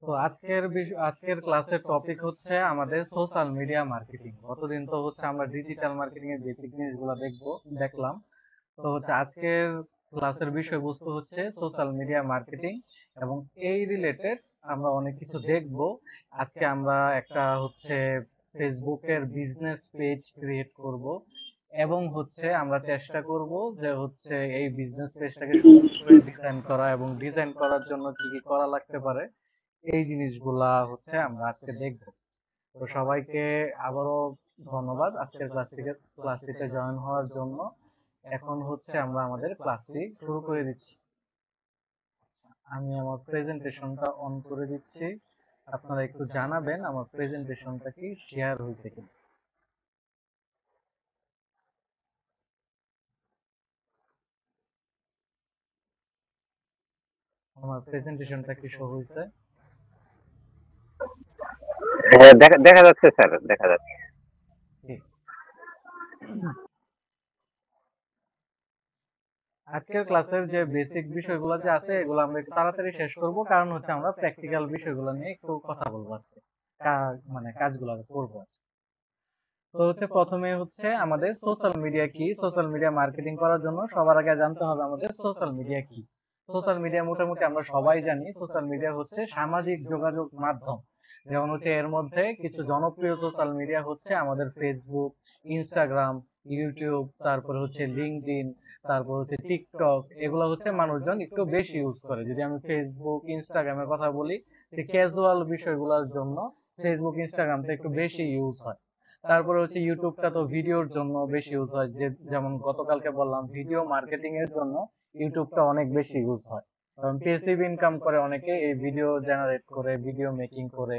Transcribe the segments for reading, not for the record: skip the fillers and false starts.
তো আজকের ক্লাসের টপিক হচ্ছে আমাদের সোশ্যাল মিডিয়া মার্কেটিং। গতদিন তো হচ্ছে আমরা ডিজিটাল মার্কেটিং এর বেসিক জিনিসগুলো দেখলাম। তো হচ্ছে আজকের ক্লাসের বিষয়বস্তু হচ্ছে সোশ্যাল মিডিয়া মার্কেটিং, এবং এই রিলেটেড আমরা অনেক কিছু দেখব। আজকে আমরা একটা হচ্ছে ফেসবুকের বিজনেস পেজ ক্রিয়েট করব, এবং হচ্ছে আমরা চেষ্টা করব যে হচ্ছে এই বিজনেস পেজটাকে সুন্দর করে ডিজাইন করা, এবং ডিজাইন করার জন্য কি কি করা লাগতে পারে এই জিনিসগুলা হচ্ছে আমরা আজকে দেখব। তো সবাইকে আবারও ধন্যবাদ আজকের ক্লাসটিতে জয়েন হওয়ার জন্য। এখন হচ্ছে আমরা আমাদের ক্লাসটি শুরু করে দিচ্ছি। আমি আমার প্রেজেন্টেশনটা অন করে দিচ্ছি। আপনারা একটু জানাবেন আমার প্রেজেন্টেশনটা কি শেয়ার হয়েছে কিনা। আমার প্রেজেন্টেশনটা কি শো হয়েছে? হ্যাঁ, দেখা দেখা যাচ্ছে স্যার, দেখা যাচ্ছে। ঠিক। আজকের ক্লাসের যে বেসিক বিষয়গুলো যে আছে এগুলো আমরা একটু তাড়াতাড়ি শেষ করব, কারণ হচ্ছে আমরা প্র্যাকটিক্যাল বিষয়গুলো নিয়ে একটু কথা বলবো আজকে। মানে কাজগুলো করবো আজকে। তো হচ্ছে প্রথমে হচ্ছে আমাদের সোশ্যাল মিডিয়া কি। সোশ্যাল মিডিয়া মার্কেটিং করার জন্য সবার আগে জানতে হবে আমাদের সোশ্যাল মিডিয়া কি। সোশ্যাল মিডিয়া মোটামুটি আমরা সবাই জানি, সোশ্যাল মিডিয়া হচ্ছে সামাজিক যোগাযোগ মাধ্যম। যেমন হচ্ছে এর মধ্যে কিছু জনপ্রিয় সোশ্যাল মিডিয়া হচ্ছে আমাদের ফেসবুক, ইনস্টাগ্রাম, ইউটিউব, তারপরে হচ্ছে লিঙ্কডইন, তারপর হচ্ছে টিকটক। এগুলো হচ্ছে মানুষজন একটু বেশি ইউজ করে। যদি আমি ফেসবুক, ইনস্টাগ্রামের কথা বলি, যে ক্যাজুয়াল বিষয়গুলোর জন্য ফেসবুক, ইনস্টাগ্রামটা একটু বেশি ইউজ হয়। তারপরে হচ্ছে ইউটিউবটা তো ভিডিওর জন্য বেশি ইউজ হয়, যে যেমন গতকালকে বললাম ভিডিও মার্কেটিং এর জন্য ইউটিউবটা অনেক বেশি ইউজ হয়। কারণ পেসিভ ইনকাম করে অনেকে, এই ভিডিও জেনারেট করে, ভিডিও মেকিং করে।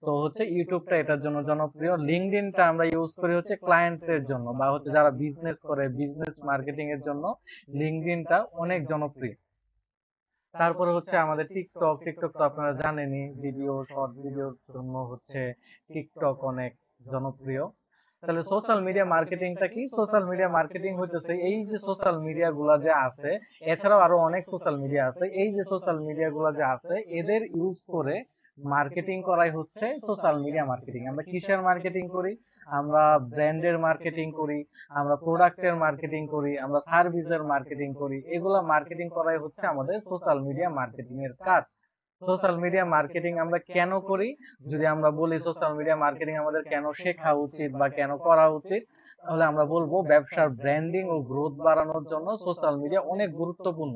তো হচ্ছে ইউটিউবটা এটার জন্য জনপ্রিয়। লিঙ্কডইনটা আমরা ইউজ করি হচ্ছে ক্লায়েন্টের জন্য, বা হচ্ছে যারা বিজনেস করে, বিজনেস মার্কেটিং এর জন্য লিঙ্কডইনটা অনেক জনপ্রিয়। তারপরে হচ্ছে আমাদের টিকটক। টিকটক তো আপনারা জানেনই, ভিডিও, শর্ট ভিডিওর জন্য হচ্ছে টিকটক অনেক জনপ্রিয়। তাহলে সোশ্যাল মিডিয়া মার্কেটিংটা কি? সোশ্যাল মিডিয়া মার্কেটিং হইতেছে এই যে সোশ্যাল মিডিয়া গুলা যে আছে, এছাড়াও আরো অনেক সোশ্যাল মিডিয়া আছে, এই যে সোশ্যাল মিডিয়া গুলা যে আছে এদের ইউজ করে মার্কেটিং করাই হচ্ছে সোশ্যাল মিডিয়া মার্কেটিং। আমরা কিসের মার্কেটিং করি? আমরা ব্র্যান্ডের মার্কেটিং করি, আমরা প্রোডাক্টের মার্কেটিং করি, আমরা সার্ভিসের মার্কেটিং করি। এগুলা মার্কেটিং করাই হচ্ছে আমাদের সোশ্যাল মিডিয়া মার্কেটিং এর কাজ। সোশ্যাল মিডিয়া মার্কেটিং আমরা কেন করি? যদি আমরা বলি সোশ্যাল মিডিয়া মার্কেটিং আমাদের কেন শেখা উচিত বা কেন করা উচিত, তাহলে আমরা বলবো ব্যবসার ব্র্যান্ডিং ও গ্রোথ বাড়ানোর জন্য সোশ্যাল মিডিয়া অনেক গুরুত্বপূর্ণ।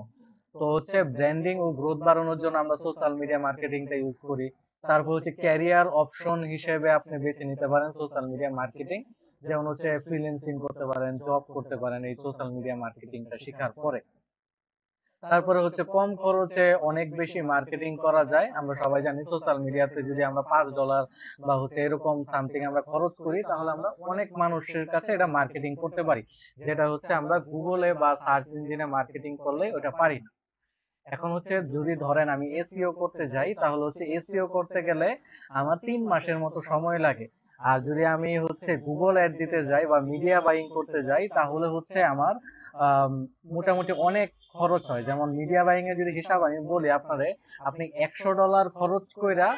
তো হচ্ছে ব্র্যান্ডিং ও গ্রোথ বাড়ানোর জন্য আমরা সোশ্যাল মিডিয়া মার্কেটিংটা ইউজ করি। তারপর হচ্ছে ক্যারিয়ার অপশন হিসেবে আপনি বেছে নিতে পারেন সোশ্যাল মিডিয়া মার্কেটিং। যেমন হচ্ছে ফ্রিল্যান্সিং করতে পারেন, জব করতে পারেন এই সোশ্যাল মিডিয়া মার্কেটিংটা শেখার পরে। তারপরে হচ্ছে কম খরচে অনেক বেশি মার্কেটিং করা যায়। আমরা সবাই জানি সোশ্যাল মিডিয়াতে যদি আমরা $5 বা হচ্ছে এরকম সামথিং আমরা খরচ করি, তাহলে আমরা অনেক মানুষের কাছে এটা মার্কেটিং করতে পারি, যেটা হচ্ছে আমরা গুগলে বা সার্চ ইঞ্জিনে মার্কেটিং করলে ওটা পারি না। এখন হচ্ছে যদি ধরেন আমি এসইও করতে যাই, তাহলে হচ্ছে এসইও করতে গেলে আমার 3 মাসের মতো সময় লাগে। আর যদি আমি হচ্ছে গুগল অ্যাড দিতে যাই বা মিডিয়া বাইং করতে যাই, তাহলে হচ্ছে আমার আম, মোটামুটি অনেক খরচ হয়। যেমন মিডিয়া বাইং এর যদি হিসাব আমি বলি আপনারে, আপনি $100 খরচ কইরা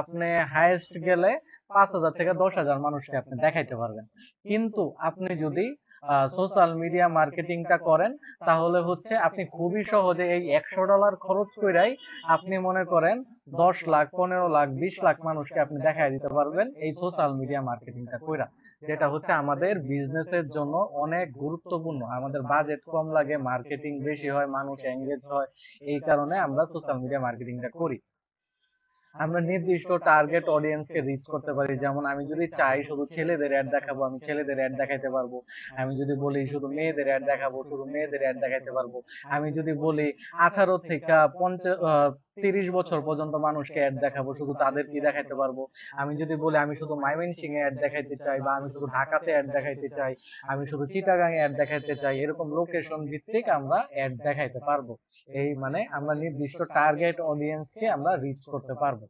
আপনি হাইয়েস্ট গেলে 5,000 থেকে 10,000 মানুষকে আপনি দেখাইতে পারবেন। কিন্তু আপনি যদি সোশ্যাল মিডিয়া মার্কেটিংটা করেন, তাহলে হচ্ছে আপনি খুবই সহজে এই $100 খরচ কইরাই আপনি মনে করেন 10 লাখ, 15 লাখ, 20 লাখ মানুষকে আপনি দেখাই দিতে পারবেন এই সোশ্যাল মিডিয়া মার্কেটিংটা কইরা। যেটা হচ্ছে আমাদের বিজনেসের জন্য অনেক গুরুত্বপূর্ণ। আমাদের বাজেট কম লাগে, মার্কেটিং বেশি হয়, মানুষ এঙ্গেজ হয়। এই কারণে আমরা সোশ্যাল মিডিয়া মার্কেটিংটা করি। আমরা নির্দিষ্ট টার্গেট অডিয়েন্সকে রিচ করতে পারি। যেমন আমি যদি চাই শুধু ছেলেদের অ্যাড দেখাবো, আমি ছেলেদের অ্যাড দেখাইতে পারবো। আমি যদি বলি শুধু মেয়েদের অ্যাড দেখাবো, শুধু মেয়েদের অ্যাড দেখাইতে পারবো। আমি যদি বলি 18 থেকে 30 বছর পর্যন্ত মানুষকে অ্যাড দেখাবো, শুধু তাদেরকে দেখাইতে পারবো। আমি যদি বলি আমি শুধু ময়মনসিংহ এ অ্যাড দেখাইতে চাই, বা আমি শুধু ঢাকাতে অ্যাড দেখাইতে চাই, আমি শুধু চিটাগাং এ অ্যাড দেখাইতে চাই, এরকম লোকেশন ভিত্তিক আমরা অ্যাড দেখাইতে পারবো। এই মানে আমরা নির্দিষ্ট টার্গেট অডিয়েন্সকে আমরা রিচ করতে পারবো।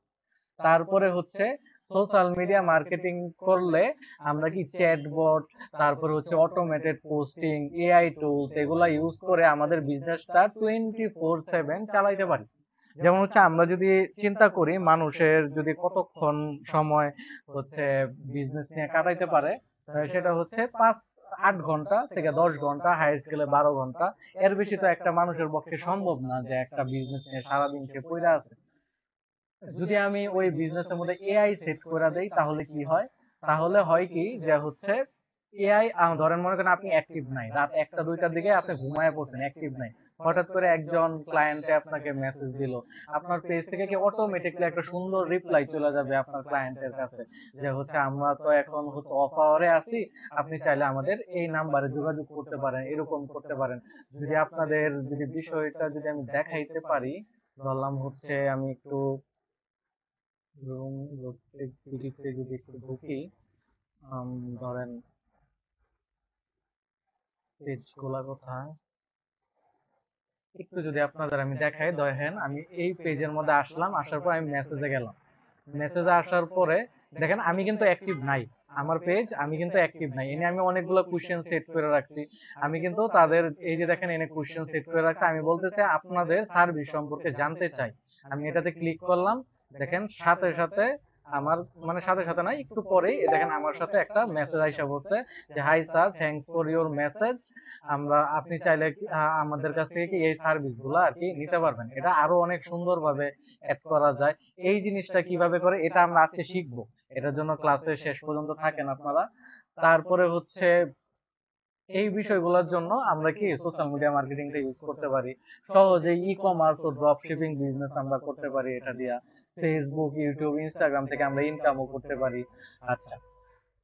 তারপরে হচ্ছে সোশ্যাল মিডিয়া মার্কেটিং করলে আমরা কি চ্যাটবট, তারপরে হচ্ছে অটোমেটেড পোস্টিং, এআই টুলস, এগুলা ইউজ করে আমাদের বিজনেসটা 24/7 চালাইতে পারি। যেমন হচ্ছে আমরা যদি চিন্তা করি মানুষের যদি কতক্ষণ সময় হচ্ছে বিজনেস নিয়ে কাটাইতে পারে, সেটা হচ্ছে 8 ঘন্টা থেকে 10 ঘন্টা, হাই স্কেলে 12 ঘন্টা। এর বেশি তো একটা মানুষের পক্ষে সম্ভব না যে একটা বিজনেস নিয়ে সারাদিন সে পইরা আছে। যদি আমি ওই বিজনেসের মধ্যে এআই সেট করে দেই তাহলে কি হয়? তাহলে হয় কি যে হচ্ছে এআই, ধরেন মনে করেন আপনি অ্যাক্টিভ নাই, রাত 1টা 2টার দিকে আপনি ঘুমায় পড়ছেন, অ্যাক্টিভ নাই, হঠাৎ করে একজন ক্লায়েন্টে আপনাকে মেসেজ দিল, আপনার পেজ থেকে কি অটোমেটিকলি একটা সুন্দর রিপ্লাই চলে যাবে আপনার ক্লায়েন্টের কাছে যে হচ্ছে আমরা তো এখন হচ্ছে অফ আওয়ারে আছি, আপনি চাইলে আমাদের এই নাম্বারে যোগাযোগ করতে পারেন, এরকম করতে পারেন। যদি আপনাদের যদি বিষয়টা যদি আমি দেখাইতে পারি, ধরলাম হচ্ছে আমি একটু রুম প্রত্যেক যদি একটু ঢুকি, ধরেন পেজ গুলা কোথায়, একটু যদি আপনাদের আমি দেখাই, দেখেন আমি এই পেজের মধ্যে আসলাম, আসার পর আমি মেসেজে গেলাম, মেসেজে আসার পরে দেখেন আমি কিন্তু অ্যাক্টিভ নাই, আমার পেজ আমি কিন্তু অ্যাক্টিভ নাই, এনে আমি অনেকগুলো কোশ্চেন সেট করে রাখছি। আমি কিন্তু তাদের এই যে দেখেন এনে কোশ্চেন সেট করে রাখছি, আমি বলতেছি আপনাদের সার্ভিস সম্পর্কে জানতে চাই। আমি এটাতে ক্লিক করলাম, দেখেন সাথে সাথে আমার, মানে সাথে সাথে না, একটু পরেই দেখেন আমার সাথে একটা মেসেজ আইসা বলছে যে hi sir, thanks for your message, আমরা আপনি চাইলে আমাদের কাছ থেকে কি এই সার্ভিস গুলা আর কি নিতে পারবেন। এটা আরো অনেক সুন্দর ভাবে অ্যাড করা যায়। এই জিনিসটা কিভাবে করে এটা আমরা আজকে শিখবো, এটার জন্য ক্লাসে শেষ পর্যন্ত থাকেন আপনারা। তারপরে হচ্ছে এই বিষয়গুলোর জন্য আমরা কি সোশ্যাল মিডিয়া মার্কেটিংটা ইউজ করতে পারি। সহজে ই কমার্স ও ড্রপ শিপিং বিজনেস আমরা করতে পারি এটা দিয়া। ফেসবুক, ইউটিউব, ইনস্টাগ্রাম থেকে আমরা ইনকামও করতে পারি। আচ্ছা,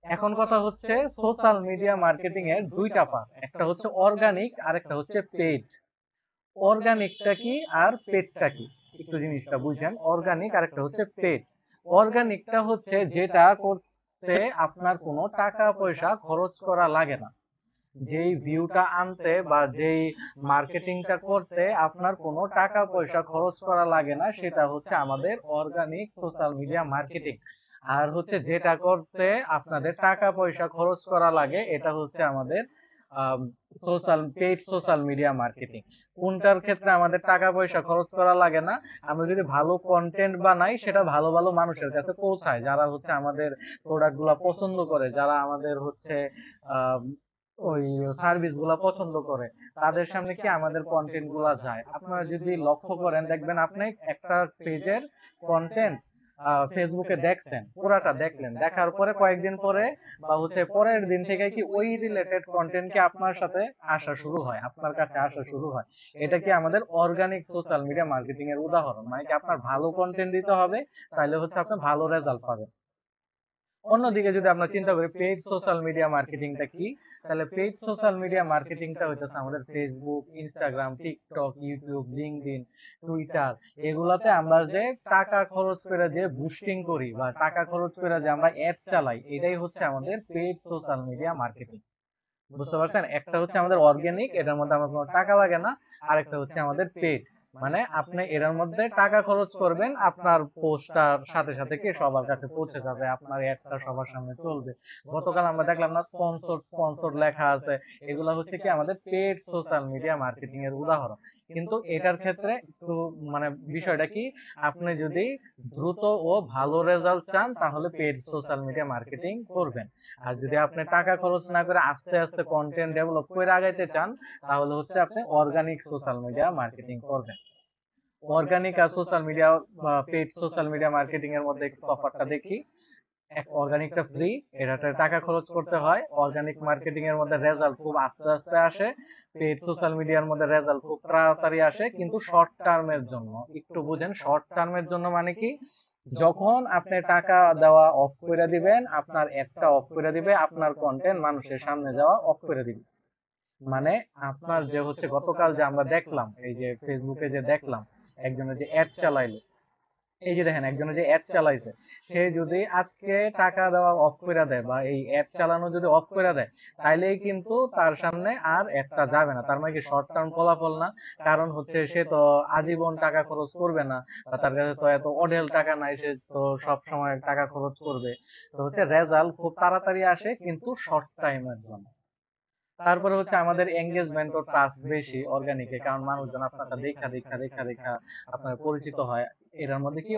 এখন কথা হচ্ছে সোশ্যাল মিডিয়া মার্কেটিং এর দুইটা পার্ট, একটা হচ্ছে অর্গানিক আর একটা হচ্ছে পেইড। অর্গানিকটা কি আর পেডটা কি, একটু জিনিসটা বুঝেন। অর্গানিক আর একটা হচ্ছে পেড। অর্গানিকটা হচ্ছে যেটা করতে আপনার কোনো টাকা পয়সা খরচ করা লাগে না, যেই ভিউটা আনতে বা যেই মার্কেটিংটা করতে আপনার কোনো টাকা পয়সা খরচ করা লাগে না, সেটা হচ্ছে আমাদের অর্গানিক সোশ্যাল মিডিয়া মার্কেটিং। আর হচ্ছে যেটা করতে আপনাদের টাকা পয়সা খরচ করা লাগে, এটা হচ্ছে আমাদের পেইড সোশ্যাল মিডিয়া মার্কেটিং। কোনটার ক্ষেত্রে আমাদের টাকা পয়সা খরচ করা লাগে না, আমরা যদি ভালো কন্টেন্ট বানাই সেটা ভালো ভালো মানুষের কাছে পৌঁছায়, যারা হচ্ছে আমাদের প্রোডাক্ট গুলা পছন্দ করে, যারা আমাদের হচ্ছে আহ ওই সার্ভিস গুলা পছন্দ করে, তাদের সামনে কি আমাদের কন্টেন্ট গুলা যায়। আপনারা যদি লক্ষ্য করেন দেখবেন আপনি একটা পেজের কন্টেন্ট ফেসবুকে দেখছেন, পুরাটা দেখলেন, দেখার পরে কয়েকদিন পরে বা হচ্ছে পরের দিন থেকে কি ওই রিলেটেড কন্টেন্ট কি আপনার সাথে আসা শুরু হয়, আপনার কাছে আসা শুরু হয়। এটা কি আমাদের অর্গানিক সোশ্যাল মিডিয়া মার্কেটিং এর উদাহরণ। মানে কি আপনার ভালো কন্টেন্ট দিতে হবে, তাহলে হচ্ছে আপনি ভালো রেজাল্ট পাবেন। অন্যদিকে যদি আমরা চিন্তা করি পেইড সোশ্যাল মিডিয়া মার্কেটিংটা কি, তাহলে পেইড সোশ্যাল মিডিয়া মার্কেটিংটা হইতেছে আমাদের Facebook, Instagram, TikTok, YouTube, LinkedIn, Twitter, এগুলাতে আমরা যে টাকা খরচ করে যে বুস্টিং করি বা টাকা খরচ করে যে আমরা অ্যাড চালাই, এটাই হচ্ছে আমাদের পেইড সোশ্যাল মিডিয়া মার্কেটিং। বুঝতে পারছেন? একটা হচ্ছে আমাদের অর্গানিক, এটার মধ্যে আমার কোনো টাকা লাগে না, আর একটা হচ্ছে আমাদের পেড, মানে আপনি এটার মধ্যে টাকা খরচ করবেন, আপনার পোস্টটার সাথে সাথে কি সবার কাছে পৌঁছে যাবে, আপনার অ্যাডটা সবার সামনে চলবে। গতকাল আমরা দেখলাম না, স্পন্সর স্পন্সর লেখা আছে, এগুলা হচ্ছে কি আমাদের পেড সোশ্যাল মিডিয়া মার্কেটিং এর উদাহরণ। কিন্তু এটার ক্ষেত্রে একটু মানে বিষয়টা কি, আপনি যদি দ্রুত ও ভালো রেজাল্ট চান তাহলে পেড সোশ্যাল মিডিয়া মার্কেটিং করবেন। আর যদি আপনি টাকা খরচ না করে আস্তে আস্তে কন্টেন্ট ডেভেলপ করে আগাইতে চান, তাহলে হচ্ছে আপনি অর্গানিক সোশ্যাল মিডিয়া মার্কেটিং করবেন। অর্গানিক আর সোশ্যাল মিডিয়া বা পেইড সোশ্যাল মিডিয়া মার্কেটিং এর মধ্যে একটু তফাৎটা দেখি। এক, অর্গানিকটা ফ্রি, এটাতে টাকা খরচ করতে হয়। অর্গানিক মার্কেটিং এর মধ্যে রেজাল্ট খুব আস্তে আস্তে আসে। পেইড সোশ্যাল মিডিয়ার মধ্যে রেজাল্ট খুব তাড়াতাড়ি আসে, কিন্তু শর্ট টার্মের জন্য। একটু বুঝেন, শর্ট টার্মের জন্য মানে কি, যখন আপনি টাকা দেওয়া অফ করে দিবেন, আপনার অ্যাডটা অফ করে দিবে, আপনার কন্টেন্ট মানুষের সামনে যাওয়া অফ করে দিবে। মানে আপনার যে হচ্ছে গতকাল যে আমরা দেখলাম, এই যে ফেসবুকে যে দেখলাম একজনের যে অ্যাড চালাইলো, এই যে দেখেন একজনের যে অ্যাড চালাইছে, সে যদি আজকে টাকা দেওয়া অফ করে দেয় বা এই অ্যাড চালানো যদি অফ করে দেয়, তাইলেই কিন্তু তার সামনে আর অ্যাডটা যাবে না। তার মানে কি শর্ট টার্ম ফলাফল না, কারণ হচ্ছে সে তো আজীবন টাকা খরচ করবে না, বা তার কাছে তো এত অঢেল টাকা নাই, সে তো সব সময় টাকা খরচ করবে। তো হচ্ছে রেজাল্ট খুব তাড়াতাড়ি আসে কিন্তু শর্ট টাইমের জন্য। তারপরে হচ্ছে আমাদের এঙ্গেজমেন্ট ও ট্রাস্ট বেশি অর্গানিকে, কারণ মানুষজন আপনারটা দেখা দেখা দেখা দেখা আপনার পরিচিত হয়। এটার মধ্যে কি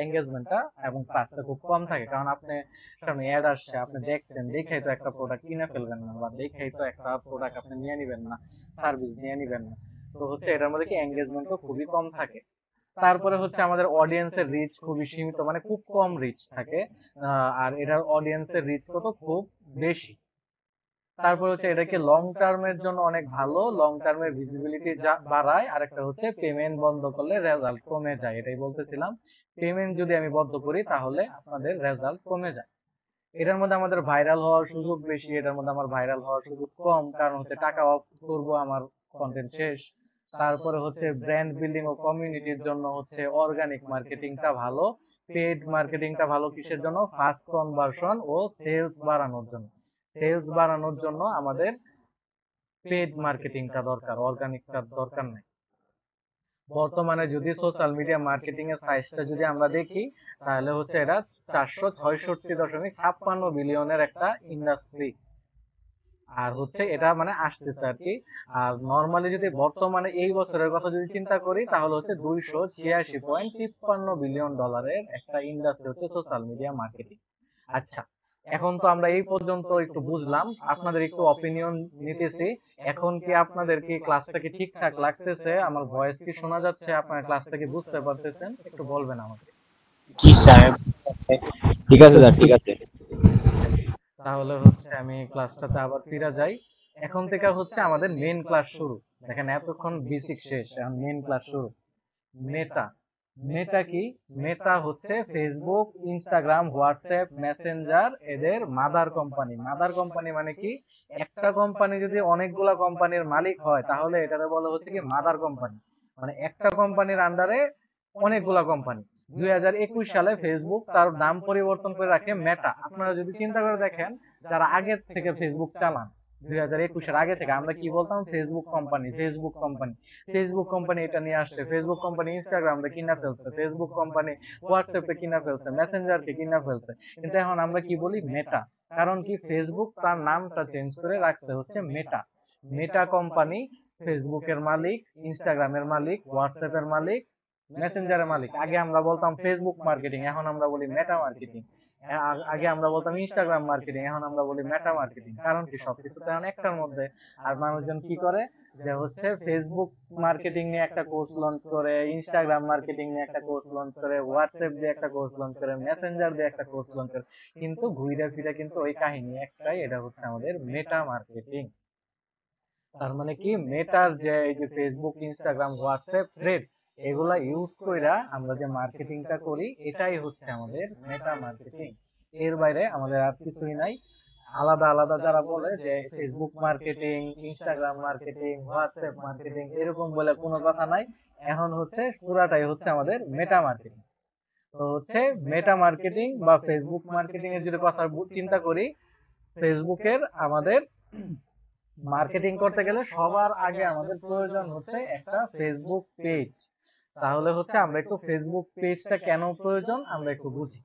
এঙ্গেজমেন্টটা এবং ট্রাস্টটা খুব কম থাকে, কারণ আপনি সামনে অ্যাড আসছে, আপনি দেখছেন, দেখেই তো একটা প্রোডাক্ট কিনে ফেলবেন না, বা দেখেই তো একটা প্রোডাক্ট আপনি নিয়ে নিবেন না, সার্ভিস নিয়ে নিবেন না। তো হচ্ছে এটার মধ্যে কি এঙ্গেজমেন্টও খুবই কম থাকে। তারপরে হচ্ছে আমাদের অডিয়েন্সের রিচ খুবই সীমিত, মানে খুব কম রিচ থাকে। আর এটার অডিয়েন্সের রিচ কত খুব বেশি। তারপর হচ্ছে এটাকে লং টার্মের জন্য অনেক ভালো, লং টার্মের ভিজিবিলিটি বাড়ায়। আর একটা হচ্ছে পেমেন্ট বন্ধ করলে রেজাল্ট কমে যায়, এটাই বলতেছিলাম। পেমেন্ট যদি আমি বন্ধ করি তাহলে আপনাদের রেজাল্ট কমে যায়। এটার মধ্যে আমাদের ভাইরাল হওয়ার সুযোগ বেশি, এটার মধ্যে আমার ভাইরাল হওয়ার সুযোগ কম, কারণ হচ্ছে টাকা অফ করবো, আমার কন্টেন্ট শেষ। তারপরে হচ্ছে ব্র্যান্ড বিল্ডিং ও কমিউনিটির জন্য হচ্ছে অর্গানিক মার্কেটিংটা ভালো। পেড মার্কেটিংটা ভালো কিসের জন্য? ফাস্ট কনভার্সন ও সেলস বাড়ানোর জন্য। সেলস বাড়ানোর জন্য আমাদের পেড মার্কেটিংটা দরকার, অর্গানিকটা দরকার নাই। বর্তমানে যদি সোশ্যাল মিডিয়া মার্কেটিং এর সাইজটা যদি আমরা দেখি, তাহলে হচ্ছে এটা 466.56 বিলিয়নের একটা ইন্ডাস্ট্রি। আর হচ্ছে এটা মানে আসতেছে আর কি। আর নর্মালি যদি বর্তমানে এই বছরের কথা যদি চিন্তা করি, তাহলে হচ্ছে $286.53 বিলিয়ন একটা ইন্ডাস্ট্রি হচ্ছে সোশ্যাল মিডিয়া মার্কেটিং। আচ্ছা, এখন তো আমরা এই পর্যন্ত একটু বুঝলাম, আপনাদের একটু অপিনিয়ন নিতেছি। এখন কি আপনাদের কি ক্লাসটা কি ঠিকঠাক লাগতেছে? আমার ভয়েস কি শোনা যাচ্ছে? আপনার ক্লাসটা কি বুঝতে পারতেছেন? একটু বলবেন আমাকে। জি স্যার, ঠিক আছে স্যার, ঠিক আছে। তাহলে হচ্ছে আমি ক্লাসটাতে আবার ফিরে যাই। এখন থেকে হচ্ছে আমাদের মেইন ক্লাস শুরু। দেখেন এতক্ষণ বেসিক শেষ, এখন মেইন ক্লাস শুরু। মেটা। মেটা কি? মেটা হচ্ছে ফেসবুক, ইনস্টাগ্রাম, হোয়াটসঅ্যাপ, মেসেঞ্জার এদের মাদার কোম্পানি। মাদার কোম্পানি মানে কি? একটা কোম্পানি যদি অনেকগুলা কোম্পানির মালিক হয়, তাহলে এটাকে বলা হচ্ছে কি মাদার কোম্পানি। মানে একটা কোম্পানির আন্ডারে অনেকগুলা কোম্পানি। 2021 সালে ফেসবুক তার নাম পরিবর্তন করে রাখে মেটা। আপনারা যদি চিন্তা করে দেখেন, যারা আগে থেকে ফেসবুক চালান, 2021-এর আগে থেকে আমরা কি বলতাম? Facebook company, Facebook company, Facebook company এটা নিয়ে আসছে, ফেসবুক কোম্পানি ইনস্টাগ্রামকে কিনা ফেলছে, ফেসবুক কোম্পানি হোয়াটসঅ্যাপে কিনা ফেলছে, মেসেঞ্জারকে কিনা ফেলছে। কিন্তু এখন আমরা কি বলি? মেটা। কারণ কি? ফেসবুক তার নামটা চেঞ্জ করে রাখছে হচ্ছে মেটা। মেটা কোম্পানি ফেসবুকের মালিক, ইনস্টাগ্রামের মালিক, হোয়াটসঅ্যাপের মালিক, মেসেঞ্জারের মালিক। আগে আমরা বলতাম ফেসবুক মার্কেটিং, এখন আমরা বলি মেটা মার্কেটিং। আগে আমরা বলতাম ইনস্টাগ্রাম মার্কেটিং, এখন আমরা বলি মেটা মার্কেটিং। কারণ কি? সবকিছু তো এখন একটার মধ্যে। আর মানুষজন কি করে? যে হচ্ছে ফেসবুক মার্কেটিং নিয়ে একটা কোর্স লঞ্চ করে, ইনস্টাগ্রাম মার্কেটিং নিয়ে একটা কোর্স লঞ্চ করে, হোয়াটসঅ্যাপ দিয়ে একটা কোর্স লঞ্চ করে, মেসেঞ্জার দিয়ে একটা কোর্স লঞ্চ করে। কিন্তু ঘুরে ফিরে কিন্তু ওই কাহিনী একটাই, এটা হচ্ছে আমাদের মেটা মার্কেটিং। তার মানে কি? মেটার যে এই যে ফেসবুক, ইনস্টাগ্রাম, হোয়াটসঅ্যাপ, থ্রেড, এগুলা ইউজ কইরা আমরা যে মার্কেটিংটা করি, এটাই হচ্ছে আমাদের মেটা মার্কেটিং। এর বাইরে আমাদের আর কিছুই নাই। আলাদা আলাদা যারা বলে যে Facebook marketing, Instagram marketing, WhatsApp marketing, এরকম বলে কোনো কথা নাই। এখন হচ্ছে পুরাটাই হচ্ছে আমাদের মেটা মার্কেটিং। তো হচ্ছে মেটা মার্কেটিং বা ফেসবুক মার্কেটিং এর যদি কথা চিন্তা করি, ফেসবুকের আমাদের মার্কেটিং করতে গেলে সবার আগে আমাদের প্রয়োজন হচ্ছে একটা ফেসবুক পেজ। তাহলে হচ্ছে আমরা একটু ফেসবুক পেজটা কেন প্রয়োজন আমরা একটু বুঝি।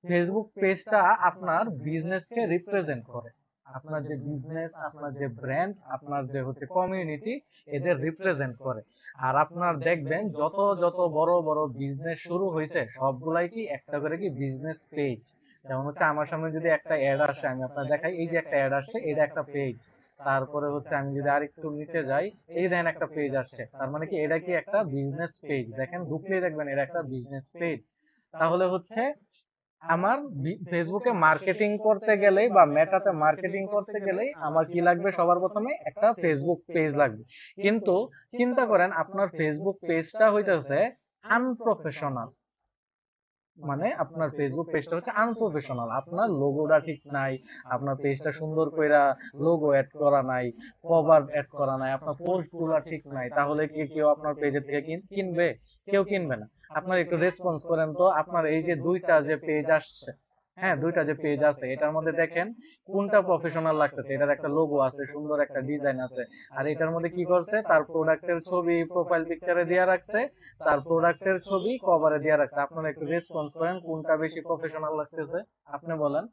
ফেসবুক পেজটা আপনার বিজনেসকে রিপ্রেজেন্ট করে। আপনার যে বিজনেস, আপনার যে ব্র্যান্ড, আপনার যে হচ্ছে কমিউনিটি, এদের রিপ্রেজেন্ট করে। আর আপনার দেখবেন যত যত বড় বড় বিজনেস শুরু হয়েছে, সবগুলাই কি একটা করে কি বিজনেস পেজ। যেমন হচ্ছে আমার সামনে যদি একটা অ্যাড আসে, আমি আপনার দেখাই, এই যে একটা অ্যাড আসছে, এটা একটা পেজ। তারপরে হচ্ছে আমি যদি আরেকটু নিচে যাই, এই দেখেন একটা পেজ আসছে, তার মানে কি এটা কি একটা বিজনেস পেজ। দেখেন ঢুকলেই দেখবেন এটা একটা বিজনেস পেজ। তাহলে হচ্ছে আমার ফেসবুকে মার্কেটিং করতে গেলেই বা মেটাতে মার্কেটিং করতে গেলেই আমার কি লাগবে? সবার প্রথমে একটা ফেসবুক পেজ লাগবে। কিন্তু চিন্তা করেন, আপনার ফেসবুক পেজটা হইতেছে আনপ্রফেশনাল। মানে আপনার ফেসবুক পেজটা হচ্ছে আনপ্রফেশনাল, আপনার লোগোটা ঠিক নাই, আপনার পেজটা সুন্দর কইরা লোগো অ্যাড করা নাই, কভার অ্যাড করা নাই, আপনার পোস্ট গুলা ঠিক নাই, তাহলে কি কেউ আপনার পেজের থেকে কিনবে? কেউ কিনবে না। আপনার একটু রেসপন্স করেন তো, আপনার এই যে দুইটা যে পেজ আসছে, হ্যাঁ দুইটা যে পেজ আছে, এটার মধ্যে দেখেন কোনটা প্রফেশনাল লাগতেছে। এটার একটা লোগো আছে, সুন্দর একটা ডিজাইন আছে। আর এটার মধ্যে কি করছে? তার প্রোডাক্টের ছবি প্রোফাইল পিকচারে দেয়া রাখছে, তার প্রোডাক্টের ছবি কভারে দেয়া রাখছে। আপনারা একটু রেসপন্স করেন কোনটা বেশি প্রফেশনাল লাগতেছে, আপনি বলেন।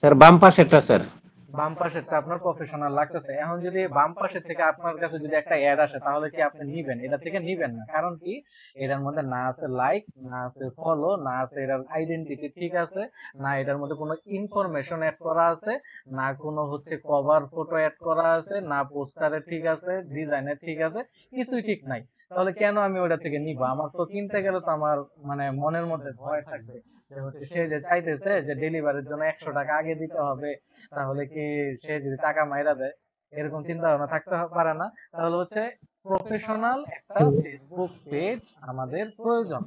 স্যার বাম পাশেরটা স্যার। বাম পাশেরটা আপনার প্রফেশনাল লাগতেছে। এখন যদি বাম পাশের থেকে আপনার কাছে যদি একটা অ্যাড আসে তাহলে কি আপনি নিবেন? এটা থেকে নিবেন না। কারণ কি, এটার মধ্যে না আছে লাইক, না আছে ফলো, না আছে এটার আইডেন্টিটি ঠিক আছে, না এটার মধ্যে কোনো ইনফরমেশন অ্যাড করা আছে, না কোনো হচ্ছে কভার ফটো অ্যাড করা আছে, না পোস্টারে ঠিক আছে, ডিজাইনে ঠিক আছে, কিছুই ঠিক নাই। তাহলে কেন আমি ওটা থেকে নিব? আমার তো কিনতে গেলে তো আমার মানে মনের মধ্যে ভয় থাকবে যে হচ্ছে সে যে চাইতেছে যে ডেলিভারির জন্য 100 টাকা আগে দিতে হবে, তাহলে কি সে যদি টাকা মাইরা দেয়, এরকম চিন্তা ভাবনা থাকতে পারে না। তাহলে হচ্ছে প্রফেশনাল একটা ফেসবুক পেজ আমাদের প্রয়োজন।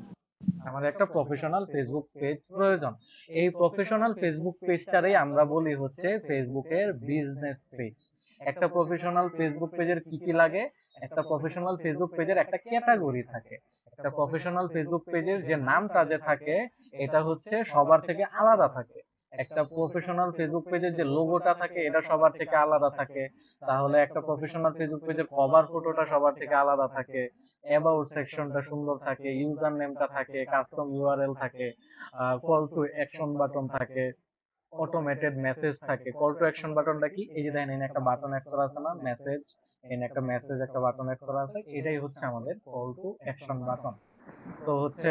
আমাদের একটা প্রফেশনাল ফেসবুক পেজ প্রয়োজন। এই প্রফেশনাল ফেসবুক পেজটারই আমরা বলি হচ্ছে ফেসবুকের বিজনেস পেজ। একটা প্রফেশনাল ফেসবুক পেজের কি কি লাগে? একটা প্রফেশনাল ফেসবুক পেজের একটা ক্যাটাগরি থাকে। একটা প্রফেশনাল ফেসবুক পেজের যে নামটা যে থাকে, এটা হচ্ছে সবার থেকে আলাদা থাকে। একটা প্রফেশনাল ফেসবুক পেজের যে লোগোটা থাকে, এটা সবার থেকে আলাদা থাকে। তাহলে একটা প্রফেশনাল ফেসবুক পেজের কভার ফটোটা সবার থেকে আলাদা থাকে। অ্যাবাউট সেকশনটা সুন্দর থাকে, ইউজার নেমটা থাকে, কাস্টম ইউআরএল থাকে, কল টু অ্যাকশন বাটন থাকে, অটোমেটেড মেসেজ থাকে। কল টু অ্যাকশন বাটনটা কি? এই যে দেখেন এখানে একটা বাটন অ্যাড করা আছে না, মেসেজ, এখানে একটা মেসেজ একটা বাটন অ্যাড করা আছে, এটাই হচ্ছে আমাদের কল টু অ্যাকশন বাটন। তো হচ্ছে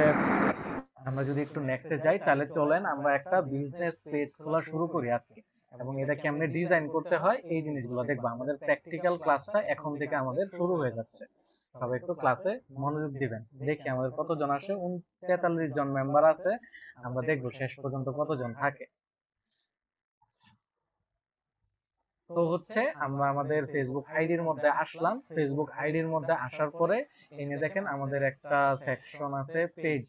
আমরা যদি একটু নেক্সটে যাই, তাহলে চলেন আমরা একটা বিজনেস পেজ খোলা শুরু করি আজকে, এবং এটা কেমনে ডিজাইন করতে হয় এই জিনিসগুলো দেখবো। আমাদের প্র্যাকটিক্যাল ক্লাসটা এখন থেকে আমাদের শুরু হয়ে যাচ্ছে। সবাই একটু ক্লাসে মনোযোগ দিবেন। দেখি আমাদের কতজন আসে। 43 জন মেম্বার আছে। আমরা দেখবো শেষ পর্যন্ত কতজন থাকে। তো হচ্ছে আমরা আমাদের ফেসবুক আইডির মধ্যে আসলাম। ফেসবুক আইডির মধ্যে আসার পরে এনে দেখেন আমাদের একটা সেকশন আছে পেজ।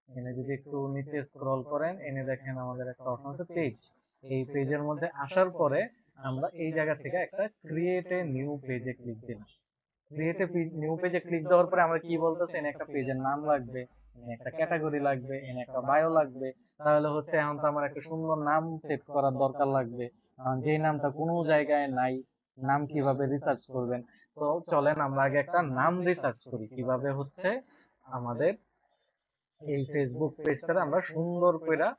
এনে যদি একটু নিচে স্ক্রল করেন, এনে দেখেন আমাদের একটা অপশন আছে পেজ। এই পেজের মধ্যে আসার পরে আমরা এই জায়গা থেকে একটা ক্রিয়েট এ নিউ পেজে ক্লিক দিলাম। ক্রিয়েট এ নিউ পেজে ক্লিক দেওয়ার পরে আমরা কি বলতেছি, এনে একটা পেজের নাম লাগবে, এনে একটা ক্যাটাগরি লাগবে, এনে একটা বায়ো লাগবে। তাহলে হচ্ছে এখন তো আমার একটা সুন্দর নাম সেট করার দরকার লাগবে। যে নামটা কোনো জায়গায় নাই, নাম কিভাবে রিসার্চ করবেন? তো চলেন আমরা আগে একটা নাম রিসার্চ করি, কিভাবে হচ্ছে আমাদের এই ফেসবুক পেজটা আমরা সুন্দর করে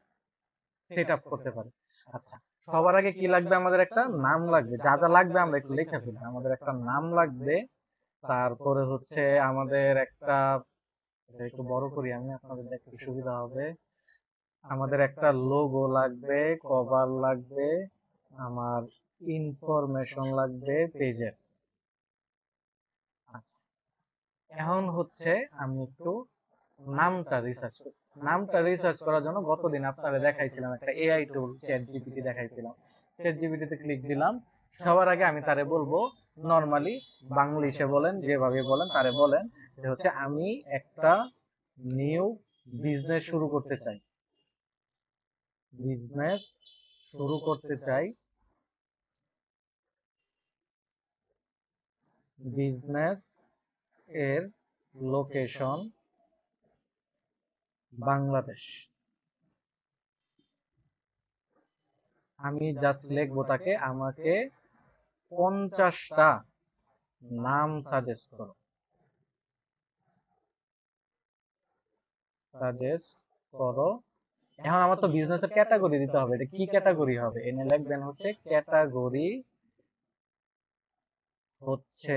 সেট আপ করতে পারি। আচ্ছা, সবার আগে কি লাগবে? আমাদের একটা নাম লাগবে। যা যা লাগবে আমরা একটু লিখে ফেলি। আমাদের একটা নাম লাগবে, তারপরে হচ্ছে আমাদের একটা, এটা একটু বড় করি আমি, আপনাদের দেখতে সুবিধা হবে। আমাদের একটা লোগো লাগবে, কভার লাগবে, আমার ইনফরমেশন লাগবে পেজের। আচ্ছা, এখন হচ্ছে আমি একটু নামটা রিসার্চ করি। নামটা রিসার্চ করার জন্য গতদিন আপনারা দেখাইছিলাম একটা এআই টুল, চ্যাট জিপিটি দেখাইছিলাম। চ্যাট জিপিটিতে ক্লিক দিলাম। সবার আগে আমি তারে বলবো, নরমালি বাংলিশে বলেন, যেভাবে বলেন তারে বলেন যে হচ্ছে আমি একটা নিউ বিজনেস শুরু করতে চাই। বিজনেস শুরু করতে চাই। বিজনেস এর লোকেশন বাংলাদেশ। আমি জাস্ট লিখবো তাকে, আমাকে 50টা নাম সাজেস্ট করো। সাজেস্ট করো। এখন আমার তো বিজনেসের ক্যাটাগরি দিতে হবে। এটা কি ক্যাটাগরি হবে? এনে লিখবেন হচ্ছে ক্যাটাগরি হচ্ছে,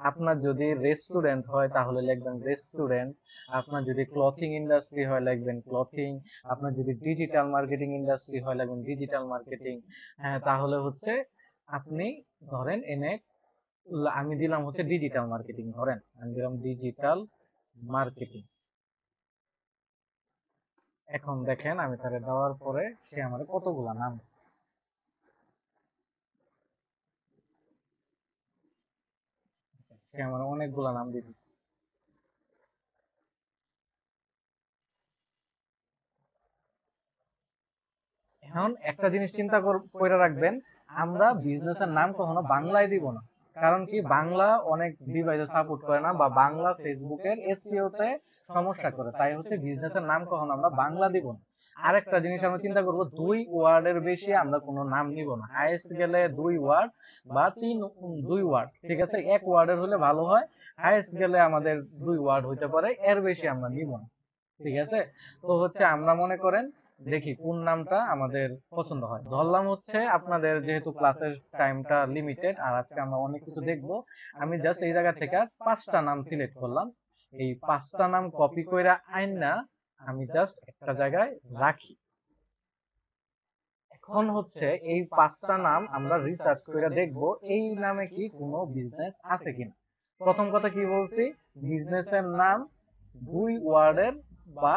আপনার যদি রেস্টুরেন্ট হয় তাহলে লিখবেন রেস্টুরেন্ট। আপনার যদি ক্লথিং ইন্ডাস্ট্রি হয় লিখবেন ক্লথিং। আপনার যদি ডিজিটাল মার্কেটিং ইন্ডাস্ট্রি হয় লিখবেন ডিজিটাল মার্কেটিং। হ্যাঁ, তাহলে হচ্ছে আপনি ধরেন এনে আমি দিলাম হচ্ছে ডিজিটাল মার্কেটিং, ধরেন আমি দিলাম ডিজিটাল মার্কেটিং। এখন দেখেন আমি তারে দেওয়ার পরে সে আমার কতগুলা নাম, সে আমার অনেকগুলা নাম দিবে। এখন একটা জিনিস চিন্তা করে রাখবেন, আমরা বিজনেসের নাম কখনো বাংলায় দিব না। কারণ কি, বাংলা অনেক ডিভাইসে সাপোর্ট করে না, বা বাংলা ফেসবুকের এসইও তে সমস্যা করে। তাই হচ্ছে বিজনেসের নাম কখনো আমরা বাংলা দিব না। আরেকটা জিনিস আমরা চিন্তা করব, 2 ওয়ার্ডের বেশি আমরা কোনো নাম নিব না। হাইয়েস্ট গেলে 2 ওয়ার্ড বা 2 ওয়ার্ড, ঠিক আছে। 1 ওয়ার্ডের হলে ভালো হয়। হাইয়েস্ট গেলে আমাদের 2 ওয়ার্ড হইতে পারে, এর বেশি আমরা নিব না, ঠিক আছে। তো হচ্ছে আমরা মনে করেন দেখি কোন নামটা আমাদের পছন্দ হয়। ধরলাম হচ্ছে আপনাদের যেহেতু ক্লাসের টাইমটা লিমিটেড আর আজকে আমরা অনেক কিছু দেখবো, আমি জাস্ট এই জায়গা থেকে 5টা নাম সিলেক্ট করলাম। এই 5টা নাম কপি কইরা আইনা আমি জাস্ট একটা জায়গায় রাখি। এখন হচ্ছে এই 5টা নাম আমরা রিসার্চ করে দেখব এই নামে কি কোনো বিজনেস আছে কিনা। প্রথম কথা কি বলছি, বিজনেসের নাম 2 ওয়ার্ডের বা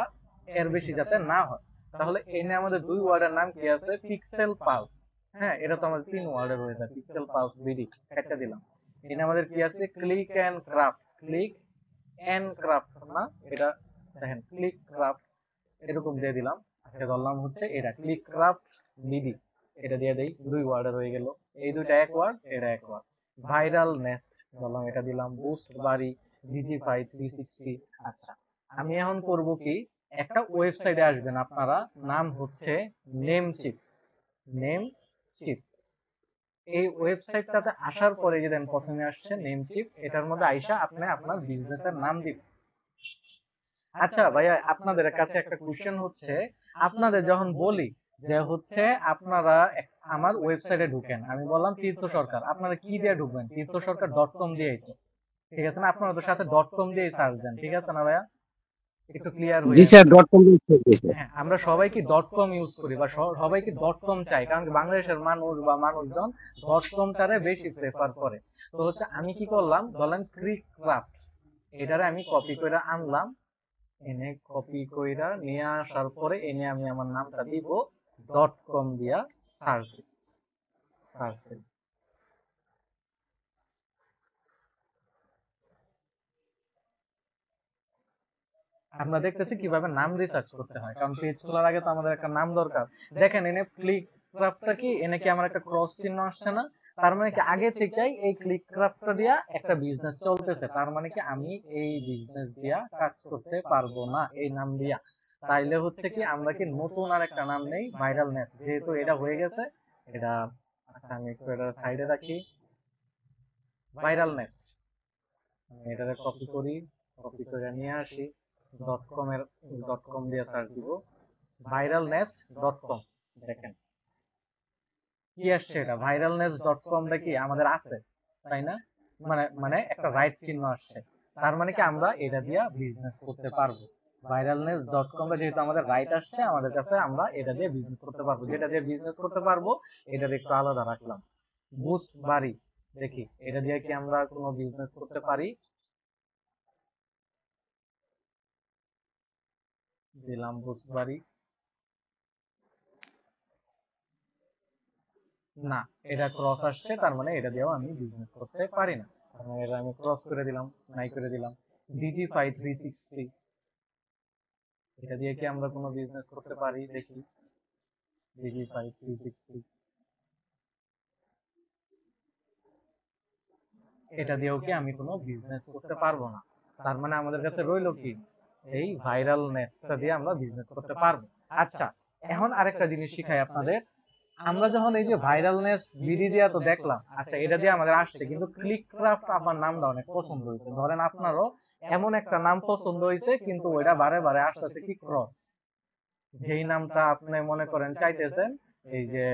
এর বেশি যাতে না হয়। তাহলে এনে আমাদের 2 ওয়ার্ডের নাম কি আছে, পিক্সেল পালস। হ্যাঁ, এটা তো আমাদের 3 ওয়ার্ডের হয়ে যায়, পিক্সেল পালস বিডি একটা দিলাম। এনে আমাদের কি আছে, click and craft. Click and craft না, এটা দেখেন ক্লিক ক্রাফট এরকম দিয়ে দিলাম। আজকে ধরলাম হচ্ছে এটা ক্লিক ক্রাফট বিডি, এটা দিয়ে দেই, 2 ওয়ার্ডের হয়ে গেল। এই দুইটা এক ওয়ার্ড, এটা এক ওয়ার্ড। ভাইরাল নেস্ট ধরলাম, এটা দিলাম। বুস্ট বাড়ি, ডিজিফাই 360। আচ্ছা, আমি এখন করব কি, একটা ওয়েবসাইটে আসবেন আপনারা, নাম হচ্ছে নেমচিপ। নেমচিপ, এই ওয়েবসাইটটাতে আসার পরে যে দেন প্রথমে আসছে নেমচিপ, এটার মধ্যে আইসা আপনি আপনার বিজনেসের নাম দিবেন। আচ্ছা ভাইয়া, আপনাদের কাছে একটা কোশ্চেন হচ্ছে, আপনাদের যখন বলি যে হচ্ছে আপনারা আমার ওয়েবসাইটে ঢুকেন, আমি বললাম তীর্থ সরকার, আপনারা কি দিয়ে ঢুকবেন? তীর্থ সরকার ডট কম দিয়েই তো, ঠিক আছে না? আপনারা তো সাথে ডট কম দিয়েই সার্চ দেন, ঠিক আছে না ভাইয়া? একটু ক্লিয়ার জি হয়ে স্যার, .com ইউজ করছি স্যার। হ্যাঁ, আমরা সবাই কি ডট কম ইউজ করি বা সবাই কি ডট কম চাই? কারণ কি বাংলাদেশের মানুষ বা মানুষজন ডট কমটারে বেশি প্রেফার করে। তো হচ্ছে আমি কি করলাম, ধরলাম ক্লিক ক্রাফট, এটারে আমি কপি করে আনলাম। এনে কপি কইরা নিয়ে আসার পরে এনে আমি আমার নামটা দিব, ডট কম দিয়া সার্চ সার্চ। আমরা দেখতেছি কিভাবে নাম রিসার্চ করতে হয়, কারণ পেজ খোলার আগে তো আমাদের একটা নাম দরকার। দেখেন এনে ক্লিক ক্রাফটটা কি, এনে কি আমার একটা ক্রস চিহ্ন আসছে না? তার মানে কি আগে থেকেই এই ক্লিক ক্রাফটটা দিয়া একটা বিজনেস চলতেছে। তার মানে কি আমি এই বিজনেস দিয়া কাজ করতে পারবো না এই নাম দিয়া। তাইলে হচ্ছে কি আমরা কি নতুন আর একটা নাম নেই, ভাইরাল নেস্ট। যেহেতু এটা হয়ে গেছে, এটা আচ্ছা আমি একটু এটা সাইডে রাখি। ভাইরাল নেস্ট, এটাকে কপি করি, কপি করে নিয়ে আসি, ডট কম এর ডট কম দিয়ে সার্চ দিব, ভাইরাল নেস্ট ডট কম। দেখেন কি আসছে, এটা ভাইরাল নেস্ট ডট কম দেখি আমাদের আছে, তাই না? মানে মানে একটা রাইট চিহ্ন আসছে। তার মানে কি আমরা এটা দিয়ে বিজনেস করতে পারবো। ভাইরাল নেস্ট ডট কম যেহেতু আমাদের রাইট আসছে আমাদের কাছে, আমরা এটা দিয়ে বিজনেস করতে পারবো। যেটা দিয়ে বিজনেস করতে পারবো এটা একটু আলাদা রাখলাম। বুস্ট বাড়ি, দেখি এটা দিয়ে কি আমরা কোনো বিজনেস করতে পারি? দিলাম বুস্ট বাড়ি, না এটা ক্রস আসছে, তার মানে এটা দিয়েও আমি বিজনেস করতে পারি না। তার মানে এটা আমি ক্রস করে দিলাম, নাই করে দিলাম। ডিজিফাই 360, এটা দিয়ে কি আমরা কোনো বিজনেস করতে পারি? দেখি, ডিজিফাই 360, এটা দিয়েও কি আমি কোনো বিজনেস করতে পারবো না। তার মানে আমাদের কাছে রইলো কি, এই ভাইরাল নেসটা দিয়ে আমরা বিজনেস করতে পারবো। আচ্ছা, এখন আরেকটা জিনিস শিখাই আপনাদের। আমরা যখন এই যে ভাইরালনেস বিডি দিয়া তো দেখলাম, আচ্ছা এটা দিয়ে আমাদের আসছে, কিন্তু ক্লিক ক্রাফট আমার নামটা অনেক পছন্দ হয়েছে। ধরেন আপনারও এমন একটা নাম পছন্দ হয়েছে, কিন্তু ওইটা বারে বারে আসতেছে কি ক্রস। যেই নামটা আপনি মনে করেন চাইতেছেন, এই যে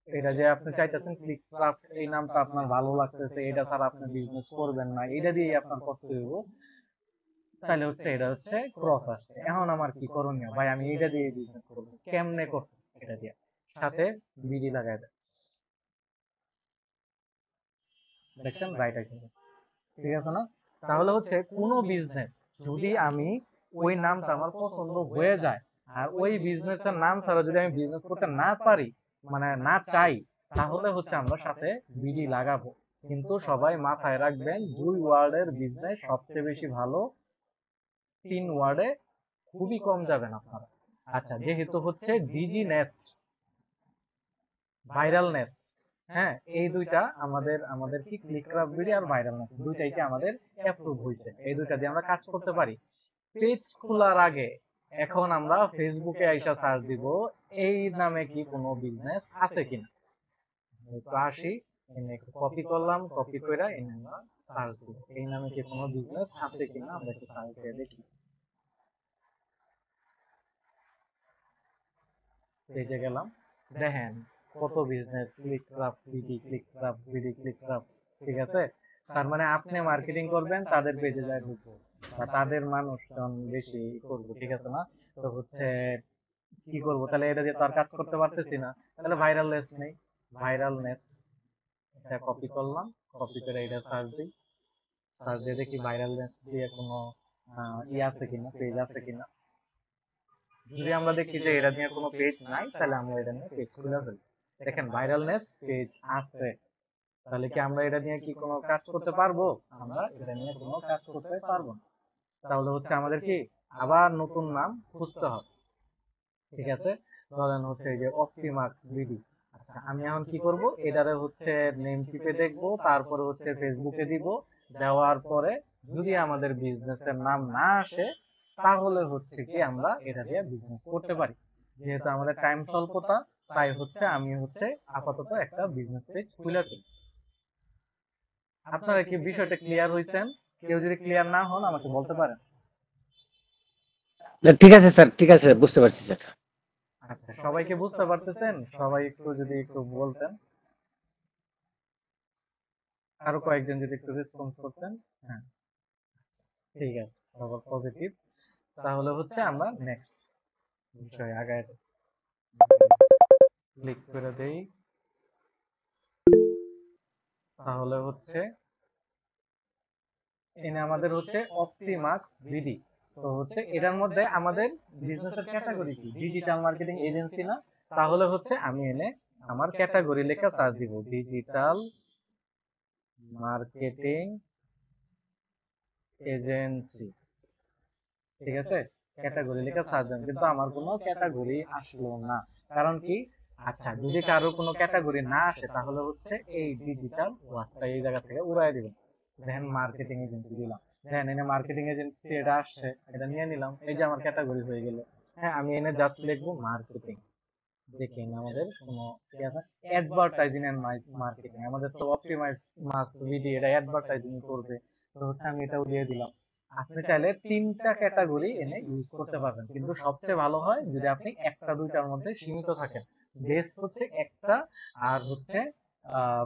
এটা যে আপনি চাইতেছেন ক্লিক ক্রাফট, এই নামটা আপনার ভালো লাগতেছে, এটা ছাড়া আপনি বিজনেস করবেন না, এটা দিয়েই আপনার করতে হইব, তাহলে হচ্ছে এটা হচ্ছে ক্রস আসছে। এখন আমার কি করণীয় ভাই, আমি এটা দিয়ে বিজনেস করবো, কেমনে করবো? এটা দিয়ে সাথে বিডি লাগাই দেয়, দেখছেন রাইট আছে, ঠিক আছে না? তাহলে হচ্ছে কোনো বিজনেস যদি আমি ওই নামটা আমার পছন্দ হয়ে যায়, আর ওই বিজনেসের নাম ছাড়া যদি আমি বিজনেস করতে না পারি, মানে না চাই, তাহলে হচ্ছে আমরা সাথে বিডি লাগাবো। কিন্তু সবাই মাথায় রাখবেন, 2 ওয়ার্ডের বিজনেস সবচেয়ে বেশি ভালো, 3 ওয়ার্ডে খুবই কম যাবেন আপনারা। আচ্ছা, যেহেতু হচ্ছে ডিজি নেস্ট, ভাইরাল নেস্ট, হ্যাঁ এই দুইটা আমাদের আমাদের কি ক্লিক ক্রাফট বিডি আর ভাইরাল নেস্ট দুইটাই কি আমাদের অ্যাপ্রুভ হয়েছে, এই দুইটা দিয়ে আমরা কাজ করতে পারি। পেজ খোলার আগে এখন আমরা ফেসবুকে আইসা সার্চ দিব, এই নামে কি কোনো বিজনেস আছে কিনা। একটু আসি, এনে একটু কপি করলাম, কপি করে এনে আমরা সার্চ দিব, এই নামে কি কোনো বিজনেস আছে কিনা আমরা একটু সার্চ দিয়ে দেখি। পেজে গেলাম, দেখেন কত বিজনেস, ক্লিকক্রাফট বিডি, ক্লিকক্রাফট বিডি, ক্লিকক্রাফট। ঠিক আছে, তার মানে আপনি মার্কেটিং করবেন, তাদের পেজে যায় ঢুকবো বা তাদের মানুষজন বেশি করবো। ঠিক আছে না? তো হচ্ছে কি করব তাহলে, এটা দিয়ে তো আর কাজ করতে পারতেছি না। তাহলে ভাইরাল নেস নেই, ভাইরাল নেস এটা কপি করলাম, কপি করে এটা সার্চ দিই, সার্চ দিয়ে দেখি ভাইরাল নেস দিয়ে কোনো আছে কিনা, পেজ আছে কিনা। যদি আমরা দেখি যে এটা নিয়ে কোনো পেজ নাই, তাহলে আমরা এটা নিয়ে পেজ খুলে ফেলি। দেখেন ভাইরালনেস পেজ আছে, তাহলে কি আমরা এটা নিয়ে কি কোনো কাজ করতে পারবো? আমরা এটা নিয়ে কোনো কাজ করতে পারবো না। তাহলে হচ্ছে আমাদের কি আবার নতুন নাম খুঁজতে হবে। ঠিক আছে, ধরেন হচ্ছে এই যে অপটিমাক্স বিডি। আচ্ছা, আমি এখন কি করব, এটারে হচ্ছে নেম চিপে দেখবো, তারপরে হচ্ছে ফেসবুকে দিব। দেওয়ার পরে যদি আমাদের বিজনেসের নাম না আসে, তাহলে হচ্ছে কি আমরা এটা দিয়ে বিজনেস করতে পারি। যেহেতু আমাদের টাইম স্বল্পতা, তাই হচ্ছে আমি হচ্ছে আপাতত একটা বিজনেস পেজ খুলে ফেলি। আপনারা কি বিষয়টা ক্লিয়ার হইছেন? কেউ যদি ক্লিয়ার না হন আমাকে বলতে পারেন। না, ঠিক আছে স্যার, ঠিক আছে, বুঝতে পারছি স্যার। আচ্ছা, সবাইকে বুঝতে পারতেছেন? সবাই একটু যদি একটু বলতেন, আরো কয়েকজন যদি একটু রেসপন্স করতেন। হ্যাঁ, ঠিক আছে, সবার পজিটিভ। তাহলে হচ্ছে আমরা নেক্সট বিষয়ে আগায় ক্লিক করে দেই। তাহলে হচ্ছে এনে আমাদের হচ্ছে অপটিমাক্স বিডি। তো হচ্ছে এটার মধ্যে আমাদের বিজনেসের ক্যাটাগরি কি, ডিজিটাল মার্কেটিং এজেন্সি না? তাহলে হচ্ছে আমি এনে আমার ক্যাটাগরি লেখা সার্চ দিব, ডিজিটাল মার্কেটিং এজেন্সি। ঠিক আছে, ক্যাটাগরি লেখা সার্চ দেন, কিন্তু আমার কোনো ক্যাটাগরি আসলো না। কারণ কি? আচ্ছা, যদি কারো কোনো ক্যাটাগরি না আসে, তাহলে হচ্ছে এই ডিজিটাল ওয়ার্ডটা এই জায়গা থেকে উড়াই দিবেন। দেখেন মার্কেটিং এজেন্সি দিলাম, দেখেন এনে মার্কেটিং এজেন্সি এটা আসছে, এটা নিয়ে নিলাম, এই যে আমার ক্যাটাগরি হয়ে গেল। হ্যাঁ, আমি এনে জাস্ট লিখবো মার্কেটিং। দেখেন আমাদের কোনো কি আছে, অ্যাডভার্টাইজিং এন্ড মার্কেটিং। আমাদের তো অপটিমাইজ মাস ভিডিও, এটা অ্যাডভার্টাইজিং করবে। তো হচ্ছে আমি এটাও দিয়ে দিলাম। আপনি চাইলে তিনটা ক্যাটাগরি এনে ইউজ করতে পারবেন, কিন্তু সবচেয়ে ভালো হয় যদি আপনি একটা দুইটার মধ্যে সীমিত থাকেন। বেস্ট হচ্ছে একটা, আর হচ্ছে আহ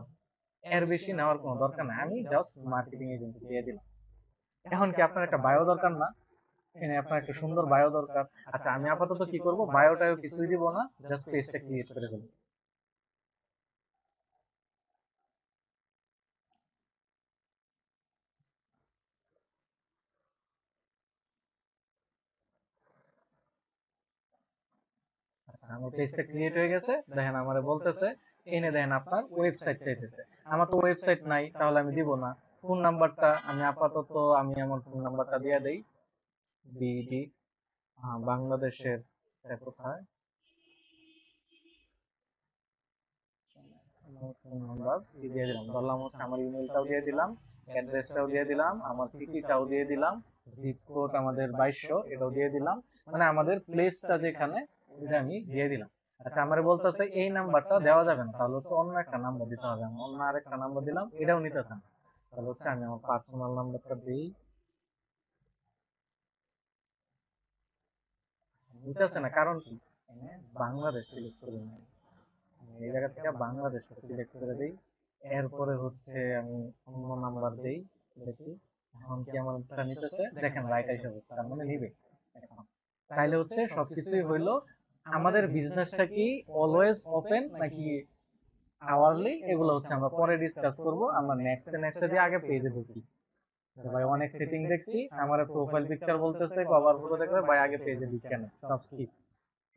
এর বেশি নেওয়ার কোনো দরকার নাই। আমি জাস্ট মার্কেটিং এজেন্সি দিয়ে দিলাম। এখন কি আপনার একটা বায়ো দরকার না? এখানে আপনার একটা সুন্দর বায়ো দরকার। আচ্ছা, আমি আপাতত কি করব, বায়োটাও কিছুই দিব না, জাস্ট পেজটা ক্রিয়েট করে ফেলবো। আচ্ছা, আমার পেজটা ক্রিয়েট হয়ে গেছে। দেখেন আমারে বলতেছে, এনে দেখেন আপনার ওয়েবসাইট চাইতেছে। আমার তো ওয়েবসাইট নাই, তাহলে আমি দিব না। ফোন নাম্বারটা আমি আপাতত আমি আমার ফোন নাম্বারটা দিয়ে দেই, বিডি বাংলাদেশের। এটা কোথায়? আমার ফোন নাম্বার দিয়ে দিলাম, ধরলাম হচ্ছে আমার ইমেলটাও দিয়ে দিলাম, অ্যাড্রেসটাও দিয়ে দিলাম, আমার সিটিটাও দিয়ে দিলাম, জিপ কোড আমাদের 2200 এটাও দিয়ে দিলাম। মানে আমাদের প্লেসটা যেখানে, এটা আমি দিয়ে দিলাম। আচ্ছা, আমার বলতেছে এই নাম্বারটা দেওয়া যাবে না, তাহলে হচ্ছে অন্য একটা নাম্বার দিতে হবে। আমি অন্য আরেকটা নাম্বার দিলাম, এটাও নিতে চান, তাহলে হচ্ছে আমি আমার পার্সোনাল নাম্বারটা দিই। নিতেছে না, কারণ কি? এখানে বাংলাদেশ সিলেক্ট করে নিই, এই জায়গা থেকে বাংলাদেশটা সিলেক্ট করে দেই। এরপরে হচ্ছে আমি অন্য নাম্বার দেই, দেখি এখন কি আমারটা নিতেছে। দেখেন রাইট আইসা বলছে, তার মানে নিবে এখন। তাইলে হচ্ছে সবকিছুই হইলো। আমাদের বিজনেসটা কি অলওয়েজ ওপেন নাকি আওয়ারলি, এগুলো হচ্ছে আমরা পরে ডিসকাস করব। আমরা নেক্সট দিয়ে আগে পেজে ঢুকি। তো ভাই অনেক সেটিং দেখছি, আমার প্রোফাইল পিকচার বলতেছে, কভার ফটো দেখবে ভাই, আগে পেজে ঢুকে না, সব স্কিপ,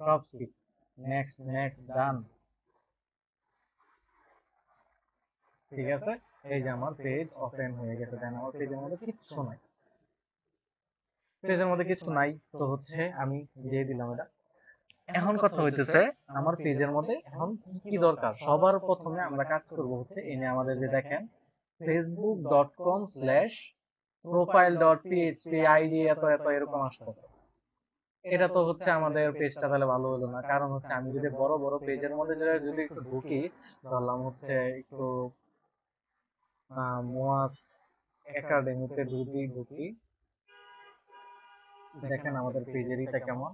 সব স্কিপ। নেক্সট নেক্সট ডান। ঠিক আছে, এই যে আমার পেজ ওপেন হয়ে গেছে। দেন আমার পেজের মধ্যে কিচ্ছু নাই, পেজের মধ্যে কিছু নাই। তো হচ্ছে আমি দিয়ে দিলাম এটা। এখন কথা হইতেছে আমার পেজের মধ্যে এখন কি কি দরকার। সবার প্রথমে আমরা কাজ করব হচ্ছে এনে আমাদের যে দেখেন facebook.com/profile.php আইডি এত এত এরকম আসতেছে। এটা তো হচ্ছে আমাদের পেজটা তাহলে ভালো হলো না, কারণ হচ্ছে আমি যদি বড় বড় পেজের মধ্যে যদি একটু ঢুকি, ধরলাম হচ্ছে একটু মোয়াস একাডেমিতে ঢুকি ঢুকি, দেখেন আমাদের পেজের ইটা কেমন।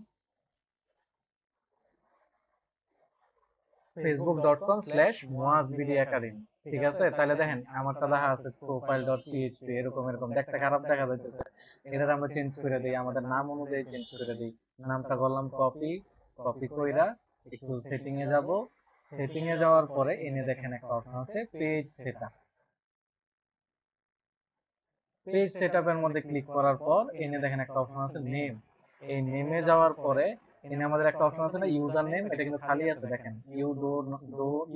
facebook.com/muazbidi academy। ঠিক আছে, তাহলে দেখেন আমারটা দেখা আছে profile.php, এরকম এরকম দেখতে খারাপ দেখা যাইতেছে, এটা আমরা চেঞ্জ করে দিই, আমাদের নাম অনুযায়ী চেঞ্জ করে দিই। নামটা করলাম কপি, কপি কইরা একটু সেটিং এ যাব, সেটিং এ যাওয়ার পরে এনে দেখেন একটা অপশন আছে পেজ সেটআপ। পেজ সেটআপের মধ্যে ক্লিক করার পর এনে দেখেন একটা অপশন আছে নেম। এই নেমে যাওয়ার পরে এনে আমাদের একটা অপশন আছে না ইউজার নেম, এটা কিন্তু খালি আছে দেখেন,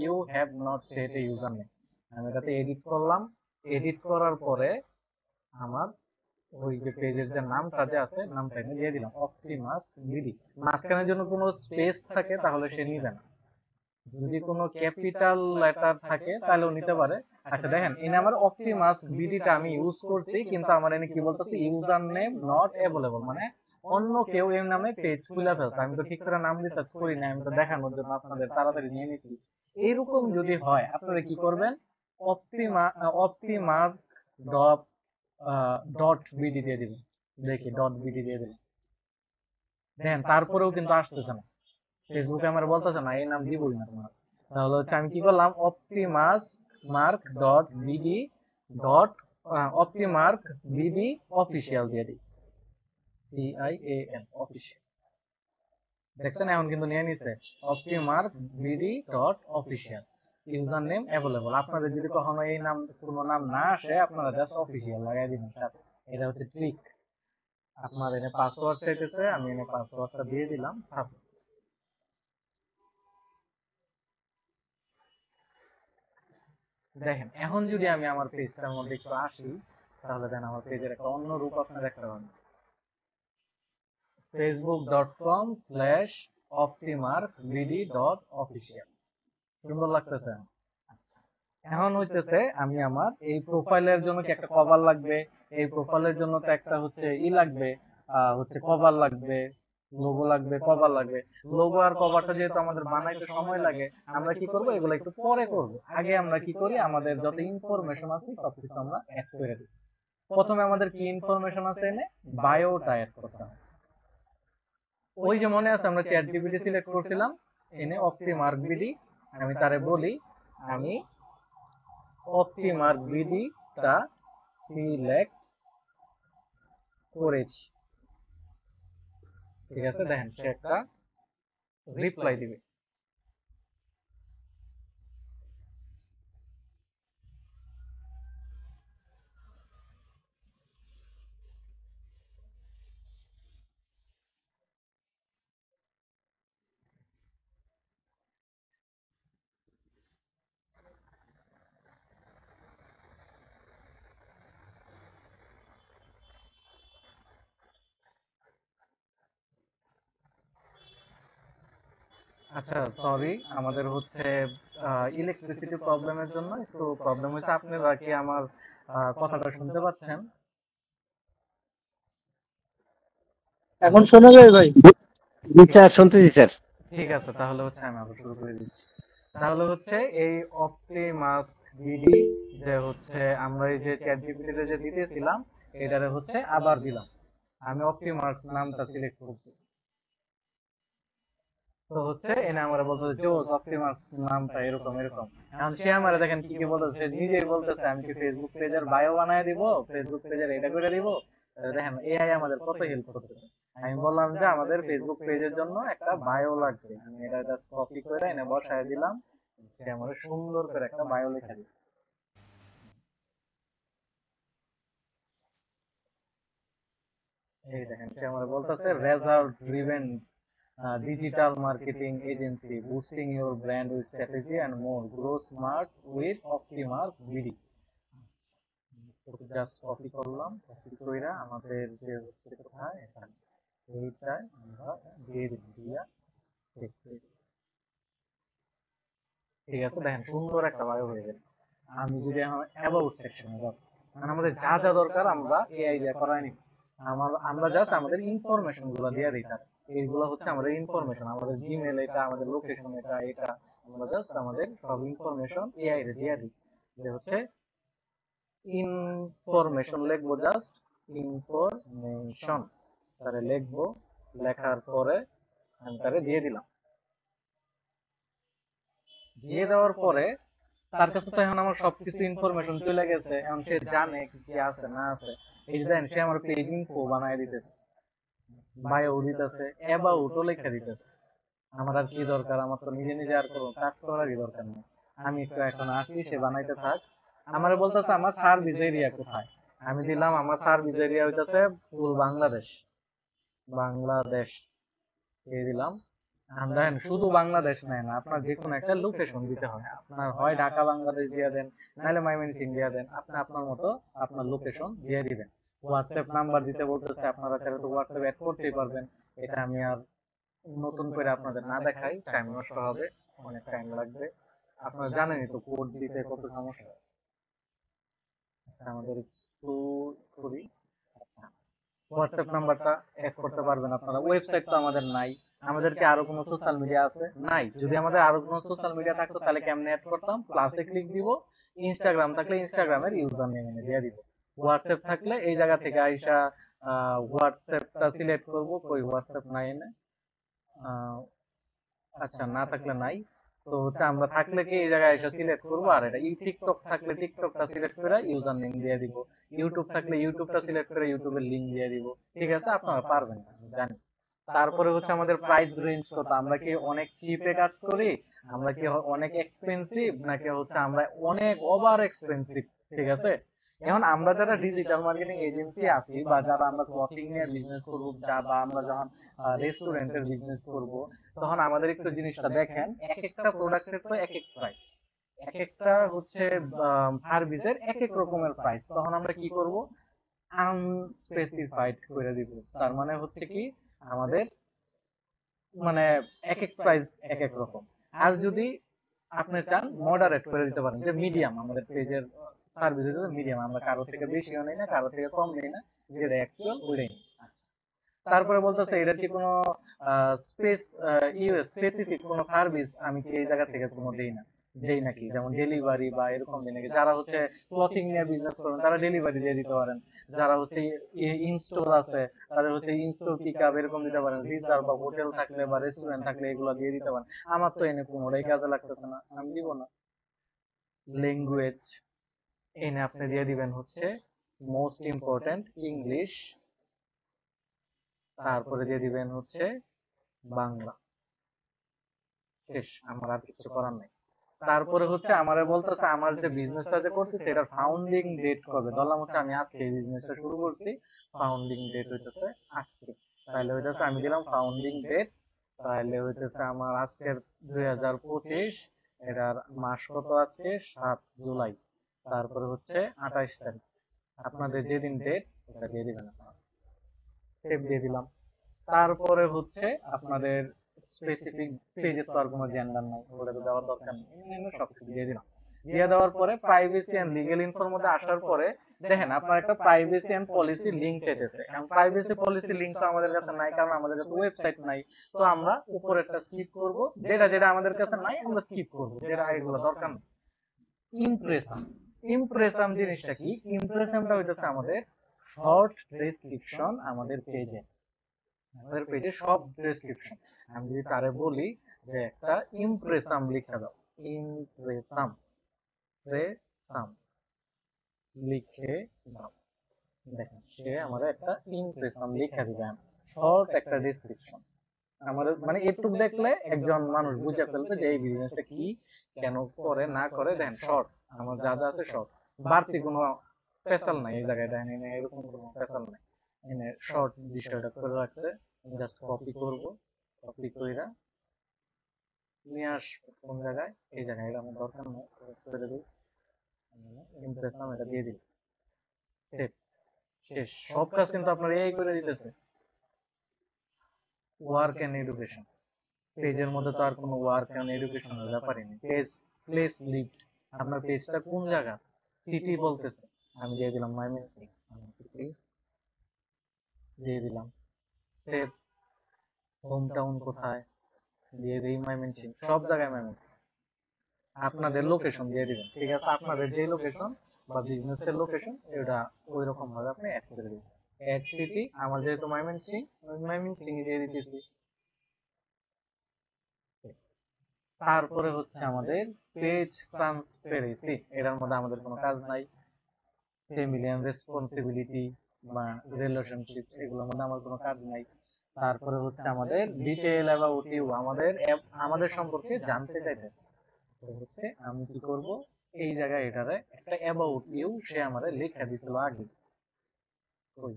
you have not set a user name. আমি এটাতে এডিট করলাম, এডিট করার পরে আমার ওই যে পেজের যে নামটা যে আছে নামটা এনে দিয়ে দিলাম অপটিমাস বিডি। মাঝখানের জন্য কোনো স্পেস থাকে তাহলে সে নিবে না, যদি কোনো ক্যাপিটাল লেটার থাকে তাহলেও নিতে পারে। আচ্ছা দেখেন এনে আমার অপটিমাস বিডিটা আমি ইউজ করছি, কিন্তু আমার এনে কি বলতেছে ইউজার নেম নট অ্যাভেলেবল, মানে অন্য কেউ এর নামে পেজ খুলে ফেলছে, আমি তো ঠিক করে নাম রিসার্চ করি না, আমি তো দেখানোর জন্য আপনাদের তাড়াতাড়ি নিয়ে নিছি। এইরকম যদি হয় আপনারা কি করবেন, অপটিমাস ডট ডট বিডি দিয়ে দিবেন। দেখি ডট বিডি দিয়ে দিবেন, দেখেন তারপরেও কিন্তু আসতেছে না, ফেসবুকে আমার বলতেছে না এই নাম দিবই না তোমার। তাহলে হচ্ছে আমি কি করলাম Optimus mark dot BD dot Optimark BD official দিয়ে দিই, CIAL অফিসিয়াল। দেখছেন এখন কিন্তু নিয়ে নিছে Optimark BD dot official, user name available. আপনাদের যদি কখনো এই নাম কোনো নাম না আসে আপনারা জাস্ট অফিসিয়াল লাগাই দিবেন সাথে, এটা হচ্ছে ট্রিক। আপনার এনে পাসওয়ার্ড চাইতেছে, আমি এনে পাসওয়ার্ডটা দিয়ে দিলাম। দেখেন এখন যদি আমি আমার পেজটার মধ্যে একটু আসি, তাহলে দেন আমার পেজের একটা অন্য রূপ আপনারা দেখতে পাবেন। facebook.com/optimarkbd.official, সুন্দর লাগতেছে। আচ্ছা, এখন হইতেছে আমি আমার এই প্রোফাইলের জন্য কি একটা কভার লাগবে, এই প্রোফাইলের জন্য তো একটা হচ্ছে লাগবে, হচ্ছে কভার লাগবে, লোগো লাগবে, কভার লাগবে। লোগো আর কভারটা যেহেতু আমাদের বানাইতে সময় লাগে, আমরা কি করব এগুলো একটু পরে করব। আগে আমরা কি করি, আমাদের যত ইনফরমেশন আছে সবকিছু আমরা অ্যাড করে দিই। প্রথমে আমাদের কি ইনফরমেশন আছে এনে বায়োটা অ্যাড করতে হবে। ওই যে মনে আছে আমরা চ্যাট জিপিটি সিলেক্ট করছিলাম, এনে অপটিমার্ক বিডি, আমি তারে বলি আমি অপটিমার্ক বিডি টা সিলেক্ট করেছি। ঠিক আছে, দেখেন সে একটা রিপ্লাই দিবে। আচ্ছা সরি, আমাদের হচ্ছে ইলেকট্রিসিটি প্রবলেমের জন্য একটু প্রবলেম হয়েছে। আপনারা কি আমার কথাটা শুনতে পাচ্ছেন? এখন শোনা যায় ভাই? জি স্যার, শুনতেছি স্যার। ঠিক আছে, তাহলে হচ্ছে আমি আবার শুরু করে দিচ্ছি। তাহলে হচ্ছে এই অপটিমাস বিডি যে হচ্ছে আমরা এই যে চ্যাট জিপিটি তে যে দিতেছিলাম এটারে হচ্ছে আবার দিলাম, আমি অপটিমাস নামটা সিলেক্ট করছি। তো হচ্ছে এনে আমরা বলতেছে যে অপটিমাস নামটা এরকম এরকম। এখন সে আমারে দেখেন কি কি বলতেছে, সে নিজেই বলতেছে আমি কি ফেসবুক পেজের বায়ো বানায় দিব, ফেসবুক পেজের এটা করে দিব। দেখেন এআই আমাদের কত হেল্প করতেছে। আমি বললাম যে আমাদের ফেসবুক পেজের জন্য একটা বায়ো লাগবে, আমি এটা জাস্ট কপি করে এনে বসায় দিলাম, সে আমাদের সুন্দর করে একটা বায়ো লেখা দিল। এই দেখেন সে আমার বলতেছে result driven digital marketing agency boosting your brand with strategy and more, grow smart with Optimark BD। Just copy করলাম, কপি কইরা আমাদের যে হচ্ছে কোথায় এখানে এইটায় আমরা দিয়ে দিই দিয়া ঠিক আছে। দেখেন সুন্দর একটা বায়ো হয়ে গেল। আমি যদি এখন অ্যাবাউট সেকশনে যাব, মানে আমাদের যা যা দরকার আমরা এআই দিয়ে করাই নি, আমরা জাস্ট আমাদের ইনফরমেশন গুলো দিয়ে দিই তার। এইগুলো হচ্ছে আমাদের ইনফরমেশন, আমাদের জিমেল এটা, আমাদের লোকেশন এটা এটা, আমরা জাস্ট আমাদের সব ইনফরমেশন এআই রে দিয়ে দিই। যে হচ্ছে ইনফরমেশন লিখবো, জাস্ট ইনফরমেশন তারে লিখবো, লেখার পরে আমি তারে দিয়ে দিলাম। দিয়ে দেওয়ার পরে তার কাছে তো এখন আমার সবকিছু ইনফরমেশন চলে গেছে, এখন সে জানে কি কি আছে না আছে। এই যে দেখেন, সে আমার পেজ ইনফো বানায় দিতেছে, বায়ো দিতেছে, অ্যাবাউটও লেখা দিতেছে। আমার আর কি দরকার? আমার তো নিজে নিজে আর কোনো কাজ করারই দরকার নেই। আমি একটু এখন আসি, সে বানাইতে থাক। আমারে বলতেছে আমার সার্ভিস এরিয়া কোথায়। আমি দিলাম আমার সার্ভিস এরিয়া হইতেছে ফুল বাংলাদেশ। বাংলাদেশ দিয়ে দিলাম। দেখেন, শুধু বাংলাদেশ নেয় না, আপনার যে কোনো একটা লোকেশন দিতে হয়। আপনার হয় ঢাকা বাংলাদেশ দিয়ে দেন, নাহলে ময়মনসিং দিয়ে দেন। আপনি আপনার মতো আপনার লোকেশন দিয়ে দিবেন। হোয়াটসঅ্যাপ নাম্বার দিতে বলতেছে, আপনারা চাইলে তো হোয়াটসঅ্যাপ অ্যাড করতেই পারবেন। এটা আমি আর নতুন করে আপনাদের না দেখাই, টাইম নষ্ট হবে, অনেক টাইম লাগবে। আপনারা জানেনই তো কোড দিতে কত সমস্যা। আচ্ছা, আমাদের একটু করি। আচ্ছা, হোয়াটসঅ্যাপ নাম্বারটা অ্যাড করতে পারবেন আপনারা। ওয়েবসাইট তো আমাদের নাই। আমাদের কি আরো কোনো সোশ্যাল মিডিয়া আছে? নাই। যদি আমাদের আরো কোনো সোশ্যাল মিডিয়া থাকতো তাহলে কেমনে অ্যাড করতাম? প্লাসে ক্লিক দিব। ইনস্টাগ্রাম থাকলে ইনস্টাগ্রামের ইউজার নেম এনে দিয়ে দিব। হোয়াটসঅ্যাপ থাকলে এই জায়গা থেকে আইসা হোয়াটসঅ্যাপটা সিলেক্ট করব। কই হোয়াটসঅ্যাপ নাই এনে? আহ, আচ্ছা, না থাকলে নাই। তো হচ্ছে আমরা থাকলে কি এই জায়গায় এসে সিলেক্ট করবো। আর এটা টিকটক থাকলে টিকটকটা সিলেক্ট করে ইউজার নেম দিয়ে দিব। ইউটিউব থাকলে ইউটিউবটা সিলেক্ট করে ইউটিউবের লিংক দিয়ে দিব। ঠিক আছে, আপনারা পারবেন, আমি জানি। তারপরে হচ্ছে আমাদের প্রাইস রেঞ্জ কত। আমরা কি অনেক চিপে কাজ করি, আমরা কি অনেক এক্সপেন্সিভ, নাকি হচ্ছে আমরা অনেক ওভার এক্সপেন্সিভ? ঠিক আছে, এখন আমরা যারা ডিজিটাল মার্কেটিং এজেন্সি আছি, বা যারা আমরা ক্লথিং এর বিজনেস করবো, বা আমরা যখন রেস্টুরেন্টের বিজনেস করব, তখন আমাদের একটু জিনিসটা দেখেন। এক একটা প্রোডাক্টের তো এক এক প্রাইস, এক একটা হচ্ছে সার্ভিসের এক এক রকমের প্রাইস। তখন আমরা কি করব? আনস্পেসিফাইড করে দিব। তার মানে হচ্ছে কি, আমাদের মানে এক এক প্রাইস এক এক রকম। আর যদি আপনি চান, মডারেট করে দিতে পারেন, যে মিডিয়াম। আমাদের পেজের সার্ভিস হচ্ছে মিডিয়াম, আমরা কারো থেকে বেশিও নেই না, কারো থেকে কম নেই না, যেটা অ্যাকচুয়াল ওইটাই নিই। আচ্ছা, তারপরে বলতেছে এটা কি কোনো স্পেসিফিক কোনো সার্ভিস আমি কি এই জায়গা থেকে কোনো দেই না, দেই নাকি? যেমন ডেলিভারি বা এরকম দেই নাকি? যারা হচ্ছে ক্লথিং নিয়ে বিজনেস করেন তারা ডেলিভারি দিয়ে দিতে পারেন। যারা হচ্ছে ইনস্টোর আছে তাদের হচ্ছে ইনস্টোর পিক আপ এরকম দিতে পারেন। রিজার্ভ বা হোটেল থাকলে বা রেস্টুরেন্ট থাকলে এগুলো দিয়ে দিতে পারেন। আমার তো এনে কোনোটাই কাজে লাগতেছে না, আমি দিব না। ল্যাঙ্গুয়েজ এনে আপনি দিয়ে দিবেন হচ্ছে মোস্ট ইম্পর্টেন্ট ইংলিশ, তারপরে দিয়ে দিবেন হচ্ছে বাংলা। শেষ, আমার আর কিছু করার নাই। তারপরে হচ্ছে আমারে বলতেছে আমার যে বিজনেসটা যে করতেছে এটার ফাউন্ডিং ডেট কবে। ধরলাম হচ্ছে আমি আজকে এই বিজনেসটা শুরু করছি, ফাউন্ডিং ডেট হইতেছে আজকে। তাহলে হইতেছে আমি দিলাম ফাউন্ডিং ডেট। তাহলে হইতেছে আমার আজকের 2025, এটার মাস কত আজকে? 7 জুলাই। তারপরে হচ্ছে 28 তারিখ। আপনাদের যেদিন ডেট ওটা দিয়ে দিবেন আপনারা। সেভ দিয়ে দিলাম। তারপরে হচ্ছে আপনাদের স্পেসিফিক পেজের তো আর কোনো জেন্ডার নাই, ওটা তো দেওয়ার দরকার নেই, এমনি সবকিছু দিয়ে দিলাম। দিয়ে দেওয়ার পরে প্রাইভেসি এন্ড লিগ্যাল ইনফোর মধ্যে আসার পরে দেখেন আপনার একটা প্রাইভেসি এন্ড পলিসি লিংক চাইতেছে। এখন প্রাইভেসি পলিসি লিংক তো আমাদের কাছে নাই, কারণ আমাদের কাছে ওয়েবসাইট নাই। তো আমরা উপরেরটা স্কিপ করব, যেটা যেটা আমাদের কাছে নাই আমরা স্কিপ করব, যেটা এগুলো দরকার নেই। ইমপ্রেশন, ইমপ্রেশন জিনিসটা কি? ইমপ্রেশনটা হইতেছে আমাদের শর্ট ডেসক্রিপশন আমাদের পেজে। আমাদের পেজে সব ডেসক্রিপশন। আমি যদি তারে বলি যে একটা ইমপ্রেসাম লিখে দাও, ইমপ্রেসাম, প্রেসাম লিখে দাও, দেখেন সে আমাদের একটা ইমপ্রেসাম লিখে দিবে। শর্ট একটা ডেসক্রিপশন আমাদের, মানে এটুক দেখলে একজন মানুষ বুঝে ফেলবে যে এই বিজনেসটা কি, কেন করে না করে। দেন শর্ট, আমার যা যা আছে শর্ট, বাড়তি কোনো স্পেশাল নাই এই জায়গায়। দেখেন এনে এরকম কোনো স্পেশাল নাই, এনে শর্ট বিষয়টা করে রাখছে। জাস্ট কপি করব, কপি কইরা নিয়ে আসবো কোন জায়গায়? এই জায়গায়। এটা আমার দরকার নেই, করে দিই। ইমপ্রেশন এটা দিয়ে দিই, সেভ, শেষ। সব কাজ কিন্তু আপনার এই করে দিতেছে। ওয়ার্ক এন্ড এডুকেশন, পেজের মধ্যে তো আর কোনো ওয়ার্ক এন্ড এডুকেশনের ব্যাপারই নেই। পেজ প্লেস লিভড, আপনার পেজটা কোন জায়গা? সিটি বলতেছে, আমি দিয়ে দিলাম ময়মনসিং, দিয়ে দিলাম। সেভ, হোম টাউন কোথায়? দিয়ে দিই ময়মনসিং, সব জায়গায় ময়মনসিং। আপনাদের লোকেশন দিয়ে দিবেন, ঠিক আছে? আপনাদের যে লোকেশন বা বিজনেসের লোকেশন এটা ওই রকম ভাবে আপনি অ্যাড করে দিবেন। অ্যাড সিটি, আমার যেহেতু ময়মনসিং, ময়মনসিং দিয়ে দিতেছি। তারপরে হচ্ছে আমাদের পেজ ট্রান্সপারেন্সি, এটার মধ্যে আমাদের কোনো কাজ নাই। ফ্যামিলি এন্ড রেসপন্সিবিলিটি বা রিলেশনশিপ, এগুলোর মধ্যে আমার কোনো কাজ নাই। তারপরে হচ্ছে আমাদের ডিটেইল অ্যাবাউট ইউ, আমাদের সম্পর্কে জানতে চাইতেছে। তো হচ্ছে আমি কি করব, এই জায়গায় এটারে একটা অ্যাবাউট ইউ সে আমারে লেখা দিছিল আগে। কই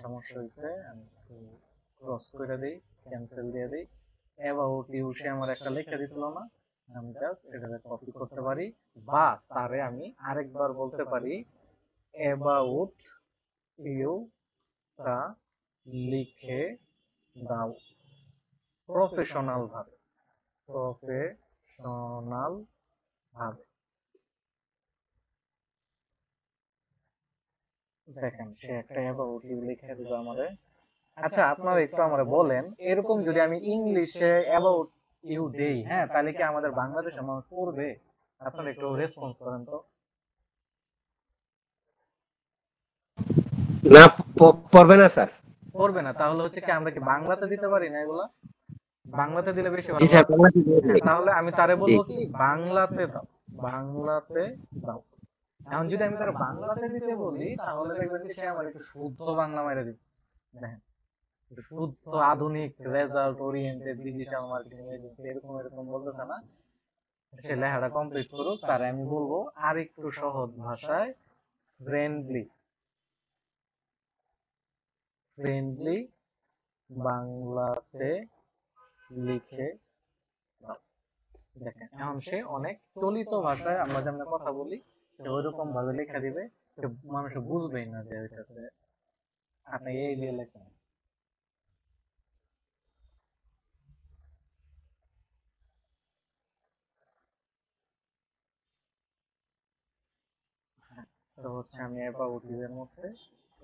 সমস্যা হয়েছে, আমি ক্রস করে দিই, ক্যান্সেল দিয়ে দিই। অ্যাবাউট ইউ সে আমার একটা লেখা দিছিল না, আমি জাস্ট এটাকে কপি করতে পারি, বা তারে আমি আরেকবার বলতে পারি অ্যাবাউট ইউ টা লিখে দাও প্রফেশনাল ভাবে, প্রফেশনাল ভাবে। দেখেন সে একটা অ্যাবাউট ইউ লিখে দিল আমারে। আচ্ছা আপনারা একটু আমারে বলেন, এরকম যদি আমি ইংলিশে অ্যাবাউট ইউ দেই, হ্যাঁ, তাহলে কি আমাদের বাংলাদেশের মানুষ পড়বে? আপনারা একটু রেসপন্স করেন তো। না, পড়বে না স্যার। পড়বে না? তাহলে হচ্ছে কি আমরা কি বাংলাতে দিতে পারি না এগুলা? বাংলাতে দিলে বেশি জি ভালো স্যার, হয়। বাংলাতে দিয়ে হ্যাঁ, দিই। তাহলে আমি তারে জি। বলবো কি বাংলাতে দাও, বাংলাতে দাও। এখন যদি আমি তার বাংলাতে দিতে বলি, তাহলে দেখবেন যে সে আমার একটু শুদ্ধ বাংলা মেরে দিবে। দেখেন, একটু শুদ্ধ আধুনিক result oriented digital marketing agency এরকম এরকম বলতেছে না। সে লেখাটা কমপ্লিট করুক, তারে আমি বলবো আর একটু সহজ ভাষায় ফ্রেন্ডলি, ফ্রেন্ডলি বাংলাতে লিখে দাও। দেখেন এখন সে অনেক চলিত ভাষায় আমরা যেমন কথা বলি, সে ওইরকম ভাবে লেখা দিবে, সে মানুষ বুঝবেই না যে ওইটাতে আপনি এই দিয়ে লেখেন। তো হচ্ছে আমি অ্যাবাউট ইউ এর মধ্যে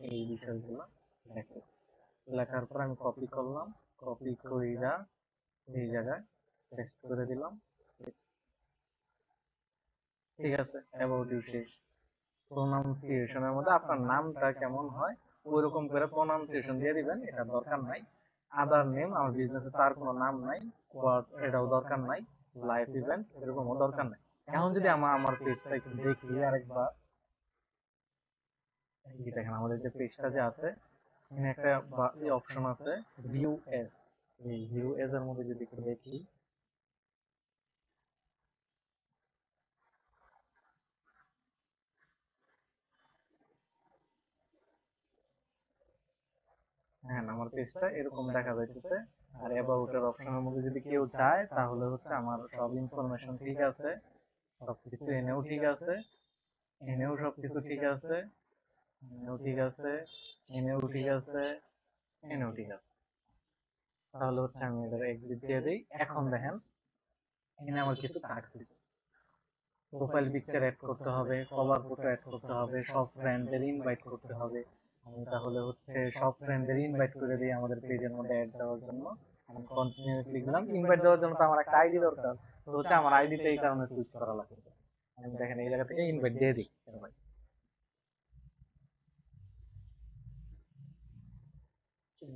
এই বিষয়গুলো লেখে, লেখার পর আমি কপি করলাম, কপি কইরা এই জায়গায় পেস্ট করে দিলাম। ঠিক আছে, অ্যাবাউট ইউ শেষ। প্রোনাউন্সিয়েশনের মধ্যে আপনার নামটা কেমন হয় ওইরকম করে প্রোনাউন্সিয়েশন দিয়ে দিবেন, এটা দরকার নাই। আদার নেম, আমার বিজনেসে তার কোনো নাম নাই, এটাও দরকার নাই। লাইফ ইভেন্ট এরকমও দরকার নাই। এখন যদি আমার পেজটা একটু দেখি আরেকবার, এই দেখেন আমাদের যে পেজটা যে আছে, এখানে একটা অপশন আছে ভিউ এস। এই ভিউ এস এর মধ্যে যদি একটু দেখি, হ্যাঁ আমার পেজটা এরকম দেখা যাইতেছে। আর অ্যাবাউট এর অপশনের মধ্যে যদি কেউ চায়, তাহলে হচ্ছে আমার সব ইনফরমেশন ঠিক আছে, সবকিছু এনেও ঠিক আছে, এনেও সবকিছু ঠিক আছে, এনেও ঠিক আছে, এনেও ঠিক আছে, এনেও ঠিক আছে। তাহলে হচ্ছে আমি এটার এক্সিট দিয়ে দিই। এখন দেখেন এখানে আমার কিছু টাস্ক দিচ্ছে, প্রোফাইল পিকচার অ্যাড করতে হবে, কভার ফটো অ্যাড করতে হবে, সব ফ্রেন্ডদের ইনভাইট করতে হবে। আমি তাহলে হচ্ছে সব ফ্রেন্ডদের ইনভাইট করে দিই আমাদের পেজের মধ্যে অ্যাড দেওয়ার জন্য। আমি কন্টিনিউয়াসলি লিখলাম ইনভাইট দেওয়ার জন্য, তো আমার একটা আইডি দরকার। তো হচ্ছে আমার আইডিটা এই কারণে সুইচ করা লাগছে। আমি দেখেন এই জায়গা থেকে ইনভাইট দিয়ে দিই।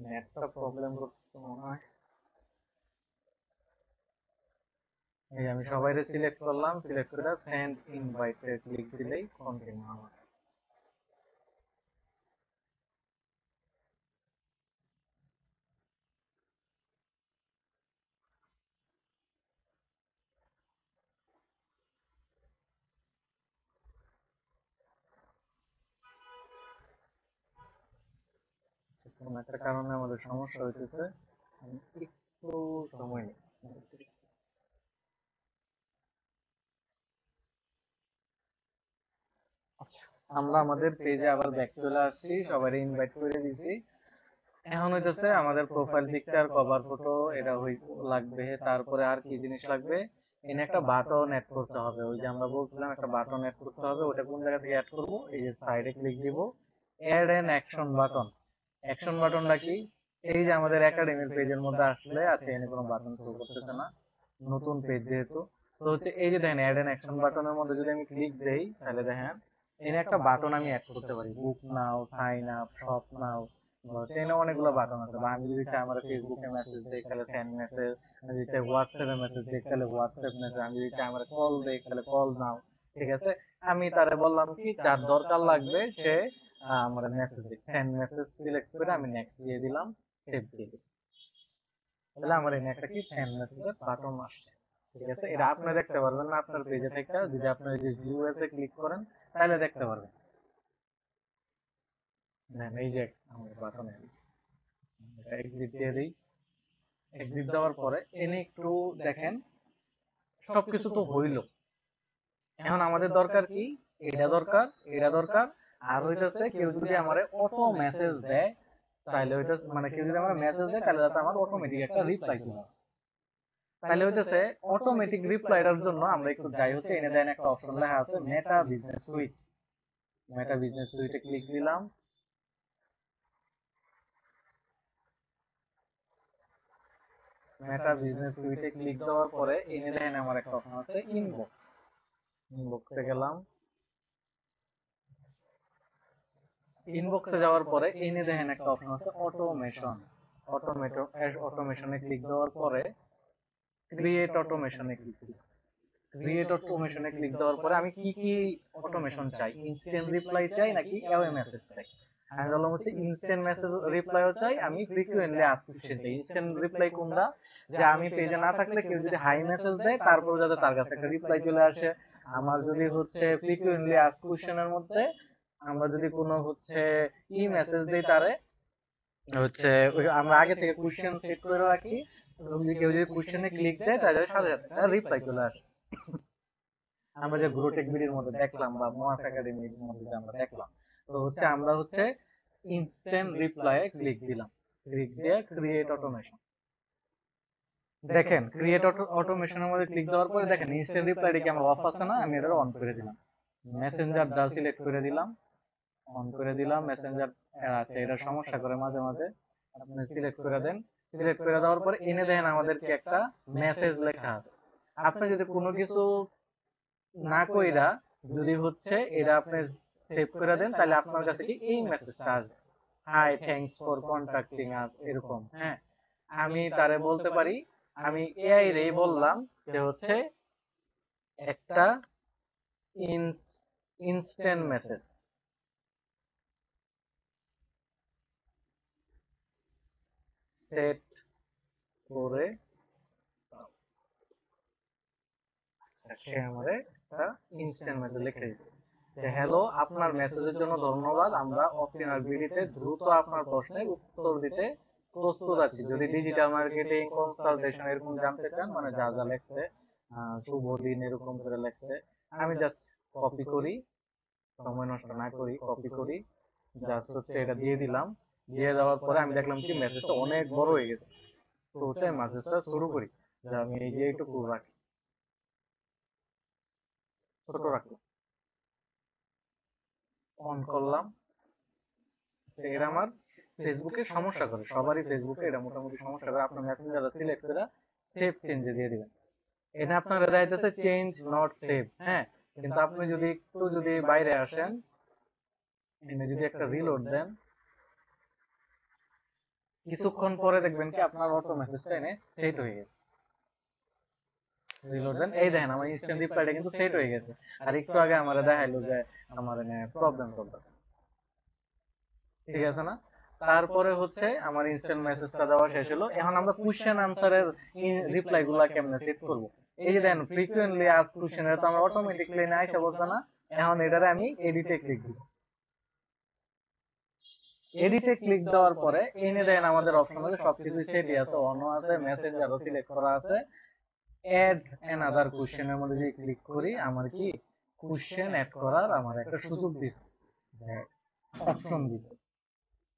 নেটটা প্রবলেম করছে মনে হয়। এই যে আমি সবাইরে সিলেক্ট করলাম, সিলেক্ট করে সেন্ড ইনভাইটে ক্লিক দিলেই কন্টিনিউ আমার। কোন একটা কারণে আমাদের সমস্যা হইতেছে, আমি একটু সময় নিই। আচ্ছা, আমরা আমাদের পেজে আবার ব্যাক চলে আসছি, সবাই ইনভাইট করে দিছি। এখন হইতেছে আমাদের প্রোফাইল পিকচার, কভার ফটো এটা লাগবে। তারপরে আর কি জিনিস লাগবে, এখানে একটা বাটন অ্যাড করতে হবে। ওই যে আমরা বলছিলাম একটা বাটন অ্যাড করতে হবে, ওটা কোন জায়গা থেকে অ্যাড করব, এই যে সাইডে ক্লিক দিব, add an action button. Action বাটনটা কি, এই যে আমাদের একাডেমির পেজের মধ্যে আসলে আছে, এখানে কোনো বাটন শো করতেছে না, নতুন পেজ যেহেতু। তো হচ্ছে এই যে দেখেন অ্যাড এন অ্যাকশন বাটনের মধ্যে যদি আমি ক্লিক দেই, তাহলে দেখেন এখানে একটা বাটন আমি অ্যাড করতে পারি, বুক নাও, সাইন আপ, শপ নাও, চেইনে অনেকগুলো বাটন আছে, বা আমি যদি চাই আমার ফেসবুকে মেসেজ দেই তাহলে সেন্ড মেসেজ, আমি যদি চাই হোয়াটসঅ্যাপে মেসেজ দেই তাহলে হোয়াটসঅ্যাপ মেসেজ, আমি যদি চাই আমার কল দেই তাহলে কল নাও। ঠিক আছে, আমি তারে বললাম কি যার দরকার লাগবে সে আমার মেসেজ দিক, সেন্ড মেসেজ সিলেক্ট করে আমি নেক্সট দিয়ে দিলাম, সেভ দিয়ে দিলাম। তাহলে আমার এখানে একটা কি সেন্ড মেসেজের বাটন আসছে। ঠিক আছে, এটা আপনি দেখতে পারবেন না আপনার পেজে থেকে, যদি আপনি এই যে ভিউ এতে ক্লিক করেন তাহলে দেখতে পারবেন। দেন এই যে আমার বাটন এক্সিট দিয়ে দিই। এক্সিট দেওয়ার পরে এনে একটু দেখেন সবকিছু তো হইলো, এখন আমাদের দরকার কি, এটা দরকার, এটা দরকার, আর হইতেছে কেউ যদি আমারে অটো মেসেজ দেয় তাহলে ওইটা মানে কেউ যদি আমার মেসেজ দেয় তাহলে যাতে আমার অটোমেটিক একটা রিপ্লাই চলে আসে। তাহলে হইতেছে অটোমেটিক রিপ্লাইটার জন্য আমরা একটু যাই, হচ্ছে এনে দেন একটা অপশন লেখা আছে Meta business suite. Meta business সুইটে ক্লিক দিলাম। মেটা বিজনেস সুইটে ক্লিক দেওয়ার পরে এনে দেন আমার একটা অপশন আছে ইনবক্স। ইনবক্সে গেলাম। ইনবক্সে যাওয়ার পরে এনে দেখেন একটা অপশন আছে অটোমেশন। অটোমেশনে ক্লিক দেওয়ার পরে ক্রিয়েট অটোমেশনে ক্লিক দিই। ক্রিয়েট অটোমেশনে ক্লিক দেওয়ার পরে আমি কি কি অটোমেশন চাই, ইনস্ট্যান্ট রিপ্লাই চাই নাকি এওয়ে মেসেজ চাই। আমি বললাম হচ্ছে ইনস্ট্যান্ট মেসেজ রিপ্লাইও চাই, আমি ফ্রিকুয়েন্টলি আস্ক কোশ্চেন চাই। ইনস্ট্যান্ট রিপ্লাই কোনটা, যে আমি পেজে না থাকলে কেউ যদি হাই মেসেজ দেয় তারপর যাতে তার কাছে একটা রিপ্লাই চলে আসে। আমার যদি হচ্ছে ফ্রিকুয়েন্টলি আস্ক কোশ্চেনের মধ্যে আমরা যদি কোনো হচ্ছে ই মেসেজ দেই তারে হচ্ছে আমরা আগে থেকে কোশ্চেন সেট করে রাখি, যদি কেউ যদি কোশ্চেনে ক্লিক দেয় তাহলে সাথে সাথে রিপ্লাই চলে আসে। আমরা যে গ্রোটেক ভিডিওর মধ্যে দেখলাম বা মোয়াস একাডেমির মধ্যে যে আমরা দেখলাম, তো হচ্ছে আমরা হচ্ছে ইনস্ট্যান্ট রিপ্লাই ক্লিক দিলাম। ক্লিক দিয়ে ক্রিয়েট অটোমেশন। দেখেন ক্রিয়েট অটোমেশনের মধ্যে ক্লিক দেওয়ার পরে দেখেন ইনস্ট্যান্ট রিপ্লাইটা কি আমার অফ আছে না, আমি এটা অন করে দিলাম। মেসেঞ্জার দা সিলেক্ট করে দিলাম, অন করে দিলাম মেসেঞ্জার। আচ্ছা এটা সমস্যা করে মাঝে মাঝে, আপনি সিলেক্ট করে দেন। সিলেক্ট করে দেওয়ার পরে এনে দেখেন আমাদেরকে একটা মেসেজ লেখা আছে। আপনি যদি কোনো কিছু না কইরা যদি হচ্ছে এটা আপনি সেভ করে দেন তাহলে আপনার কাছে কি এই মেসেজটা আসবে, হাই থ্যাঙ্কস ফর কন্টাক্টিং আস, এরকম। হ্যাঁ, আমি তারে বলতে পারি, আমি এআই রে বললাম যে হচ্ছে একটা ইনস্ট্যান্ট মেসেজ সেট করে সে আমারে একটা ইনস্ট্যান্ট মেসেজ লিখে দিবে যে হ্যালো, আপনার মেসেজের জন্য ধন্যবাদ, আমরা অফিনার বিডিতে দ্রুত আপনার প্রশ্নের উত্তর দিতে প্রস্তুত আছি। যদি ডিজিটাল মার্কেটিং কনসালটেশন এরকম জানতে চান, মানে যা যা লেখছে শুভ দিন এরকম করে লেখছে, আমি জাস্ট কপি করি, সময় নষ্ট না করি কপি করি, জাস্ট হচ্ছে এটা দিয়ে দিলাম। দিয়ে দেওয়ার পরে আমি দেখলাম কি মেসেজটা অনেক বড় হয়ে গেছে। তো হচ্ছে মেসেজটা শুরু করি, যে আমি এই যে এইটুকু রাখি, ছোট রাখলাম, অন করলাম। এটা আমার ফেসবুকে সমস্যা করে, সবারই ফেসবুকে এটা মোটামুটি সমস্যা করে। আপনার মেসেঞ্জারটা সিলেক্ট করে সেভ চেঞ্জে দিয়ে দিবেন। এটা আপনার দেখাইতেছে চেঞ্জ নট সেভ। হ্যাঁ, কিন্তু আপনি যদি একটু যদি বাইরে আসেন, এনে যদি একটা রিলোড দেন, কিছুক্ষণ পরে দেখবেন কি আপনার অটো মেসেজটা এনে সেট হয়ে গেছে। রিলোড দেন, এই দেখেন আমার ইনস্ট্যান্ট রিপ্লাইটা কিন্তু সেট হয়ে গেছে। আর একটু আগে আমার দেখাইলো যে আমার এনে প্রবলেম চলতেছে। ঠিক আছে না? তারপরে হচ্ছে আমার ইনস্ট্যান্ট মেসেজটা দেওয়া শেষ হলো। এখন আমরা কোশ্চেন আনসারের রিপ্লাই গুলা কেমনে সেট করব। এই যে দেখেন ফ্রিকুয়েন্টলি আস্ক কোশ্চেন, এটা তো আমার অটোমেটিক্যালি না আইসা বলছে না। এখন এটারে আমি এডিটে ক্লিক দিব। এডিটে ক্লিক দেওয়ার পরে এনে দেন আমাদের অপশন আছে সবকিছু সেটই আছে, অনও আছে, মেসেঞ্জারও সিলেক্ট করা আছে। এড অ্যানাদার কোশ্চেন এর মধ্যে যদি ক্লিক করি, আমার কি কোশ্চেন এড করার আমার একটা সুযোগ দিচ্ছে, অপশন দিচ্ছে।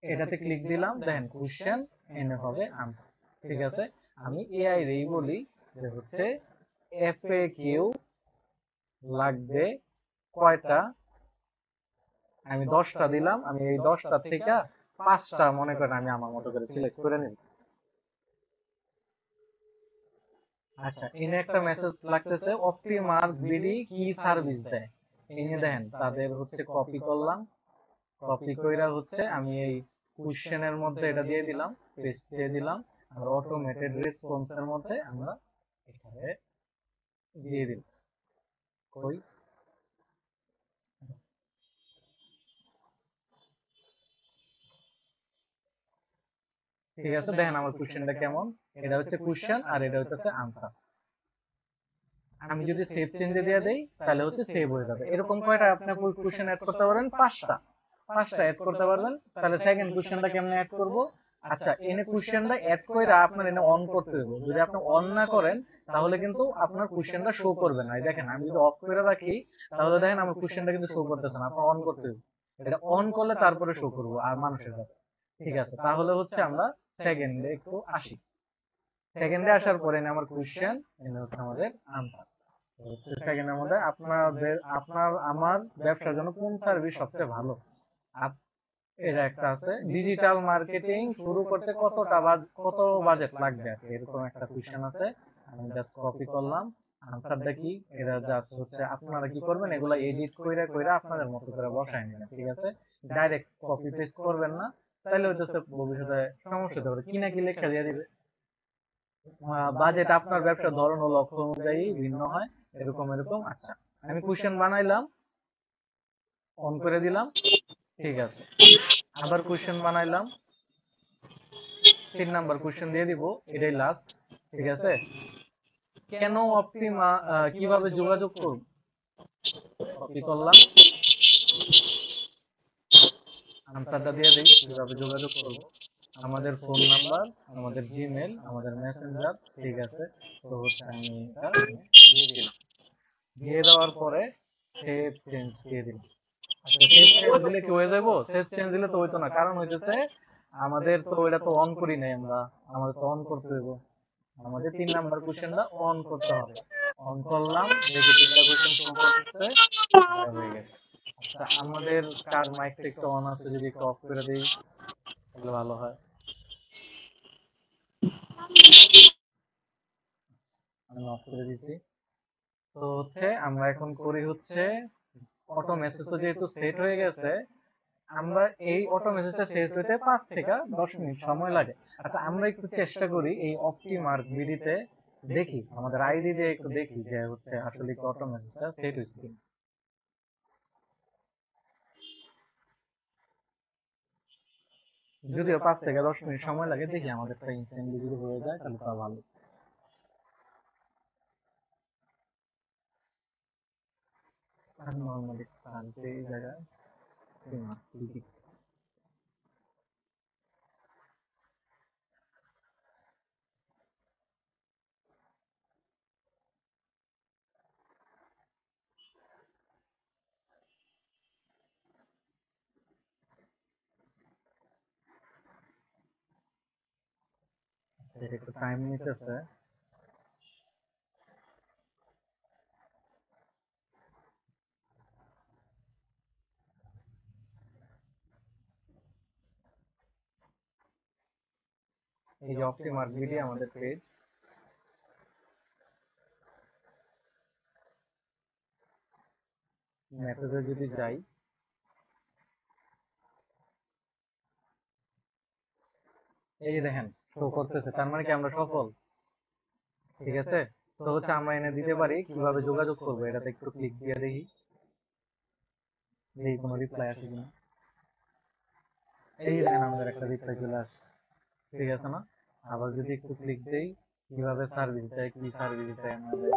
এটাতে ক্লিক দিলাম, দেখেন কোশ্চেন এনে হবে আনসার। ঠিক আছে, আমি এআই রেই বলি যে হচ্ছে এফএকিউ লাগবে কয়টা, আমি 10টা দিলাম। আমি এই 10টা থেকে 5টা মনে করেন আমি আমার মতো করে সিলেক্ট করে নিই। আচ্ছা, এনে একটা মেসেজ লাগতেছে অপটিমার্ক বিডি কি সার্ভিস দেয়। এই নিয়ে দেখেন তাদের হচ্ছে কপি করলাম, কপি কইরা হচ্ছে আমি এই কোশ্চেনের মধ্যে এটা দিয়ে দিলাম, পেস্ট দিয়ে দিলাম, আর অটোমেটেড রেসপন্সের মধ্যে আমরা এখানে দিয়ে দিলাম। কই ঠিক আছে, দেখেন আমার কোশ্চেনটা কেমন। এটা হচ্ছে কোশ্চেন আর এটা হচ্ছে আনসার। আমি যদি সেভ চেঞ্জে দিয়ে দেই তাহলে হচ্ছে সেভ হয়ে যাবে। এরকম কয়টা আপনি কোশ্চেন অ্যাড করতে পারেন? পাঁচটা অ্যাড করতে পারবেন। তাহলে সেকেন্ড কোশ্চেনটা কেমনে অ্যাড করব? আচ্ছা, এনে কোশ্চেনটা অ্যাড কইরা আপনার এনে অন করতে হবে। যদি আপনি অন না করেন তাহলে কিন্তু আপনার কোশ্চেনটা শো করবে না। এই দেখেন আমি যদি অফ করে রাখি তাহলে দেখেন আমার কোশ্চেনটা কিন্তু শো করতেছে না। আপনার অন করতে হবে। এটা অন করলে তারপরে শো করব আর মানুষের কাছে। ঠিক আছে, তাহলে হচ্ছে আমরা সেকেন্ডে একটু আসি। সেকেন্ডে আসার পরে এনে আমার কোশ্চেন, এনে হচ্ছে আমাদের আনসার। সেকেন্ডের মধ্যে আপনার আমার ব্যবসার জন্য কোন সার্ভিস সবচেয়ে ভালো? এটা একটা আছে, ডিজিটাল মার্কেটিং শুরু করতে কত বাজেট লাগবে আর কি, এরকম একটা কোশ্চেন আছে। আমি জাস্ট কপি করলাম। আনসারটা কি? এটা জাস্ট হচ্ছে আপনারা কি করবেন, এগুলা এডিট কইরা কইরা আপনাদের মতো করে বসায় নেবেন। ঠিক আছে, ডাইরেক্ট কপি পেস্ট করবেন না, তাহলে হচ্ছে ভবিষ্যতে সমস্যা হতে পারে। কি না কি লেখা দিয়ে দিবে। বাজেট আপনার ব্যবসার ধরন ও লক্ষ্য অনুযায়ী ভিন্ন হয়, এরকম এরকম। আচ্ছা, আমি কোশ্চেন বানাইলাম, অন করে দিলাম। ঠিক আছে, আবার কোশ্চেন বানাইলাম, 3 নাম্বার কোশ্চেন দিয়ে দিব, এটাই লাস্ট। ঠিক আছে, কেন অপটিমা, কিভাবে যোগাযোগ করব? কপি করলাম, আনসারটা দিয়ে দিই, কিভাবে যোগাযোগ করব। আমাদের ফোন নাম্বার, আমাদের জিমেল, আমাদের মেসেঞ্জার। ঠিক আছে, তো হচ্ছে আমি এটা দিয়ে দিলাম। দিয়ে দেওয়ার পরে সেভ চেঞ্জ দিয়ে দিলাম। আচ্ছা, সেভ চেঞ্জ দিলে কি হয়ে যাবো? সেভ চেঞ্জ দিলে তো হইতো না, কারণ হইতেছে আমাদের তো এটা তো অন করি নাই আমরা, আমাদের তো অন করতে হইব। আমাদের 3 নাম্বার কোশ্চেনটা অন করতে হবে। অন করলাম, দেখি 3টা কোশ্চেন শো করতেছে, এটা হয়ে গেছে। আচ্ছা, আমাদের কার মাইকটা একটু অন আছে, যদি একটু অফ করে দেই তাহলে ভালো হয়। আমি অফ করে দিছি। তো হচ্ছে আমরা এখন করি হচ্ছে অটো মেসেজ, যেহেতু সেট হয়ে গেছে, আমরা এই অটো মেসেজটা শেষ হইতে 5 থেকে 10 মিনিট সময় লাগে। আচ্ছা, আমরা একটু চেষ্টা করি এই অপটিমার্ক বিডিতে, দেখি আমাদের আইডি দিয়ে একটু দেখি যে হচ্ছে আসলে কি অটো মেসেজটা সেট হয়েছে কিনা। যদিও 5 থেকে 10 মিনিট সময় লাগে, দেখি আমাদেরটা ইনস্ট্যান্টলি যদি হয়ে যায় তাহলে তা ভালো। আর নরমালি সার্চে এই জায়গায় এটা একটু টাইম নিতেছে। এই যে অপটিমার্ক বিডি আমাদের পেজ, মেসেজে যদি যাই, এই যে দেখেন শো করতেছে, তার মানে কি আমরা সফল। ঠিক আছে, তো হচ্ছে আমরা এনে দিতে পারি কিভাবে যোগাযোগ করবো, এটাতে একটু ক্লিক দিয়ে দেখি, দেখি কোনো রিপ্লাই আসে কিনা। এই দেখেন আমাদের একটা রিপ্লাই চলে আসছে। ঠিক আছে না? আবার যদি একটু ক্লিক দেই, কিভাবে সার্ভিস দেয়, কি সার্ভিস দেয় আমাদের,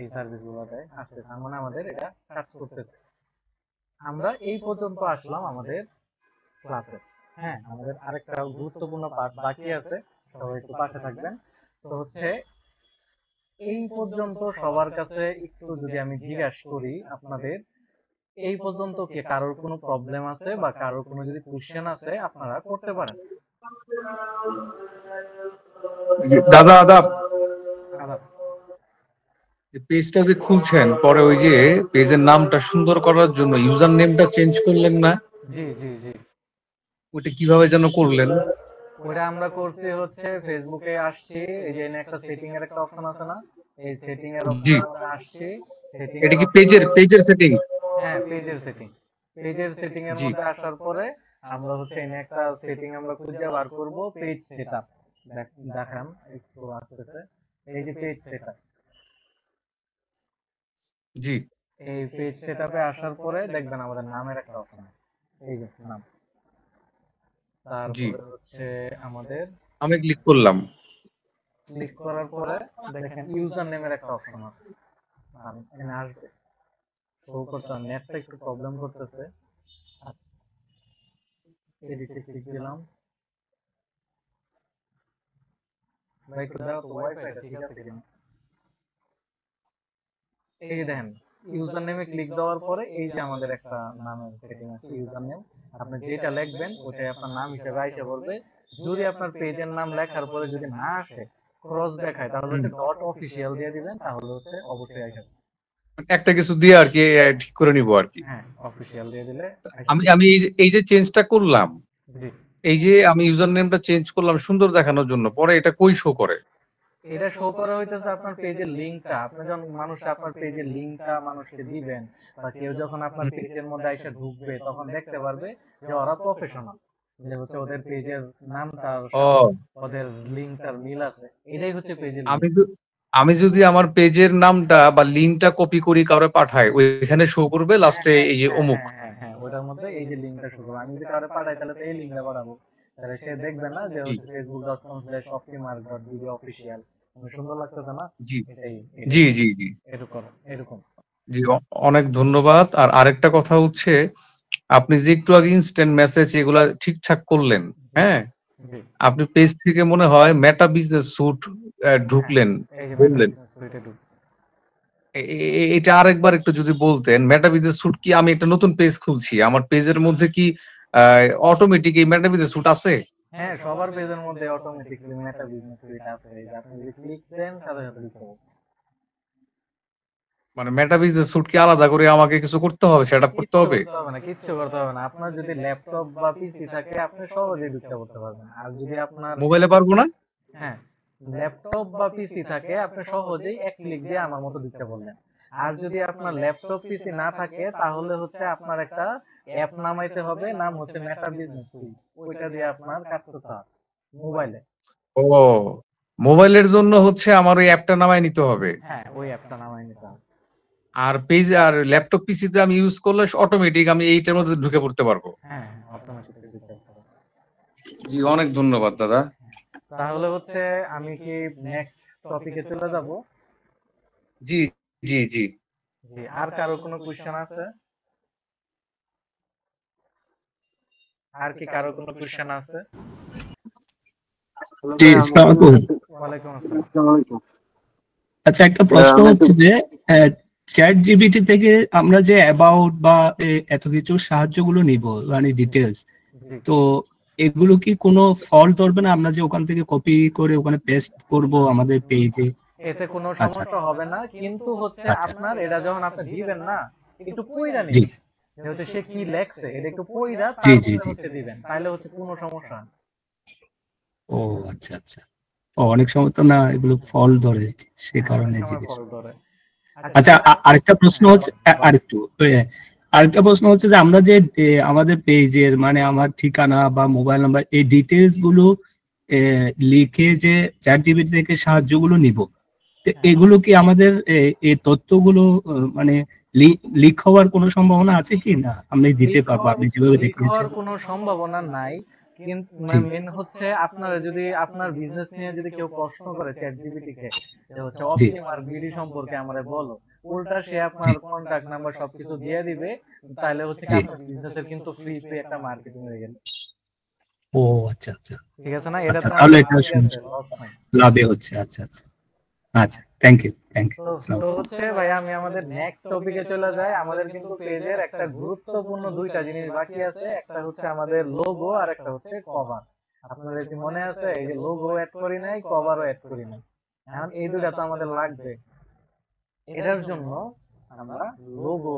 এই সার্ভিস গুলো দেয় আসছে, তার মানে আমাদের এটা কাজ করতেছে। আমরা এই পর্যন্ত আসলাম আমাদের ক্লাসে। হ্যাঁ, আমাদের আরেকটা গুরুত্বপূর্ণ পার্ট বাকি আছে, সবাই একটু পাশে থাকবেন। তো হচ্ছে এই পর্যন্ত সবার কাছে একটু যদি আমি জিজ্ঞাসা করি আপনাদের, এই পর্যন্ত কি কারোর কোনো প্রবলেম আছে বা কারোর কোনো যদি কোশ্চেন আছে আপনারা করতে পারেন। দাদা দাদা, আদাব। পেজটা যে খুলছেন পরে ওই যে পেজের নামটা সুন্দর করার জন্য ইউজার নেমটা চেঞ্জ করলেন না? জি জি জি, ওইটা কিভাবে যেন করলেন? ওটা আমরা করছি হচ্ছে ফেসবুকে আসছি, এই যে এখানে একটা সেটিং এর একটা অপশন আছে না, এই সেটিং এর জি, অপশনের মধ্যে আসছি। সেটিং এটা এর কি অপশন, পেজের সেটিং? হ্যাঁ পেজের সেটিং, পেজের সেটিং এর জি, মধ্যে আসার পরে আমরা হচ্ছে এনে একটা সেটিং আমরা খুঁজে বার করব পেজ সেটআপ। দেখান একটু আসতেছে, এই যে পেজ সেটআপ। জি এই পেজ সেটআপে আসার পরে দেখবেন আমাদের নামের একটা অপশন আছে, এই যে নাম। জি তারপরে হচ্ছে আমাদের আমি ক্লিক করলাম। ক্লিক করার পরে দেখেন ইউজার নেমের একটা অপশন আছে, আর এখানে আসবে শো করতে, নেটটা একটু প্রবলেম করতেছে। এডিটে ক্লিক দিলাম, বা একটু দাও তো ওয়াইফাইটা ঠিক আছে কিনা। এই যে দেখেন ইউজার নেমে ক্লিক দেওয়ার পরে এই যে আমাদের একটা নামের সেটিং আছে, ইউজার নেম। আপনি যেটা লিখবেন ওটাই আপনার নাম হিসেবে আইসা পড়বে। যদি আপনার পেজের নাম লেখার পরে যদি না আসে, ক্রস দেখায়, তাহলে হুম। হচ্ছে ডট অফিসিয়াল দিয়ে দিবেন, তাহলে হচ্ছে অবশ্যই আইসা পড়বে। একটা কিছু দিয়ে আর কি ঠিক করে নিব আর কি। হ্যাঁ, অফিসিয়াল দিয়ে দিলে আইসা আমি পড়বে। আমি এই যে চেঞ্জটা করলাম, জি, এই যে আমি ইউজার নেমটা চেঞ্জ করলাম সুন্দর দেখানোর জন্য, পরে এটা কই শো করে? এটা শো করা হইতেছে আপনার পেজের লিংকটা। আপনি যখন আপনার পেজের লিংকটা মানুষকে দিবেন, বা কেউ যখন আপনার পেজের মধ্যে এসে ঢুকবে, তখন দেখতে পারবে যে ওরা প্রফেশনাল, যে হচ্ছে ওদের পেজের নামটার সাথে ও ওদের লিংকটার মিল আছে। এটাই হচ্ছে পেজের লিংক। আমি আমি যদি আমার পেজের নামটা বা লিঙ্কটা কপি করি কাউরে পাঠাই, ওইখানে শো করবে হ্যাঁ লাস্টে হ্যাঁ এই যে হ্যাঁ অমুক। হ্যাঁ হ্যাঁ হ্যাঁ, ওটার মধ্যে এই যে লিংকটা শো করবে। আমি যদি কাউরে পাঠাই তাহলে তো এই লিংকটা পাঠাবো, তাহলে সে দেখবে না যে জি হচ্ছে facebook.com/optimark.video official। সুন্দর লাগতেছে না? জি এটাই জি এটাই জি জি এরকম এরকম। জি অনেক ধন্যবাদ। আর আরেকটা কথা হচ্ছে, আপনি যে একটু আগে ইনস্ট্যান্ট মেসেজ এগুলা ঠিকঠাক করলেন, জি হ্যাঁ, জি। আপনি পেজ থেকে মনে হয় মেটা বিজনেস স্যুট হ্যাঁ, ঢুকলেন এই যে মেটা বললেন। বিজনেস সুইটে ঢুকছে। এটা আরেকবার একটু যদি বলতেন, মেটা বিজনেস স্যুট কি, আমি একটা নতুন পেজ খুলছি, আমার পেজের মধ্যে কি অটোমেটিক এই মেটা বিজনেস স্যুট আছে? হ্যাঁ, সবার পেজের মধ্যে অটোমেটিক্যালি মেটা বিজনেস সুইট আছে। এই যে আপনি যদি ক্লিক দেন সাথে সাথে দিতে হবে। মানে মেটা বিজনেস স্যুট কি আলাদা করে আমাকে কিছু করতে হবে, সেট আপ করতে কিচ্ছু হবে? করতে হবে না, কিচ্ছু করতে হবে না। আপনার যদি ল্যাপটপ বা পিসি থাকে আপনি সহজেই ঢুকতে করতে পারবেন। আর যদি আপনার মোবাইলে পারবো না? হ্যাঁ, ল্যাপটপ বা পিসি থাকে আপনি সহজেই এক ক্লিক দিয়ে আমার মতো ঢুকতে পারবেন। আর যদি আপনার ল্যাপটপ পিসি না থাকে তাহলে হচ্ছে আপনার একটা অ্যাপ নামাইতে হবে, নাম হচ্ছে মেটা বিজনেস সুইট। ওইটা দিয়ে আপনার কাজ করতে হবে মোবাইলে। ও, মোবাইলের জন্য হচ্ছে আমার ওই অ্যাপটা নামায় নিতে হবে। হ্যাঁ, ওই অ্যাপটা নামাই নিতে হবে। আর পেজ আর ল্যাপটপ পিসিতে আমি ইউজ করলে অটোমেটিক আমি এইটার মধ্যে ঢুকে পড়তে পারবো। হ্যাঁ হ্যাঁ, অটোমেটিক্যালি ঢুকতে পারবেন। জি অনেক ধন্যবাদ দাদা। তাহলে হচ্ছে আমি কি নেক্সট টপিকে চলে যাব? জি জি জি জি, আর কারো কোনো কোশ্চেন আছে? আর কি কারো কোনো কোশ্চেন আছে? জি, আসসালামু আলাইকুম। ওয়ালাইকুম আসসালাম। আচ্ছা, একটা প্রশ্ন হচ্ছে যে চ্যাট জিপিটি থেকে আমরা যে অ্যাবাউট বা এত কিছু সাহায্যগুলো নিব, মানে ডিটেলস, জি, তো এগুলো কি কোনো ফল্ট ধরবে না? আমরা যে ওখান থেকে কপি করে ওখানে পেস্ট করব আমাদের পেজে? এতে কোনো আচ্ছা সমস্যা হবে না, কিন্তু হচ্ছে আচ্ছা। আপনার এটা যখন আপনি দিবেন না, একটু পইড়া জি নিবেন যে হচ্ছে সে কি লেখছে, এটা একটু পইড়া জি জি তারপরে জি। হচ্ছে দিবেন, তাহলে হচ্ছে কোনো সমস্যা না। ও আচ্ছা আচ্ছা। ও, অনেক সময় তো না এগুলো ফল্ট ধরে, সে হ্যাঁ, অনেক কারণে সময় জিজ্ঞেস। ফল ধরে। আচ্ছা আচ্ছা, ঠিক আছে। আরেকটা প্রশ্ন হ্যাঁ, হচ্ছে, আরেকটু আরেকটা প্রশ্ন হচ্ছে যে আমরা যে আমাদের পেজের মানে আমার ঠিকানা বা মোবাইল নাম্বার এই ডিটেলস গুলো লিখে যে চ্যাট জিপিটি থেকে সাহায্যগুলো নিব, তো হ্যাঁ, এগুলো কি আমাদের এই তথ্যগুলো মানে লিক হওয়ার কোনো সম্ভাবনা আছে কি না? আমি দিতে পারবো আপনি যেভাবে লিক হওয়ার দেখিয়েছেন? কোনো সম্ভাবনা নাই। কিন্তু জি মেন হচ্ছে আপনার যদি আপনার বিজনেস নিয়ে যদি কেউ প্রশ্ন করে চ্যাট জিপিটি কে যে হচ্ছে জি অপটিমার্ক বিডি সম্পর্কে আমারে বলো, উল্টা সে জি আপনার কন্টাক্ট নাম্বার সবকিছু দিয়ে দিবে। তাহলে হচ্ছে কি জি। আপনার বিজনেসের কিন্তু ফ্রি ফ্রি একটা মার্কেটিং হয়ে গেল। ও আচ্ছা আচ্ছা। ঠিক আছে না? আচ্ছা, এটাতে তাহলে আপনার এটা লাভই আছে, লস নাই। লাভে হচ্ছে। আচ্ছা আচ্ছা আচ্ছা। Thank you thank you. তো তো হচ্ছে ভাই আমি আমাদের নেক্সট টপিকে চলে যাই। আমাদের কিন্তু পেজের একটা গুরুত্বপূর্ণ দুইটা জিনিস বাকি আছে, একটা হচ্ছে আমাদের লোগো আর একটা হচ্ছে কভার। আপনাদের কি মনে আছে এই যে লোগো অ্যাড করি নাই, কভারও অ্যাড করি নাই? এখন এই দুইটা তো আমাদের লাগবে। এটার জন্য আমরা লোগো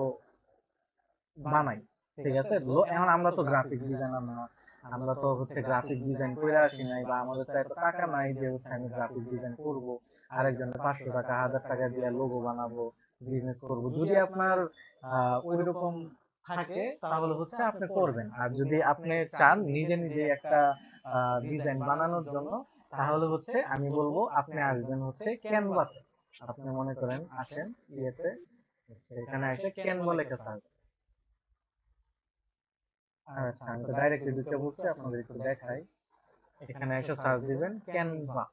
বানাই। ঠিক আছে, এখন আমরা তো গ্রাফিক ডিজাইনার না, আমরা তো হচ্ছে গ্রাফিক ডিজাইন করে আসি নাই, বা আমাদের তো এত টাকা নাই যে হচ্ছে আমি গ্রাফিক ডিজাইন করব, আরেকজনের 500 টাকা 1000 টাকা দিয়ে লোগো বানাবো, বিজনেস করব। যদি আপনার ওইরকম থাকে তাহলে হচ্ছে আপনি করবেন। আর যদি আপনি চান নিজে নিজে একটা ডিজাইন বানানোর জন্য, তাহলে হচ্ছে আমি বলবো আপনি আসবেন হচ্ছে ক্যানভাতে। আপনি মনে করেন আসেন ইয়েতে, এখানে এসে ক্যানভা লেখা সার্চ। আচ্ছা আমি তো ডাইরেক্টলি ঢুকে বলছি, আপনাদের একটু দেখাই। এখানে এসে সার্চ দিবেন ক্যানভা।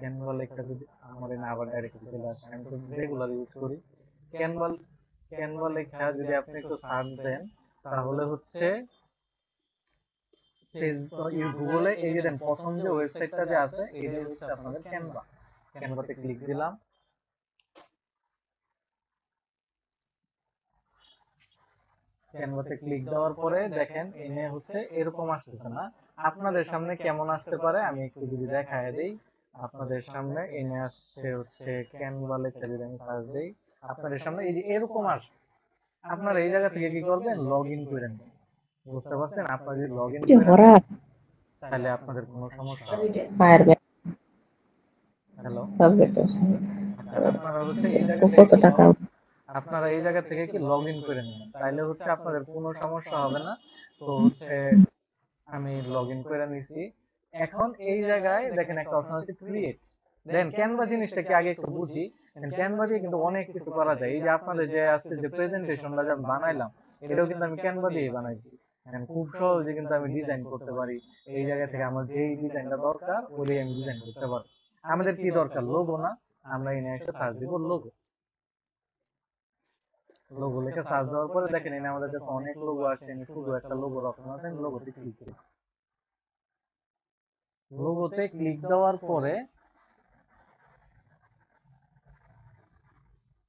ক্যানভা লেখা যদি আমার এখানে আবার ডাইরেক্টলি চলে আসে, আমি তো রেগুলার ইউজ করি। ক্যানভা ক্যানভা লেখা যদি আপনি একটু সার্চ দেন, তাহলে হচ্ছে গুগলে এই যে দেন প্রথম যে ওয়েবসাইটটা যে আছে, এটাই হচ্ছে আপনাদের ক্যানভা। ক্যানভাতে ক্লিক দিলাম। ক্যানভাতে ক্লিক দেওয়ার পরে দেখেন এনে হচ্ছে এরকম আসতেছে না। আপনাদের সামনে কেমন আসতে পারে আমি একটু যদি দেখায় দেই। আপনাদের সামনে এনে আসছে হচ্ছে ক্যানভা লেখা, যদি আমি সার্চ দেই আপনাদের সামনে এই যে এরকম আসবে। আপনারা এই জায়গা থেকে কি করবেন, লগ ইন করে নেবেন। বুঝতে পারছেন? আপনারা যদি লগ ইন করে নেন তাহলে আপনাদের কোনো সমস্যা হবে না। ফায়ার হ্যালো, সাবজেক্ট আচ্ছা আপনারা হচ্ছে এই জায়গা থেকে কত কি টাকা আপনারা এই জায়গা থেকে কি লগ ইন করে নেবেন, তাইলে হচ্ছে আপনাদের কোনো সমস্যা হবে না। তো হচ্ছে আমি লগ ইন করে নিছি। এখন এই জায়গায় দেখেন একটা অপশন আছে ক্রিয়েট। দেন ক্যানভা জিনিসটা কি আগে একটু বুঝি। ক্যানভা দিয়ে কিন্তু অনেক কিছু করা যায়। এই যে আপনাদের যে আজকে যে প্রেজেন্টেশনটা যে আমি বানাইলাম, এটাও কিন্তু আমি ক্যানভা দিয়ে বানাইছি। খুব সহজে কিন্তু আমি ডিজাইন করতে পারি। এই জায়গা থেকে আমার যেই ডিজাইনটা দরকার ওই আমি ডিজাইন করতে পারি। আমাদের কি দরকার, লোগো না? আমরা এনে একটা সার্চ দিব লোগো। লোগো লিখে সার্চ দেওয়ার পরে দেখেন এনে আমাদের কাছে অনেক লোগো আসছে। এনে শুধু একটা লোগোর অপশন আছে, আমি লোগোতে ক্লিক করি। লোগোতে ক্লিক দেওয়ার পরে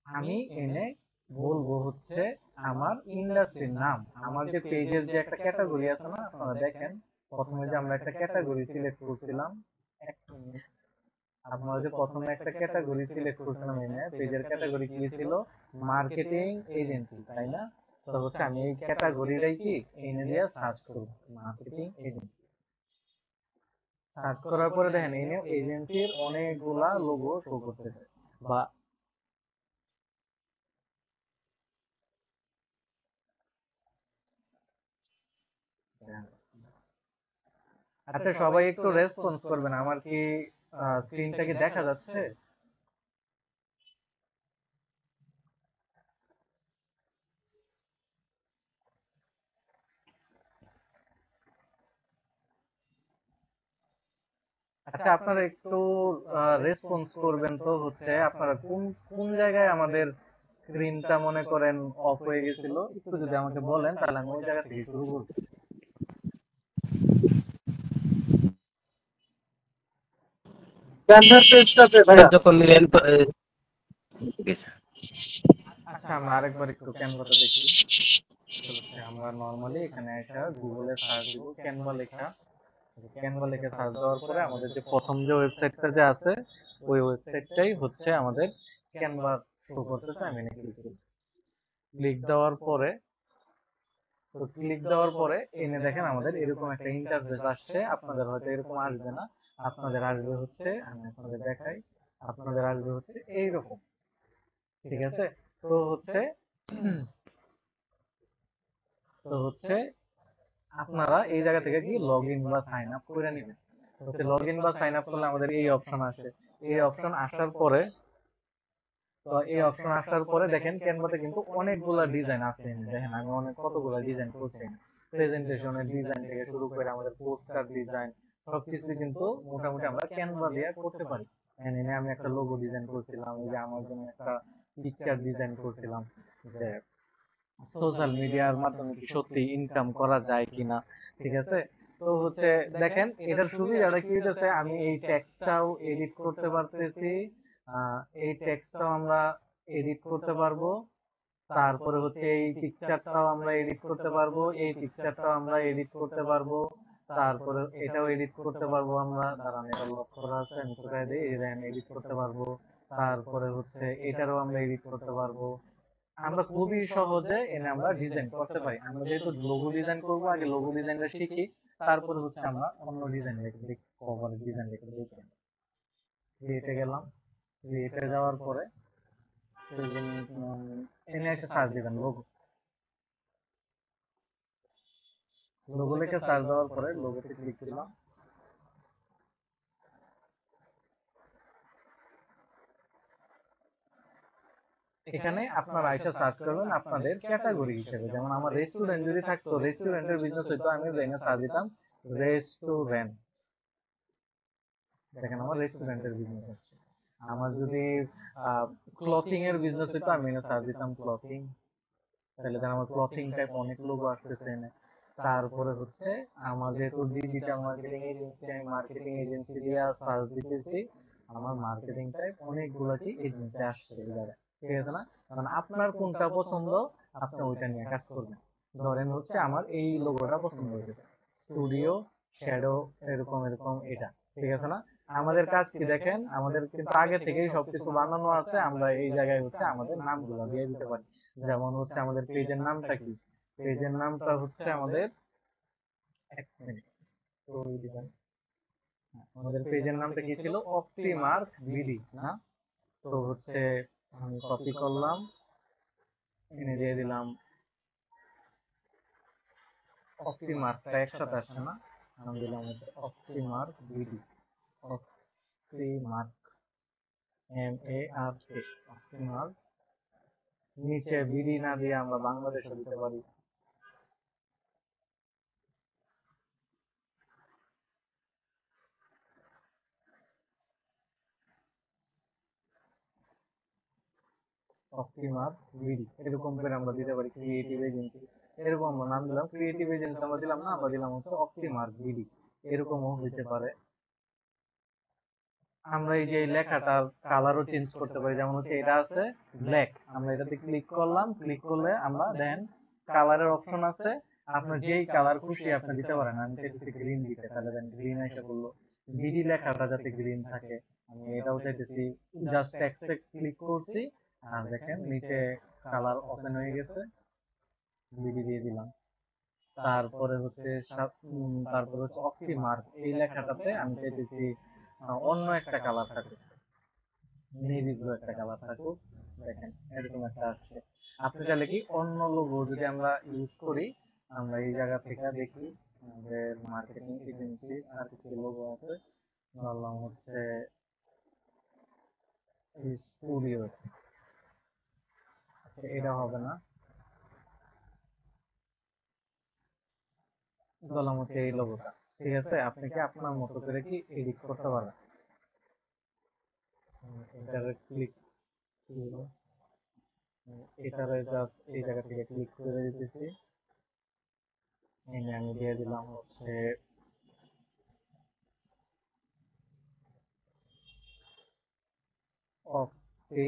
আমি এনে বলবো হচ্ছে আমার ইন্ডাস্ট্রির নাম। আমার যে পেজের যে একটা ক্যাটাগরি আছে না, আপনারা দেখেন প্রথমে যে আমরা একটা ক্যাটাগরি সিলেক্ট করছিলাম। এক মিনিট। আপনারা যে প্রথমে একটা ক্যাটাগরি সিলেক্ট করছিলাম, এনে পেজের ক্যাটাগরি কি ছিল, মার্কেটিং এজেন্সি, তাই না? তো হচ্ছে আমি এই ক্যাটাগরিটাই কি এনে দিয়ে সার্চ করব, মার্কেটিং এজেন্সি। সার্চ করার পরে দেখেন এনে এজেন্সির অনেকগুলা লোগো শো করতেছে। বা আচ্ছা সবাই একটু রেসপন্স করবেন, আমার কি স্ক্রিনটা কি দেখা যাচ্ছে? আচ্ছা আপনারা একটু রেসপন্স করবেন তো হচ্ছে আপনারা কোন কোন জায়গায় আমাদের স্ক্রিনটা মনে করেন অফ হয়ে গেছিল, একটু যদি আমাকে বলেন তাহলে আমি ওই জায়গা থেকে শুরু করব। ক্যানভার পেজটাতে ভাইয়া যখন নিলেন আচ্ছা আমরা আরেকবার একটু ক্যানভাটা দেখি। তো হচ্ছে আমরা নরমালি এখানে একটা গুগলে সার্চ দিব ক্যানভা লেখা। ক্যানভা লেখা সার্চ দেওয়ার পরে আমাদের যে প্রথম যে ওয়েবসাইটটা যে আছে, ওই ওয়েবসাইটটাই হচ্ছে আমাদের ক্যানভা শো করতেছে। আমি এখানে ক্লিক করি। ক্লিক দেওয়ার পরে এনে দেখেন আমাদের এরকম একটা ইন্টারফেস আসছে। আপনাদের হয়তো এরকম আসবে না, আপনাদের আসবে হচ্ছে, আমি আপনাদের দেখাই, আপনাদের আসবে হচ্ছে এইরকম। ঠিক আছে? তো হচ্ছে তো হচ্ছে আপনারা এই জায়গা থেকে কি লগ ইন বা সাইন আপ করে নেবেন। হচ্ছে লগ ইন বা সাইন আপ করলে আমাদের এই অপশন আসে। এই অপশন আসার পরে দেখেন ক্যানভাতে কিন্তু অনেকগুলা ডিজাইন আছে। দেখেন আমি অনেক কতগুলা ডিজাইন করছি। প্রেজেন্টেশনের ডিজাইন থেকে শুরু করে আমাদের পোস্টার ডিজাইন সবকিছু কিন্তু মোটামুটি আমরা ক্যানভা দিয়ে করতে পারি। এনে আমি একটা লোগো ডিজাইন করছিলাম, এই যে আমার জন্য একটা পিকচার ডিজাইন করছিলাম, যে সোশ্যাল মিডিয়ার মাধ্যমে কি সত্যি ইনকাম করা যায় কিনা। ঠিক আছে? তো হচ্ছে দেখেন এটার সুবিধাটা কি হইতেছে, আমি এই টেক্সটটাও এডিট করতে পারতেছি। এই টেক্সটটাও আমরা এডিট করতে পারবো। তারপরে হচ্ছে এই পিকচারটাও আমরা এডিট করতে পারবো, এই পিকচারটাও আমরা এডিট করতে পারবো। তারপরে এটাও এডিট করতে পারবো আমরা। দাঁড়ান, এটা লক করা আছে, আমি কোথায় দিই, এই দেখেন এডিট করতে পারবো। তারপরে হচ্ছে এটারও আমরা এডিট করতে পারবো। আমরা খুবই সহজে এনে আমরা ডিজাইন করতে পারি। আমরা যেহেতু লোগো ডিজাইন করবো, আগে লোগো ডিজাইনটা শিখি, তারপরে হচ্ছে আমরা অন্য ডিজাইন লিখে দেখি, কভারের ডিজাইন লিখে দেখি। ক্রিয়েটে গেলাম। ক্রিয়েটে যাওয়ার পরে এনে একটা সার্চ দিবেন লোগো। লোগো লিখে সার্চ দেওয়ার পরে লোগোতে ক্লিক দিলাম। এখানে আপনারা আইসা সার্চ করবেন আপনাদের ক্যাটাগরি হিসেবে, যেমন আমার রেস্টুরেন্ট যদি থাকতো, রেস্টুরেন্টের বিজনেস হইতো, আমি লাইনে সার্চ দিতাম রেস্টুরেন্ট। দেখেন আমার রেস্টুরেন্টের বিজনেস হচ্ছে। আমার যদি ক্লথিং এর বিজনেস হইতো, আমি এনে সার্চ দিতাম ক্লথিং, তাহলে দেখেন আমার ক্লথিং টাইপ অনেক লোগো আসতেছে এনে। তারপরে হচ্ছে আমার যেহেতু ডিজিটাল মার্কেটিং এজেন্সি, আমি মার্কেটিং এজেন্সি দিয়ে সার্চ দিতেছি, আমার মার্কেটিং টাইপ অনেকগুলো কি এজেন্সি আসছে এই জায়গায়, ঠিক আছে না? মানে আপনার কোনটা পছন্দ আপনি ওইটা নিয়ে কাজ করবেন। ধরেন হচ্ছে আমার এই লোগোটা পছন্দ হয়েছে, স্টুডিও শ্যাডো এরকম এরকম এটা, ঠিক আছে না? আমাদের কাজ কি দেখেন, আমাদের কিন্তু আগে থেকেই সবকিছু বানানো আছে, আমরা এই জায়গায় হচ্ছে আমাদের নামগুলো দিয়ে দিতে পারি। যেমন হচ্ছে আমাদের পেজের নামটা কি, পেজের নামটা হচ্ছে আমাদের, এক মিনিট তো দিবেন। আমাদের পেজের নামটা কি ছিল, অপটিমার্ক বিডি না? তো হচ্ছে আমি কপি করলাম, এনে দিয়ে দিলাম অপটিমার্কটা একসাথে আসছে না, আমি দিলাম হচ্ছে অপটিমার্ক বিডি, অপটিমার্ক MARK, অপটিমার্ক। নিচে বিডি না দিয়ে আমরা বাংলাদেশে দিতে পারি। অপটিমার্ক বিডি এরকম করে আমরা দিতে পারি। ক্রিয়েটিভ এজেন্সি এরকম আমরা নাম দিলাম, ক্রিয়েটিভ এজেন্সি আমরা দিলাম না, আমরা দিলাম হচ্ছে অপটিমার্ক বিডি, এরকমও হইতে পারে। আমরা এই যে লেখাটার কালারও চেঞ্জ করতে পারি, যেমন হচ্ছে এটা আছে ব্ল্যাক, আমরা এটাতে ক্লিক করলাম, ক্লিক করলে আমরা দেন কালারের অপশন আছে, আপনার যেই কালার খুশি আপনি দিতে পারেন। আমি চাইতেছি গ্রিন দিতে, তাহলে দেন গ্রিন এসে বললো। বিডি লেখাটা যাতে গ্রিন থাকে আমি এটাও চাইতেছি, জাস্ট টেক্সটে ক্লিক করছি আর দেখেন নিচে কালার ওপেন হয়ে গেছে, বিডি দিয়ে দিলাম। তারপরে হচ্ছে তারপরে হচ্ছে অপটিমার্ক, এই লেখাটাতে আমি চাইতেছি অন্য একটা কালার থাকুক, নেভি ব্লু একটা কালার থাকুক, দেখেন এরকম একটা আসছে। আপনি চাইলে কি অন্য লোগো যদি আমরা ইউজ করি, আমরা এই জায়গা থেকে দেখি আমাদের মার্কেটিং এজেন্সি আর কিছু লোগো আছে, ধরলাম হচ্ছে স্টুডিও, এটা হবে না, ধরলাম হচ্ছে এই লোগোটা, ঠিক আছে? আপনি কি আপনার মতো করে কি এডিট করতে পারবেন। এটারে ক্লিক, এটারে জাস্ট এই জায়গা থেকে ক্লিক করে দিতেছি, এনে আমি দিয়ে দিলাম হচ্ছে অপটি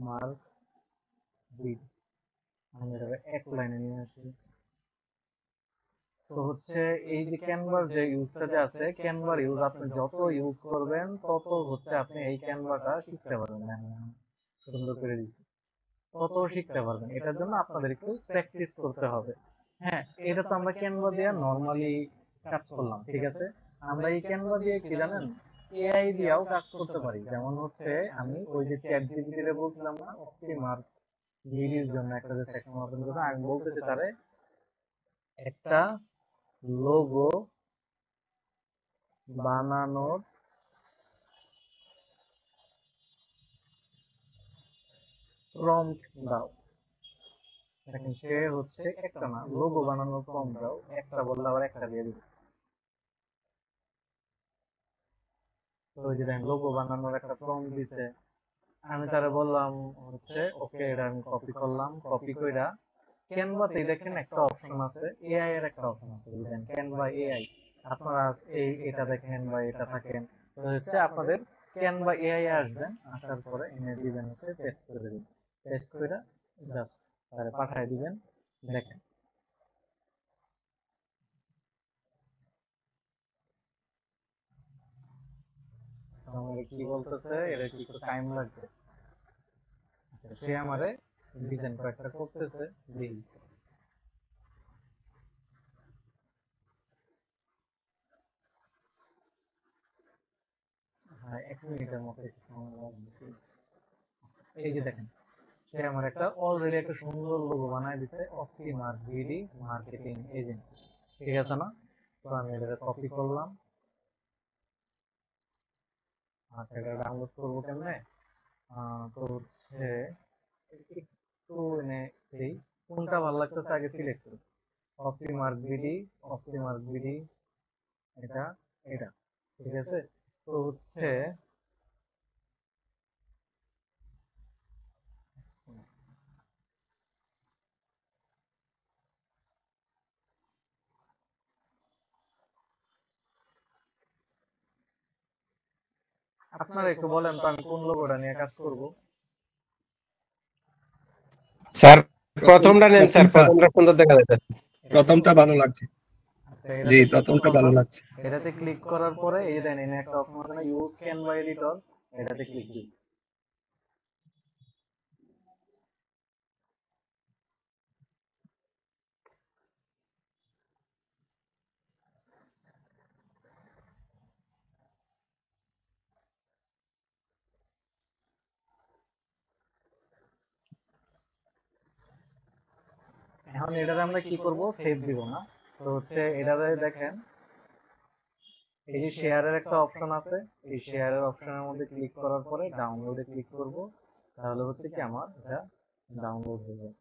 মার্ক বিড, আমি এটাকে এক লাইনে নিয়ে আসি। তো হচ্ছে এই যে ক্যানভার যে ইউজটা যে আছে, ক্যানভার ইউজ আপনি যত ইউজ করবেন তত হচ্ছে আপনি এই ক্যানভাটা শিখতে পারবেন। সুন্দর করে দিচ্ছি, তত শিখতে পারবেন। এটার জন্য আপনাদের একটু প্র্যাকটিস করতে হবে। হ্যাঁ, এটা তো আমরা ক্যানভা দিয়ে নর্মালি কাজ করলাম, ঠিক আছে? আমরা এই ক্যানভা দিয়ে কি জানেন, এআই দিয়েও কাজ করতে পারি। যেমন হচ্ছে আমি ওই যে চ্যাট জিপিটি তে বলছিলাম না অপটিমার্ক ভিডিওর জন্য একটা যে সেকশন ওপেন করে, আমি বলতেছি তারে একটা লোগো বানানোর প্রম্পট দাও। দেখেন সে হচ্ছে একটা না, লোগো বানানোর প্রম্পট দাও, একটা বললে আবার একটা দিয়ে দিবে। তো ওই যে দেখেন লোগো বানানোর একটা প্রম্পট দিছে, আমি তারে বললাম হচ্ছে ওকে, এটা আমি কপি করলাম, কপি কইরা ক্যানভাতে দেখেন একটা অপশন আছে, এআই এর একটা অপশন আছে, বুঝলেন? ক্যানভা এআই, আপনারা এই এটা দেখেন বা এটা থাকেন, তো হচ্ছে আপনাদের ক্যানভা এআই আসবেন, আসার পরে এনে দিবেন হচ্ছে পেস্ট করে দিবেন, পেস্ট করে জাস্ট তারে পাঠিয়ে দিবেন। দেখেন আমাদের কি বলতেছে, এটা কি একটু টাইম লাগবে। সে আমারে ডিজাইন কয়েকটা করতেছে, দেখি। এক মিনিটের মতো একটু সময় লাগবে। এই যে দেখেন, সে আমার একটা অলরেডি একটা সুন্দর লোগো বানায় দিছে, অপটিমার্ক বিডি মার্কেটিং এজেন্সি। ঠিক আছে না? তো আমি এটা কপি করলাম। আচ্ছা, এটা ডাউনলোড করবো কেমনে? তো হচ্ছে একটু এনে দেই, কোনটা ভালো লাগতেছে আগে সিলেক্ট করি। অপটিমার্ক বিডি এটা এটা ঠিক আছে। তো হচ্ছে আপনারা একটু বলেন তো আমি কোন লোগোটা নিয়ে কাজ করব। স্যার প্রথমটা নেন স্যার, প্রথমটা প্রথমটা সুন্দর দেখা যাচ্ছে। প্রথমটা ভালো লাগছে। আচ্ছা, জি, এটাতে ক্লিক প্রথমটা করলাম। ভালো লাগছে। এটাতে ক্লিক করার পরে এই যে দেন এখানে একটা অপশন আছে না, ইউজ ক্যানভা এডিটর, এটাতে ক্লিক দিই। এখন এটাতে আমরা কি করব, সেভ দিব না। তো হচ্ছে এটাতে দেখেন এই যে শেয়ারের একটা অপশন আছে, এই শেয়ারের অপশনের মধ্যে ক্লিক করার পরে ডাউনলোডে ক্লিক করব, তাহলে হচ্ছে কি আমার এটা ডাউনলোড হয়ে যাবে।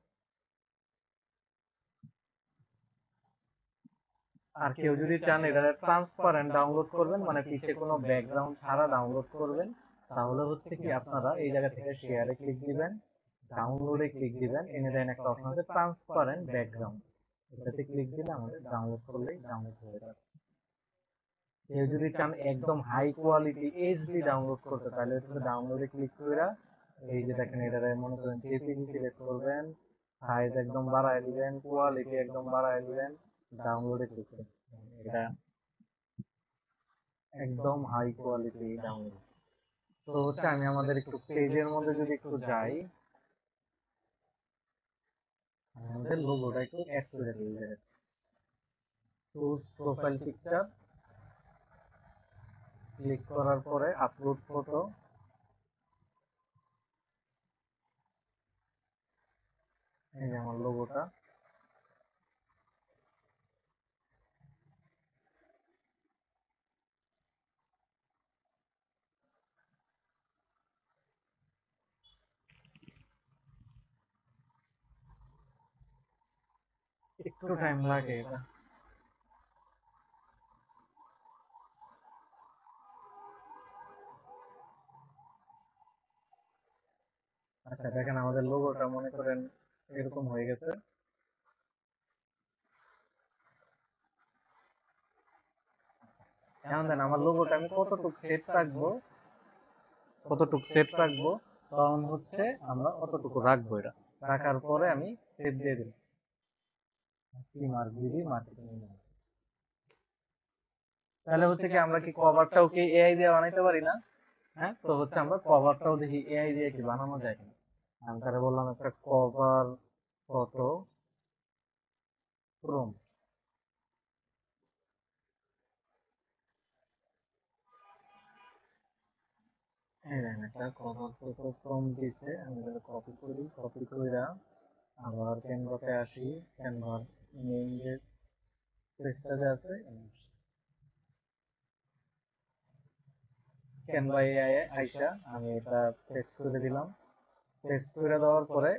আর কেউ যদি চান এটা ট্রান্সপারেন্ট ডাউনলোড করবেন, মানে পিছে কোনো ব্যাকগ্রাউন্ড ছাড়া ডাউনলোড করবেন, তাহলে হচ্ছে কি আপনারা এই জায়গা থেকে শেয়ারে ক্লিক দিবেন, ডাউনলোডে ক্লিক দিবেন, এনে দেন একটা অপশন আছে ট্রান্সপারেন্ট ব্যাকগ্রাউন্ড, এটাতে ক্লিক দিলে আমাদের ডাউনলোড করলেই ডাউনলোড হয়ে যাবে। কেউ যদি চান একদম হাই কোয়ালিটি এইচডি ডাউনলোড করতে, তাহলে হচ্ছে ডাউনলোডে ক্লিক করে এই যে দেখেন এটারে মনে করেন জেপিজি সিলেক্ট করবেন, সাইজ একদম বাড়ায় দিবেন, কোয়ালিটি একদম বাড়ায় দিবেন, ডাউনলোডে ক্লিক করবেন, এটা একদম হাই কোয়ালিটি ডাউনলোড। তো হচ্ছে আমি আমাদের একটু পেজের মধ্যে যদি একটু যাই, আমাদের লোগোটা একটু অ্যাড করে দিই। চুজ প্রোফাইল পিকচার, ক্লিক করার পরে আপলোড ফটো, এই যে আমার লোগোটা। একটু টাইম লাগে এটা। আচ্ছা দেখেন আমাদের লোগোটা মনে করেন এরকম হয়ে গেছে। এখন দেন আমার লোগোটা আমি কতটুকু সেট রাখবো, তখন হচ্ছে আমরা অতটুকু রাখবো। এটা রাখার পরে আমি সেভ দিয়ে দিলাম, মার্কেটিং। তাহলে হচ্ছে কি আমরা কি কভারটাও কি এআই দিয়ে বানাইতে পারি না? হ্যাঁ, তো হচ্ছে আমরা কভারটাও দেখি এআই দিয়ে কি বানানো যায় কিনা। আমি তাহলে বললাম একটা কভার ফটো প্রম, এই দেখেন একটা কভার ফটো প্রম দিছে। আমি এটা কপি কইরা আবার ক্যানভাতে আসি, ক্যানভার মেইন যে পেজটাতে আছে ক্যানভা এআই আইসা আমি এটা পেস্ট করে দিলাম। পেস্ট করে দেওয়ার পরে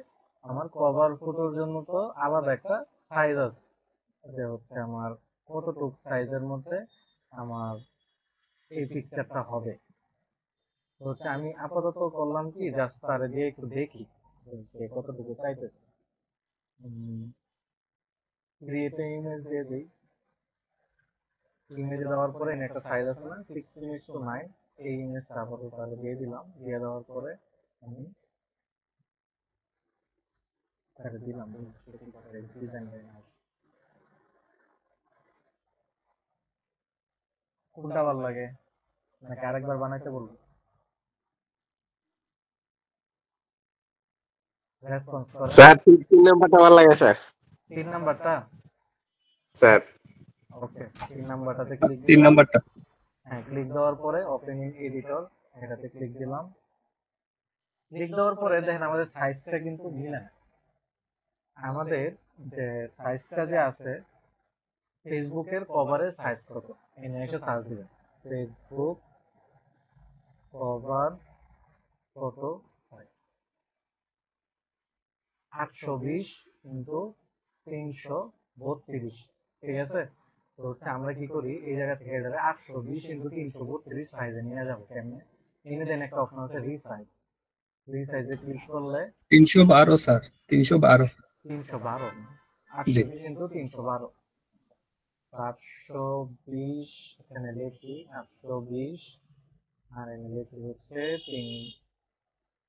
আমার কভার ফটোর জন্য তো আলাদা একটা সাইজ আছে, যে হচ্ছে আমার কতটুক সাইজের মধ্যে আমার এই পিকচারটা হবে। তো হচ্ছে আমি আপাতত করলাম কি, জাস্ট তারে দিয়ে একটু দেখি যে সে কতটুকু চাইতেছে। ক্রিয়েট ইমেজ দিয়ে দিই। ইমেজ দেওয়ার পরে এখানে একটা সাইজ আছে না 16:9, এই ইমেজটা আপাতত তাহলে দিয়ে দিলাম। দিয়ে দেওয়ার পরে আমি তাকে দিলাম ডিজাইন। কোনটা ভালো লাগে নাকি আরেকবার বানাইতে বলবো? রেসপন্স করে স্যার 3 নাম্বারটা ভালো লাগে স্যার। 3 নাম্বারটা। স্যার ওকে, 3 নাম্বারটাতে ক্লিক 3 দিলাম। নাম্বারটা। হ্যাঁ, ক্লিক দেওয়ার পরে ওপেন ইন এডিটর এটাতে ক্লিক দিলাম। ক্লিক দেওয়ার পরে দেখেন আমাদের সাইজটা কিন্তু মিলে না। আমাদের যে সাইজটা যে আছে ফেসবুকের কভারের সাইজ কত, এনে এসে সার্চ দিবেন ফেসবুক কভার কত সাইজ 820 ইন্টু 332, ঠিক আছে। তো হচ্ছে আমরা কি করি এই জায়গা থেকে এটাকে 820 ইন্টু 332 সাইজে নিয়ে যাবো। কেমনে এনে দেন একটা অপশন আছে রিসাইজ, রিসাইজে ক্লিক করলে 312 স্যার, 312। 312 জি 820 ইন্টু 312 820 এখানে লিখি 820 আর এখানে লিখি হচ্ছে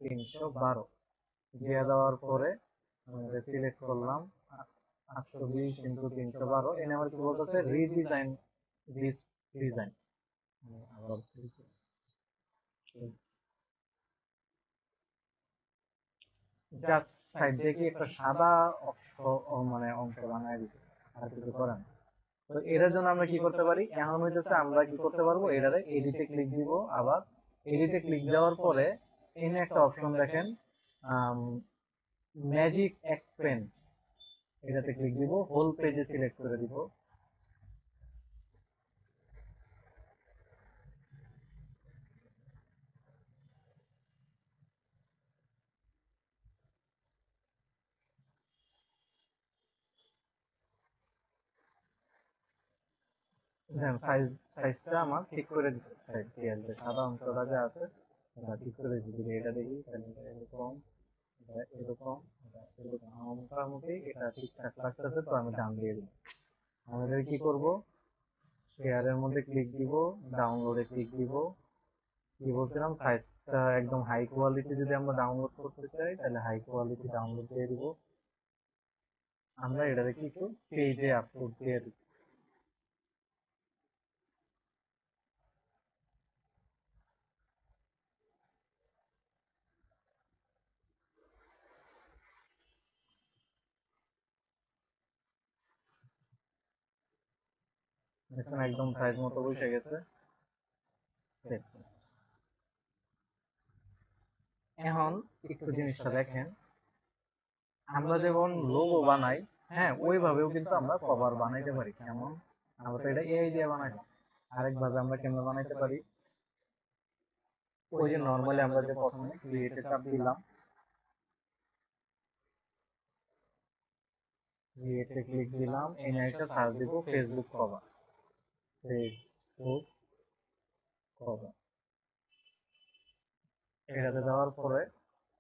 312 দিয়ে দেওয়ার পরে আমরা সিলেক্ট করলাম 820 ইন্টু 312। এনে আমার কি বলতেছে রিডিজাইন, ডিজাইন আবার জাস্ট সাইড দিয়ে কি একটা সাদা মানে অংশ বানায় দিতে, আর কিছু করে না। তো এটার জন্য আমরা কি করতে পারি, এখন হইতেছে আমরা কি করতে পারবো, এটারে এডিটে ক্লিক দিব। আবার এডিটে ক্লিক দেওয়ার পরে এনে একটা অপশন দেখেন ম্যাজিক এক্সপেন্ড, এটাতে ক্লিক দিব, হোল পেজে সিলেক্ট করে দিব। সাইজটা আমার ঠিক করে দিচ্ছে, সাইজ দিয়ে আসবে সাদা অংশটা যে আছে এটা ঠিক করে দিচ্ছে। যদি এটা দেখি তাহলে এটা এরকম, এটা এরকম, এটা এরকম, আমার মোটামুটি এটা ঠিকঠাক লাগতেছে। তো আমি ডান দিয়ে দিব। আমাদের কি করব, শেয়ারের মধ্যে ক্লিক দিব, ডাউনলোডে ক্লিক দিব। কি বলছিলাম, সাইজটা একদম হাই কোয়ালিটি যদি আমরা ডাউনলোড করতে চাই তাহলে হাই কোয়ালিটি ডাউনলোড দিয়ে দিব। আমরা এটা দেখি একটু পেজে আপলোড দিয়ে দিব। দেখুন একদম সাইজ মতো বসে গেছে। এখন একটু জিনিসটা দেখেন, আমরা যেমন লোগো বানাই, হ্যাঁ ওইভাবেও কিন্তু আমরা কভার বানাইতে পারি। কেমন, আমরা তো এটা এআই দিয়ে বানাই। আরেকভাবে আমরা কেমন বানাইতে পারি, ওই যে নর্মালি আমরা যে প্রথমে ক্রিয়েটে চাপ দিলাম, ক্রিয়েটে ক্লিক দিলাম, এনে একটা সার্চ দিব ফেসবুক কভার, ফেসবুক কভার। এটাতে দেওয়ার পরে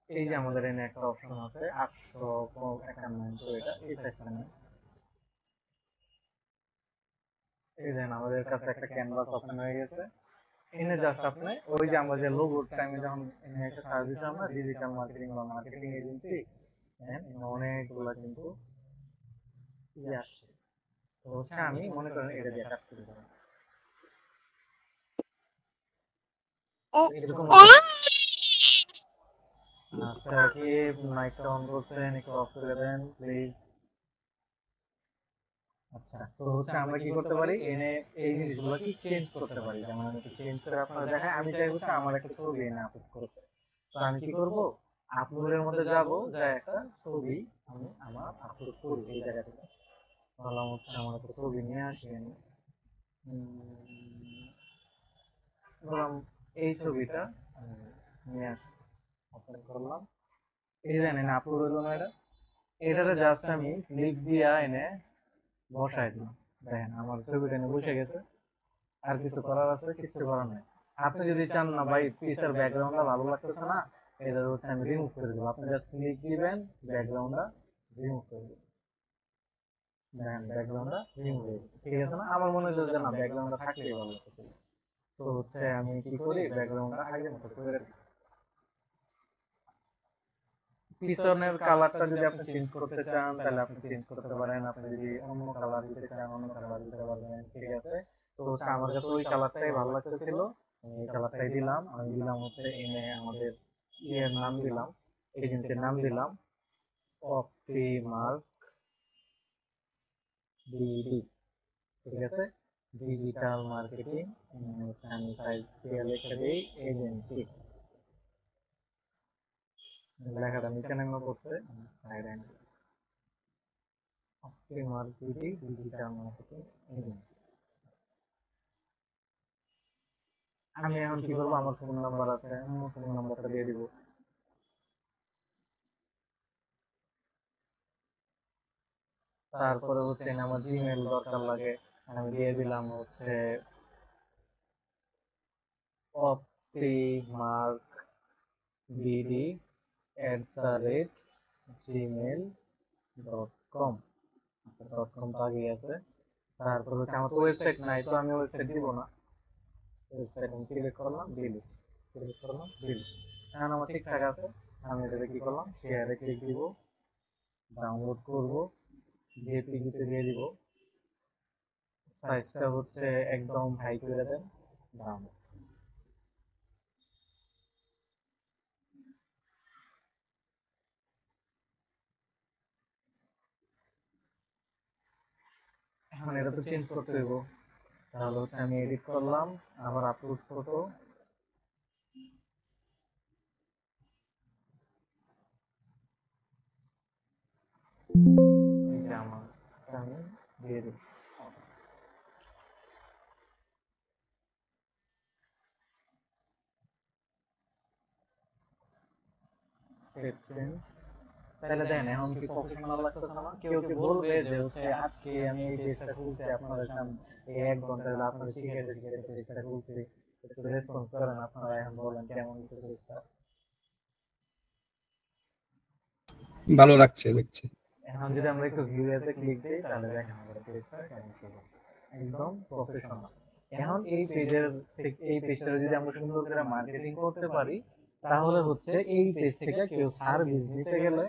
এই যে আমাদের এনে একটা অপশন আছে 851, তো এটা এই সাইজটা নেই। এই দেখেন আমাদের কাছে একটা ক্যানভাস ওপেন হয়ে গেছে। এনে জাস্ট আপনি ওই যে আমরা যে লোগোর টাইমে যখন এনে একটা সার্চ দিতাম না, ডিজিটাল মার্কেটিং বা মার্কেটিং এজেন্সি, দেখেন অনেকগুলা কিন্তু ইয়ে আসছে। তো হচ্ছে আমি মনে করেন এটা দিয়ে কাজ করি। এরকম আচ্ছা, কি মাইকটা অন করছেন, একটু অফ করে দেন প্লিজ। আচ্ছা, তো হচ্ছে আমরা কি করতে পারি, এনে এই জিনিসগুলো কি চেঞ্জ করতে পারি। যেমন আমি একটু চেঞ্জ করে আপনারা দেখাই, আমি চাই হচ্ছে আমার একটা ছবি এনে আপলোড করতে। তো আমি কি করব, আপলোডের মধ্যে যাব, যা একটা ছবি আমি আমার আপলোড করি এই জায়গা থেকে। ভালো হচ্ছে আমার একটা ছবি নিয়ে আসি আমি। ধরলাম এই ছবিটা আমি নিয়ে আসি, আপলোড করলাম। এই যে জানেন আপলোড হলো না, এটারে জাস্ট আমি ক্লিক দিয়া এনে বসাই দিলাম। দেখেন আমার ছবিটা এনে বসে গেছে। আর কিছু করার আছে, কিছু করার নাই। আপনি যদি চান না ভাই পিসের ব্যাকগ্রাউন্ডটা ভালো লাগতেছে না, এটা হচ্ছে আমি রিমুভ করে দেবো, আপনি জাস্ট ক্লিক দিবেন, ব্যাকগ্রাউন্ডটা রিমুভ করে দেবেন। দেখেন ব্যাকগ্রাউন্ডটা রিমুভ হয়ে গেছে, ঠিক আছে না। আমার মনে হচ্ছে যে না ব্যাকগ্রাউন্ডটা থাকলেই ভালো লাগতেছে। তো হচ্ছে আমি কি করি, ব্যাকগ্রাউন্ডটা আগের মতো করে রাখি। পিছনের কালারটা যদি আপনি চেঞ্জ করতে চান তাহলে আপনি চেঞ্জ করতে পারেন। আপনি যদি অন্য কালার দিতে চান অন্য কালার দিতে পারবেন, ঠিক আছে। তো হচ্ছে আমার কাছে ওই কালারটাই ভালো লাগতেছিল, এই কালারটাই দিলাম। আমি দিলাম হচ্ছে এনে আমাদের ইয়ের নাম দিলাম, এজেন্সির নাম দিলাম অপটিমার্ক বিডি, ঠিক আছে। ডিজিটাল মার্কেটিং, আমি সাইট দিয়ে লিখে দিই এজেন্সি, লেখাটা নিচে নেমে পড়ছে, side marketing digital marketing agency. আমি এখন কি করবো, আমার ফোন নাম্বার আছে, ফোন নাম্বারটা দিয়ে দিব। তারপরে হচ্ছে আমার জিমেল দরকার লাগে, আমি দিয়ে দিলাম হচ্ছে optimarkdd@gmail.com। ডট কম তো আগেই আছে। তারপর হচ্ছে আমার তো ওয়েবসাইট নাই, তো আমি ওয়েবসাইট দিব না, ওয়েবসাইট আমি সিলেক্ট করলাম, ডিলিট, সিলেক্ট করলাম, ডিলিট। এখন আমার ঠিকঠাক আছে। আমি এটাতে কি করলাম, শেয়ারে ক্লিক দিব, ডাউনলোড করব, জেপিজিতে দিয়ে দিব, সাইজটা হচ্ছে একদম হাই করে দেন, ডাউনলোড। এখন এটা তো চেঞ্জ করতে হইব, তাহলে হচ্ছে আমি এডিট করলাম, আবার আপলোড ফটো, এটা আমার, আমি দিয়ে দিব। Save change. তাহলে দেখেন এখন কি প্রফেশনাল লাগতেছে না? কেউ কি বলবে যে হচ্ছে আজকে আমি এই পেজটা খুলছি আপনাদের সামনে, এই 1 ঘন্টা হলো আপনাদের শিখাইতে শিখাইতে পেজটা খুলছি, একটু রেসপন্স করেন আপনারা, এখন বলেন কেমন হয়েছে পেজটা। ভালো লাগছে দেখছি। এখন যদি আমরা একটু ভিউ এতে ক্লিক দিই, তাহলে দেখেন আমাদের পেজটা কেমন ছিল, একদম প্রফেশনাল। এখন এই পেজটা যদি আমরা সুন্দর করে মার্কেটিং করতে পারি, তাহলে হচ্ছে এই পেজ থেকে কেউ সার্ভিস দিতে গেলে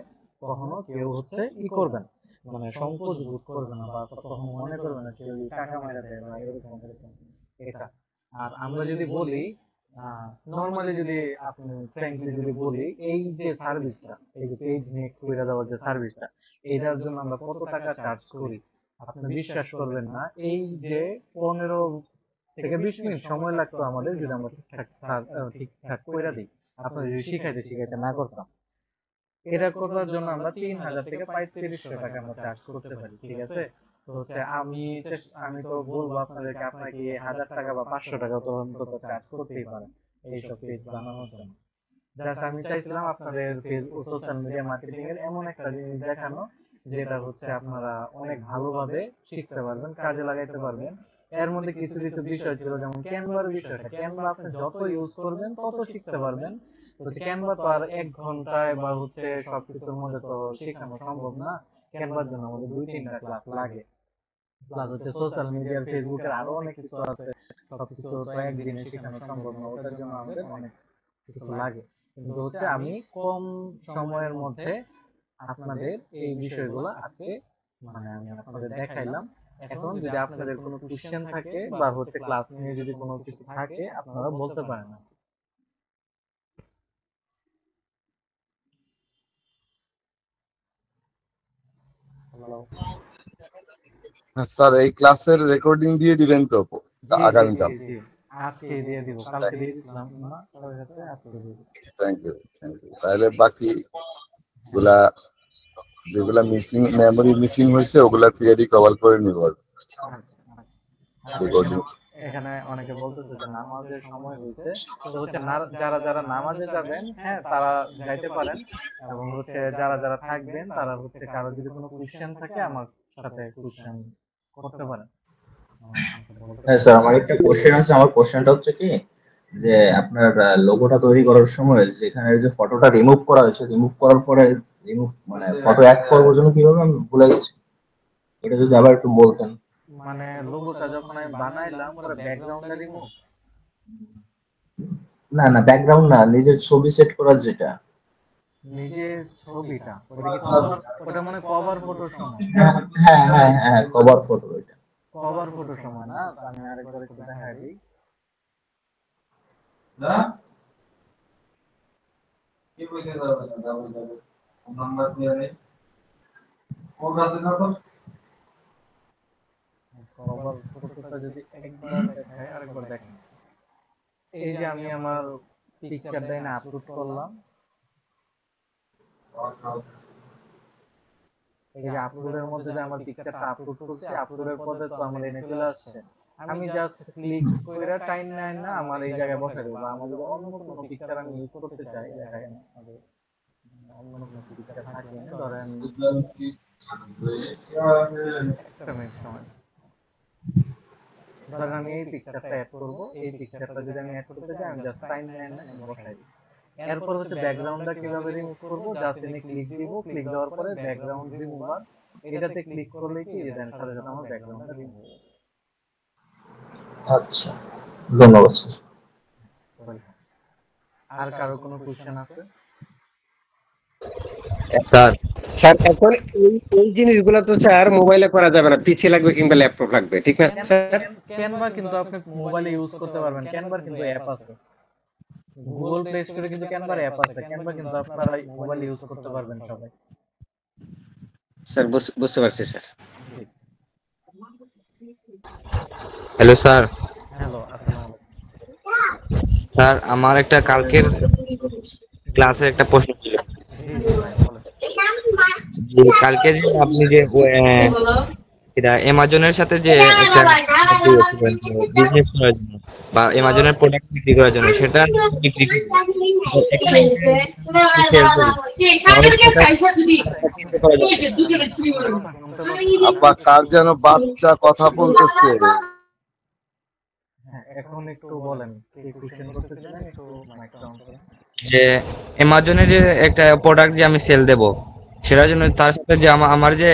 কখনো কেউ হচ্ছে করবে না, মানে সংকোচ বোধ করবে না, বা কখনো মনে করবে না কেউ টাকা মারা দেয় বা এরকম এরকম এটা। আর আমরা যদি বলি, নর্মালি যদি আপনি ফ্র্যাঙ্কলি যদি বলি, এই যে সার্ভিসটা, এই যে পেজ মেক করে দেওয়ার যে সার্ভিসটা, এটার জন্য আমরা কত টাকা চার্জ করি, আপনি বিশ্বাস করবেন না। এই যে 15 থেকে 20 মিনিট সময় লাগতো আমাদের যদি আমরা ঠিকঠাক করে দিই, আপনার যদি শিখাইতে শিখাইতে না করতাম, এটা করার জন্য আমরা 3000 থেকে 3500 টাকা আমরা চার্জ করতে পারি, ঠিক আছে? তো হচ্ছে আমি তো বলবো আপনাদেরকে, আপনাকে 1000 টাকা বা 500 টাকা তো অন্তত চার্জ করতেই পারেন এইসব পেজ বানানোর জন্য। জাস্ট আমি চাইছিলাম আপনাদের পেজ ও সোশ্যাল মিডিয়া মার্কেটিং এর এমন একটা জিনিস দেখানো, যেটা হচ্ছে আপনারা অনেক ভালোভাবে শিখতে পারবেন, কাজে লাগাইতে পারবেন। এর মধ্যে কিছু কিছু বিষয় ছিল, যেমন ক্যানভার বিষয়টা, ক্যানভা আপনি যত ইউজ করবেন তত শিখতে পারবেন। হচ্ছে ক্যানভা তো আর 1 ঘন্টায় বা হচ্ছে সবকিছুর মধ্যে তো শেখানো সম্ভব না, ক্যানভার জন্য আমাদের 2-3টা ক্লাস লাগে। প্লাস হচ্ছে সোশ্যাল মিডিয়ার ফেসবুকের আরো অনেক কিছু আছে, সবকিছু তো একদিনে শেখানো সম্ভব না, ওটার জন্য আমাদের অনেক কিছু লাগে। কিন্তু হচ্ছে আমি কম সময়ের মধ্যে আপনাদের এই বিষয়গুলো আজকে মানে আমি আপনাদের দেখাইলাম। এখন যদি আপনাদের কোনো কোশ্চেন থাকে বা হচ্ছে ক্লাস নিয়ে যদি কোনো কিছু থাকে, আপনারা বলতে পারেন। হ্যালো, স্যার এই ক্লাসের রেকর্ডিং দিয়ে দিবেন তো জি জি আগামীকাল? জি জি, আজকে দিয়ে দিব, কালকে দিয়ে দিলাম না, সবার সাথে আজকে দিয়ে দিব। Thank you, thank you. তাহলে বাকি গুলা যেগুলা মিসিং, মেমোরি মিসিং হয়েছে ওগুলা থিওরি কভার করে নিব। আচ্ছা আচ্ছা। আর রেকর্ডিং এখানে অনেকে বলতেছে যে নামাজের সময় হয়েছে, তো হচ্ছে যারা যারা নামাজে যাবেন, হ্যাঁ তারা যাইতে পারেন, এবং হচ্ছে যারা যারা থাকবেন তারা হচ্ছে কারো যদি কোনো কোশ্চেন থাকে আমার সাথে কোশ্চেন করতে পারেন, আমাকে বলতে হ্যাঁ পারেন। স্যার, আমার একটা কোশ্চেন আছে। আমার কোশ্চেনটা হচ্ছে কি, যে আপনার লোগোটা তৈরি করার সময় যেখানে যে ফটোটা রিমুভ করা হয়েছে, রিমুভ করার পরে মানে ফটো অ্যাড করবো জন্য কিভাবে, আমি ভুলে গেছি। এটা যদি আবার একটু বলতেন। মানে লোগোটা যখন আমি বানাইলাম, পরে ব্যাকগ্রাউন্ডটা রিমুভ, না না, ব্যাকগ্রাউন্ড না, নিজের ছবি সেট করার যেটা। নিজের ছবিটা, ওটা কি কভার, ওটা মানে কভার ফটোর সময়, হ্যাঁ হ্যাঁ হ্যাঁ হ্যাঁ, কভার ফটো এটা। কভার ফটোর সময় না, আমি আরেকবার একটু দেখাই দিই। সবার ফটোটা যদি একবার দেখাই আরেকবার দেখেন। এই যে আমি আমার পিকচারটা এনে আপলোড করলাম, এই যে আপলোডের মধ্যে যে আমার পিকচারটা আপলোড করছি, আপলোডের পরে তো আমার এনে চলে আসছে। আমি জাস্ট ক্লিক করে টাইম নেয় না আমার এই জায়গায় বসাই দেবো। বা আমার যদি অন্য কোনো পিকচার আমি ইউজ করতে চাই, দেখাই আমাদের অন্য কোনো পিকচার থাকে না, ধরেন একটা মিনিট সময়, ধরেন আমি এই পিকচারটা অ্যাড করব। এই পিকচারটা যদি আমি অ্যাড করতে চাই, আমি জাস্ট টাইম নেয় না বসাই দিই। এরপর হচ্ছে ব্যাকগ্রাউন্ডটা কিভাবে রিমুভ করব, জাস্ট এনে ক্লিক দিব, ক্লিক দেওয়ার পরে ব্যাকগ্রাউন্ড রিমুভার এটাতে ক্লিক করলে কি যে দেন সাথে সাথে আমার ব্যাকগ্রাউন্ডটা রিমুভ হয়ে যাবে। আচ্ছা, ধন্যবাদ স্যার। আর কারো কোনো কোশ্চেন আছে? স্যার স্যার এখন এই জিনিসগুলো তো স্যার মোবাইলে করা যাবে না, পিসি লাগবে কিংবা ল্যাপটপ লাগবে, ঠিক না স্যার? ক্যানভা কিন্তু আপনি মোবাইলে ইউজ করতে পারবেন। ক্যানভার কিন্তু অ্যাপ আছে, গুগল প্লে স্টোরে কিন্তু ক্যানভার অ্যাপ আছে। ক্যানভা কিন্তু আপনারা মোবাইলে ইউজ করতে পারবেন সবাই। স্যার বুঝতে পারছি স্যার। Hello sir. হ্যালো, আসসালামু আলাইকুম। স্যার আমার একটা কালকের ক্লাসের একটা প্রশ্ন ছিল। জি জি ভাই বলেন। যে কালকে যে আপনি যে এটা অ্যামাজনের সাথে যে একটা বিজনেস করার জন্য বা অ্যামাজনের প্রোডাক্ট বিক্রি করার জন্য সেটা বিক্রি করি, তো এখানে sell করি, তাহলে সেটা করা যাবে? আব্বা কার যেন বাচ্চা কথা বলতেছে। হ্যাঁ, এখন একটু বলেন কি কোশ্চেন করতেছিলেন, একটু মাইকটা অন করেন। যে অ্যামাজনে যে একটা প্রোডাক্ট যে আমি সেল দেব সেটার জন্য তার সাথে যে আমার যে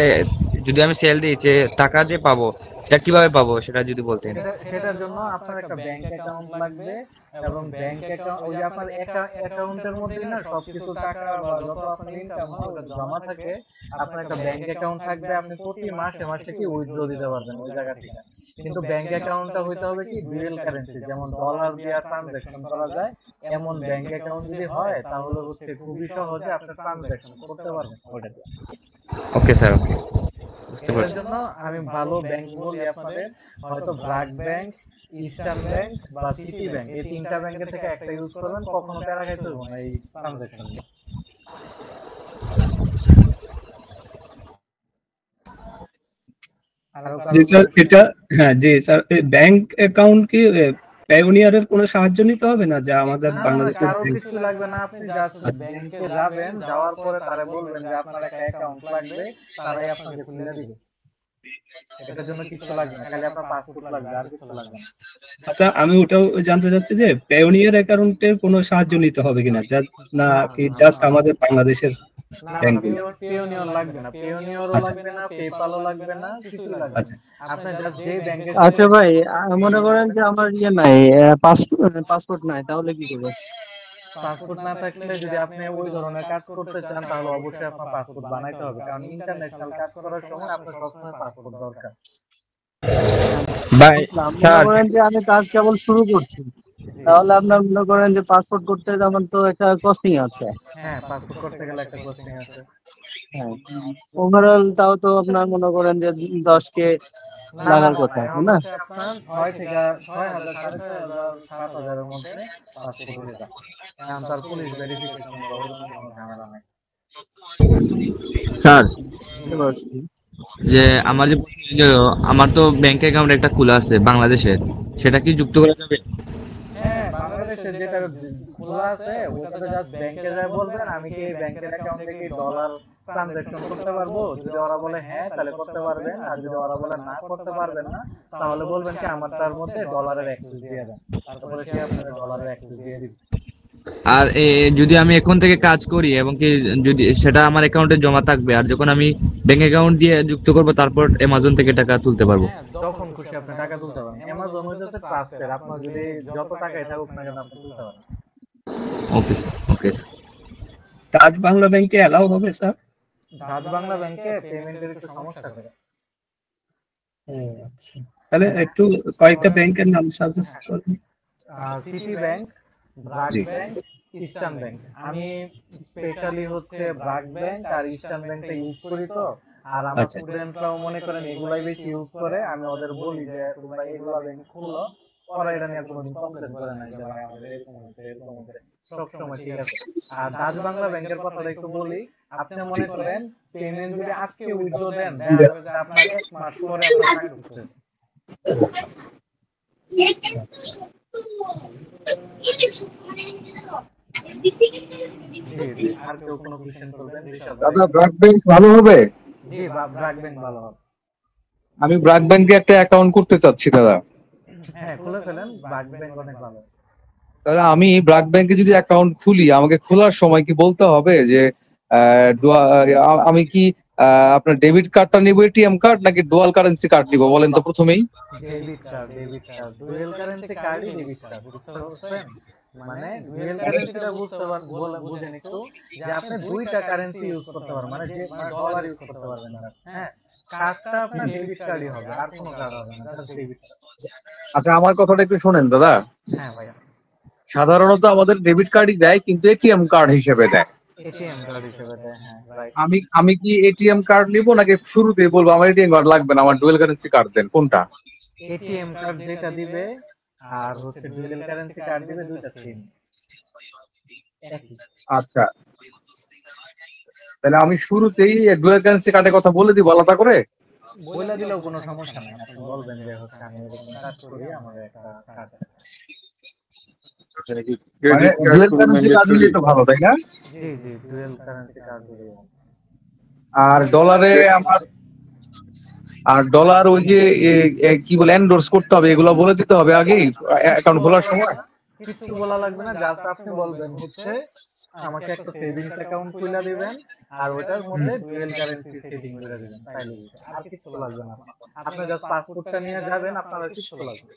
যদি আমি সেল দিই যে টাকা যে পাবো এটা কিভাবে পাবো সেটা যদি বলতেন। সেটার জন্য আপনার একটা ব্যাংক অ্যাকাউন্ট লাগবে, এবং ব্যাংক অ্যাকাউন্ট ওই যে আপনার অ্যাকাউন্টের মধ্যে না সবকিছু টাকা বা যত আপনার ইনকাম হয় ওটা জমা থাকে। আপনার একটা ব্যাংক অ্যাকাউন্ট থাকবে, আপনি প্রতি মাসে মাসে কি উইথড্র দিতে পারবেন ওই জায়গা থেকে। কিন্তু ব্যাংক অ্যাকাউন্টটা হইতে হবে কি ডুয়েল কারেন্সি, যেমন ডলার দিয়ে ট্রানজাকশন করা যায় এমন ব্যাংক অ্যাকাউন্ট যদি হয় তাহলে হচ্ছে খুবই সহজে আপনি ট্রানজাকশন করতে পারবেন ওটা দিয়ে। ওকে স্যার, বুঝতে এটার পারছি। জন্য আমি ভালো ব্যাংক বলি আপনাদের, হয়তো ব্র্যাক ব্যাংক, ইস্টার্ন ব্যাংক বা সিটি ব্যাংক, এই তিনটা ব্যাংকের থেকে একটা ইউজ করবেন, কখনো প্যারা খাইতে হবে না এই ট্রানজাকশন। জি স্যার, এটা হ্যাঁ জি স্যার, ব্যাংক অ্যাকাউন্ট কি পায়োনিয়ারের কোনো সাহায্য নিতে হবে না, যা আমাদের না না বাংলাদেশের কারোর ব্যাংক? কিছু লাগবে না, আপনি জাস্ট ব্যাংকে যাবেন, যাওয়ার পরে তারা বলবেন যে আপনার একটা অ্যাকাউন্ট লাগবে, তারাই আপনাকে খুলে দিবে। এটার জন্য কিছু লাগবে না, খালি আপনার পাসপোর্ট লাগবে, আর কিছু লাগবে না। আচ্ছা, আমি ওটাও জানতে চাচ্ছি যে পায়োনিয়ার অ্যাকাউন্টের কোনো সাহায্য নিতে হবে কিনা, না না কি না জাস্ট না আমাদের বাংলাদেশের না না ব্যাংকগুলো? পেওনিয়র লাগবে না, পেওনিয়রও আচ্ছা লাগবে না, পেপালও লাগবে না, কিছুই লাগবে না। আচ্ছা আপনি জাস্ট যে ব্যাংকের আচ্ছা সাথে ভাই, মনে করেন যে আমার ইয়ে নাই, পাসপোর্ট নাই, তাহলে কি করবো? পাসপোর্ট না থাকলে যদি আপনি ওই ধরনের কাজ করতে চান তাহলে অবশ্যই আপনার পাসপোর্ট বানাইতে হবে, কারণ ইন্টারন্যাশনাল কাজ করার সময় আপনার সবসময় পাসপোর্ট দরকার। বাই বুঝলাম, মনে স্যার। করেন যে আমি কাজ কেবল শুরু করছি, জি তাহলে আপনার মনে করেন যে পাসপোর্ট করতে যেমন তো একটা কস্টিং আছে। হ্যাঁ, পাসপোর্ট করতে গেলে একটা কোচিং আছে। হ্যাঁ, ওভারঅল তাও তো আপনার মনে করেন যে 10K না না লাগার না না, কথা, তাই এখন না? হচ্ছে আপনার 6,000, 6,500, 7,000 এর মধ্যে পাসপোর্ট হয়ে যায়। এখন তার পুলিশ ভেরিফিকেশন বা ওরকম কোনো ঝামেলা নাই। স্যার বুঝতে পারছি। যে আমার যে আমার তো ব্যাংক অ্যাকাউন্ট একটা খোলা আছে বাংলাদেশের, সেটা কি যুক্ত করা যাবে? হ্যাঁ, বাংলাদেশে যেটা খোলা আছে ওটাতে জাস্ট ব্যাংকে যায় বলবেন আমি কি এই ব্যাংকের অ্যাকাউন্ট থেকে ডলার ট্রানজাকশন করতে পারবো। যদি ওরা বলে হ্যাঁ তাহলে করতে পারবেন, আর যদি ওরা বলে না করতে পারবেন না তাহলে বলবেন কি আমার তার মধ্যে ডলারের অ্যাক্সেস দিয়ে দেন, তারপরে সে আপনাকে ডলারের অ্যাক্সেস দিয়ে দিবে। আর যদি আমি এখন থেকে কাজ করি এবং কি যদি সেটা আমার অ্যাকাউন্টে জমা থাকবে, আর যখন আমি ব্যাংক অ্যাকাউন্ট দিয়ে যুক্ত করব তারপর অ্যামাজন থেকে টাকা তুলতে পারবো। হ্যাঁ, যখন খুশি আপনি টাকা তুলতে পারেন। অ্যামাজন হইতেছে ট্রাস্টেড, আপনার যদি যত টাকাই থাকুক না কেন আপনি তুলতে পারেন। Okay sir, okay sir. Taj Bangla ব্যাংকে অ্যালাউ হবে স্যার? ডাচ বাংলা ব্যাংকে পেমেন্টের একটু সমস্যা করে। আচ্ছা, তাহলে একটু কয়েকটা ব্যাংকের নাম সাজেস্ট করুন। সিটি ব্যাংক, ব্র্যাক জি ব্যাংক, ইস্টার্ন ব্যাংক। আমি স্পেশালি হচ্ছে ব্র্যাক ব্যাংক আর ইস্টার্ন ব্যাংকটা ইউজ করি, তো আর আমার আচ্ছা স্টুডেন্টরাও মনে করেন এগুলাই বেশি ইউজ করে। আমি ওদের বলি যে তোমরা এগুলা ব্যাংক খুলো, ওরা এটা নিয়ে কোনোদিন কমপ্লেন করে না যে ভাই আমাদের এরকম হচ্ছে এরকম হচ্ছে, সবসময় ঠিক আছে। আর ডাচ বাংলা ব্যাংকের কথাটা একটু বলি, আপনি মনে করেন পেমেন্ট যদি আজকে উইথড্র দেন, দেখা যাবে যে আপনার 1 মাস পরে আপনার টাকা ঢুকছে। জি জি, আর কেউ কোনো কোশ্চেন করবেন ঋষাদ ভাই? দাদা ব্র্যাক ব্যাংক ভালো হবে? জি, ব্র্যাক ব্যাংক ভালো হবে। আমি ব্র্যাক ব্যাংকে একটা অ্যাকাউন্ট করতে চাচ্ছি দাদা। হ্যাঁ, খুলে ফেলেন, ব্র্যাক ব্যাংক অনেক ভালো। তাহলে আমি ব্র্যাক ব্যাংকে যদি অ্যাকাউন্ট খুলি, আমাকে খোলার সময় কি বলতে হবে যে আমি কি আপনার ডেবিট কার্ডটা নিব, এটিএম কার্ড নাকি ডুয়াল কারেন্সি কার্ড নিব বলেন তো প্রথমেই? ডেবিট কার্ড, ডুয়েল কারেন্সি কার্ডই ডেবিট কার্ড, বুঝতে পারছেন? মানে ডুয়েল কারেন্সিটা বুঝেন একটু, যে আপনি দুইটা কারেন্সি ইউজ করতে পারবেন, মানে যে ডলার ইউজ করতে পারবেন না। হ্যাঁ, কার্ডটা আপনার ডেবিট কার্ডই হবে, আর কোনো কার্ড হবে না, জাস্ট ডেবিট কার্ড। আচ্ছা আমার কথাটা একটু শোনেন দাদা। হ্যাঁ ভাইয়া। সাধারণত আমাদের ডেবিট কার্ডই দেয়, কিন্তু এটিএম কার্ড হিসেবে দেয়। এটিএম কার্ড হিসেবে দেয়, হ্যাঁ রাইট। আমি কি এটিএম কার্ড নিব নাকি শুরুতেই বলবো আমার এটিএম কার্ড লাগবে না, আমার ডুয়াল কারেন্সি কার্ড দেন, কোনটা? এটিএম কার্ড যেটা দিবে আর হচ্ছে ডুয়েল কারেন্সি কার্ড দিবে, দুইটা সেম একই। আচ্ছা তাহলে আমি শুরুতেই ডুয়াল কারেন্সি কার্ডের কথা বলে দিব আলাদা করে। বইলা দিলেও কোনো সমস্যা নেই, আপনি বলবেন যে হচ্ছে আমি এরকম কাজ করি, আমার একটা কাজ আছে। মানে ডুয়াল কারেন্সি কার্ড নিলে তো ভালো, তাই না? জি জি, ডুয়েল কারেন্সি কার্ড দিলে। আর ডলারে আমার, আর ডলার ওই যে কি বলে এন্ডোর্স করতে হবে, এগুলো বলে দিতে হবে আগেই অ্যাকাউন্ট খোলার সময়। কিছু বলা লাগবে না, জাস্ট আপনি বলবেন হচ্ছে আমাকে একটা সেভিংস অ্যাকাউন্ট খুলে দিবেন, আর ওটার মধ্যে ডুয়েল কারেন্সি সেটিং করে দিবেন, তাইলে আর কিছু লাগবে না। আপনি জাস্ট পাসপোর্টটা নিয়ে যাবেন, আপনার আর কিছু লাগবে।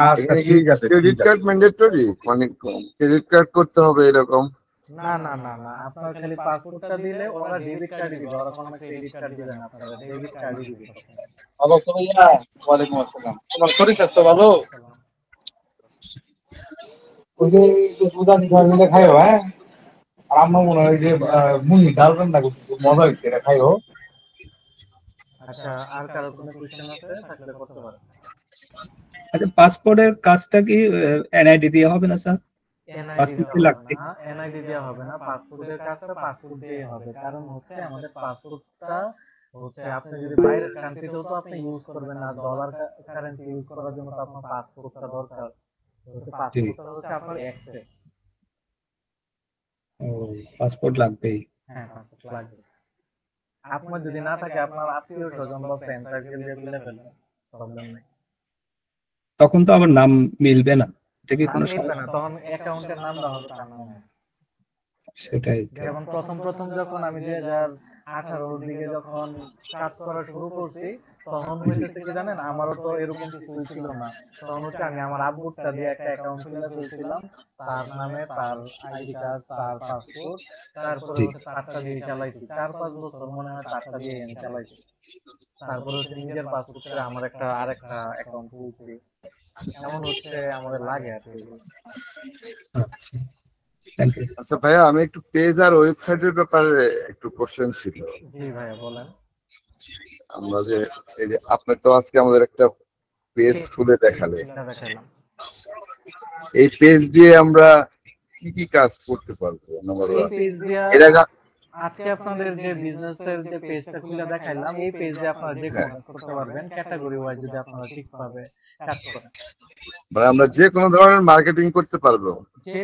আচ্ছা ঠিক আছে। ক্রেডিট কার্ড ম্যান্ডেটরি, মানে ক্রেডিট কার্ড করতে হবে এরকম? না না না না, আপনার খালি পাসপোর্টটা দিলে ওরা ডেবিট কার্ডই দিবে, ওরা কোনো ক্রেডিট কার্ড দিবে না, আপনারা ডেবিট কার্ডই দিবে। ভালো আছো ভাইয়া? ওয়ালাইকুম আসসালাম। তোমার শরীর স্বাস্থ্য ভালো? ওই যে সুদা নিয়ে খাইও, হ্যাঁ? আর আম্মা মনে হয় যে মুনি ডাল রান্না করছে, মজা হয়েছে, এটা খাইও। আচ্ছা, আর কারো কোনো কোশ্চেন আছে থাকলে করতে পারেন। আচ্ছা পাসপোর্টের কাজটা কি এনআইডি দিয়ে হবে না স্যার? এনআইডি পাসপোর্ট কি দেওয়া হবে লাগবে? না, এনআইডি দেওয়া হবে না, পাসপোর্টের কাজটা পাসপোর্ট দিয়ে হবে। কারণ হচ্ছে আমাদের পাসপোর্টটা হচ্ছে আপনি যদি বাইরের কান্ট্রিতেও তো আপনি ইউজ করবেন না, ডলার কারেন্সি ইউজ করার জন্য তো আপনার পাসপোর্টটা দরকার। পাসপোর্টটা হচ্ছে আপনার অ্যাক্সেস। ও পাসপোর্ট লাগবেই। হ্যাঁ, পাসপোর্ট লাগবে। আপনার যদি না থাকে, আপনার আত্মীয় স্বজন বা ফ্রেন্ড সার্কেল দিয়ে তুলে ফেলেন, প্রবলেম নেই। তখন তো আবার নাম মিলবে না, এটা কি নাম কোনো মিলবে না, সমস্যা? তখন অ্যাকাউন্টের নাম দেওয়া হবে তার নামে। সেটাই তো। যেমন প্রথম যখন আমি 2018 দিকে যখন কাজ করা শুরু করছি, তখন হইতেছে কি জানেন, আমারও তো এরকম কিছু ছিল না। তখন হচ্ছে আমি আমার আব্বুরটা দিয়ে একটা অ্যাকাউন্ট খুলে ফেলছিলাম, তার নামে, তার আইডি কার্ড, তার পাসপোর্ট, তারপরে জি। হচ্ছে তারটা দিয়ে চালাইছি 4-5 বছর, মনে হয় তারটা দিয়ে আমি চালাইছি। তারপরে হচ্ছে নিজের পাসপোর্ট করে আমার আরেকটা অ্যাকাউন্ট খুলছি। এমন হচ্ছে আমাদের লাগে আর কি। আচ্ছা থ্যাংক ইউ। আচ্ছা ভাইয়া, আমি একটু পেজ আর ওয়েবসাইটের ব্যাপারে একটু কোশ্চেন ছিল। জি ভাইয়া বলেন। আমরা যে এই যে আপনি তো আজকে আমাদের একটা পেজ খুলে দেখালেন, দেখালাম। এই পেজ দিয়ে আমরা কি কি কাজ করতে পারবো? নাম্বার এই 1, পেজ দিয়া এর আগে আজকে আপনাদের যে বিজনেসের যে পেজটা খুলে দেখাইলাম, এই পেজে আপনারা যে কোনো কাজ করতে পারবেন, ক্যাটাগরি ওয়াইজ যদি আপনারা ঠিকভাবে কাজ করেন। মানে আমরা যে কোনো ধরনের মার্কেটিং করতে পারবো,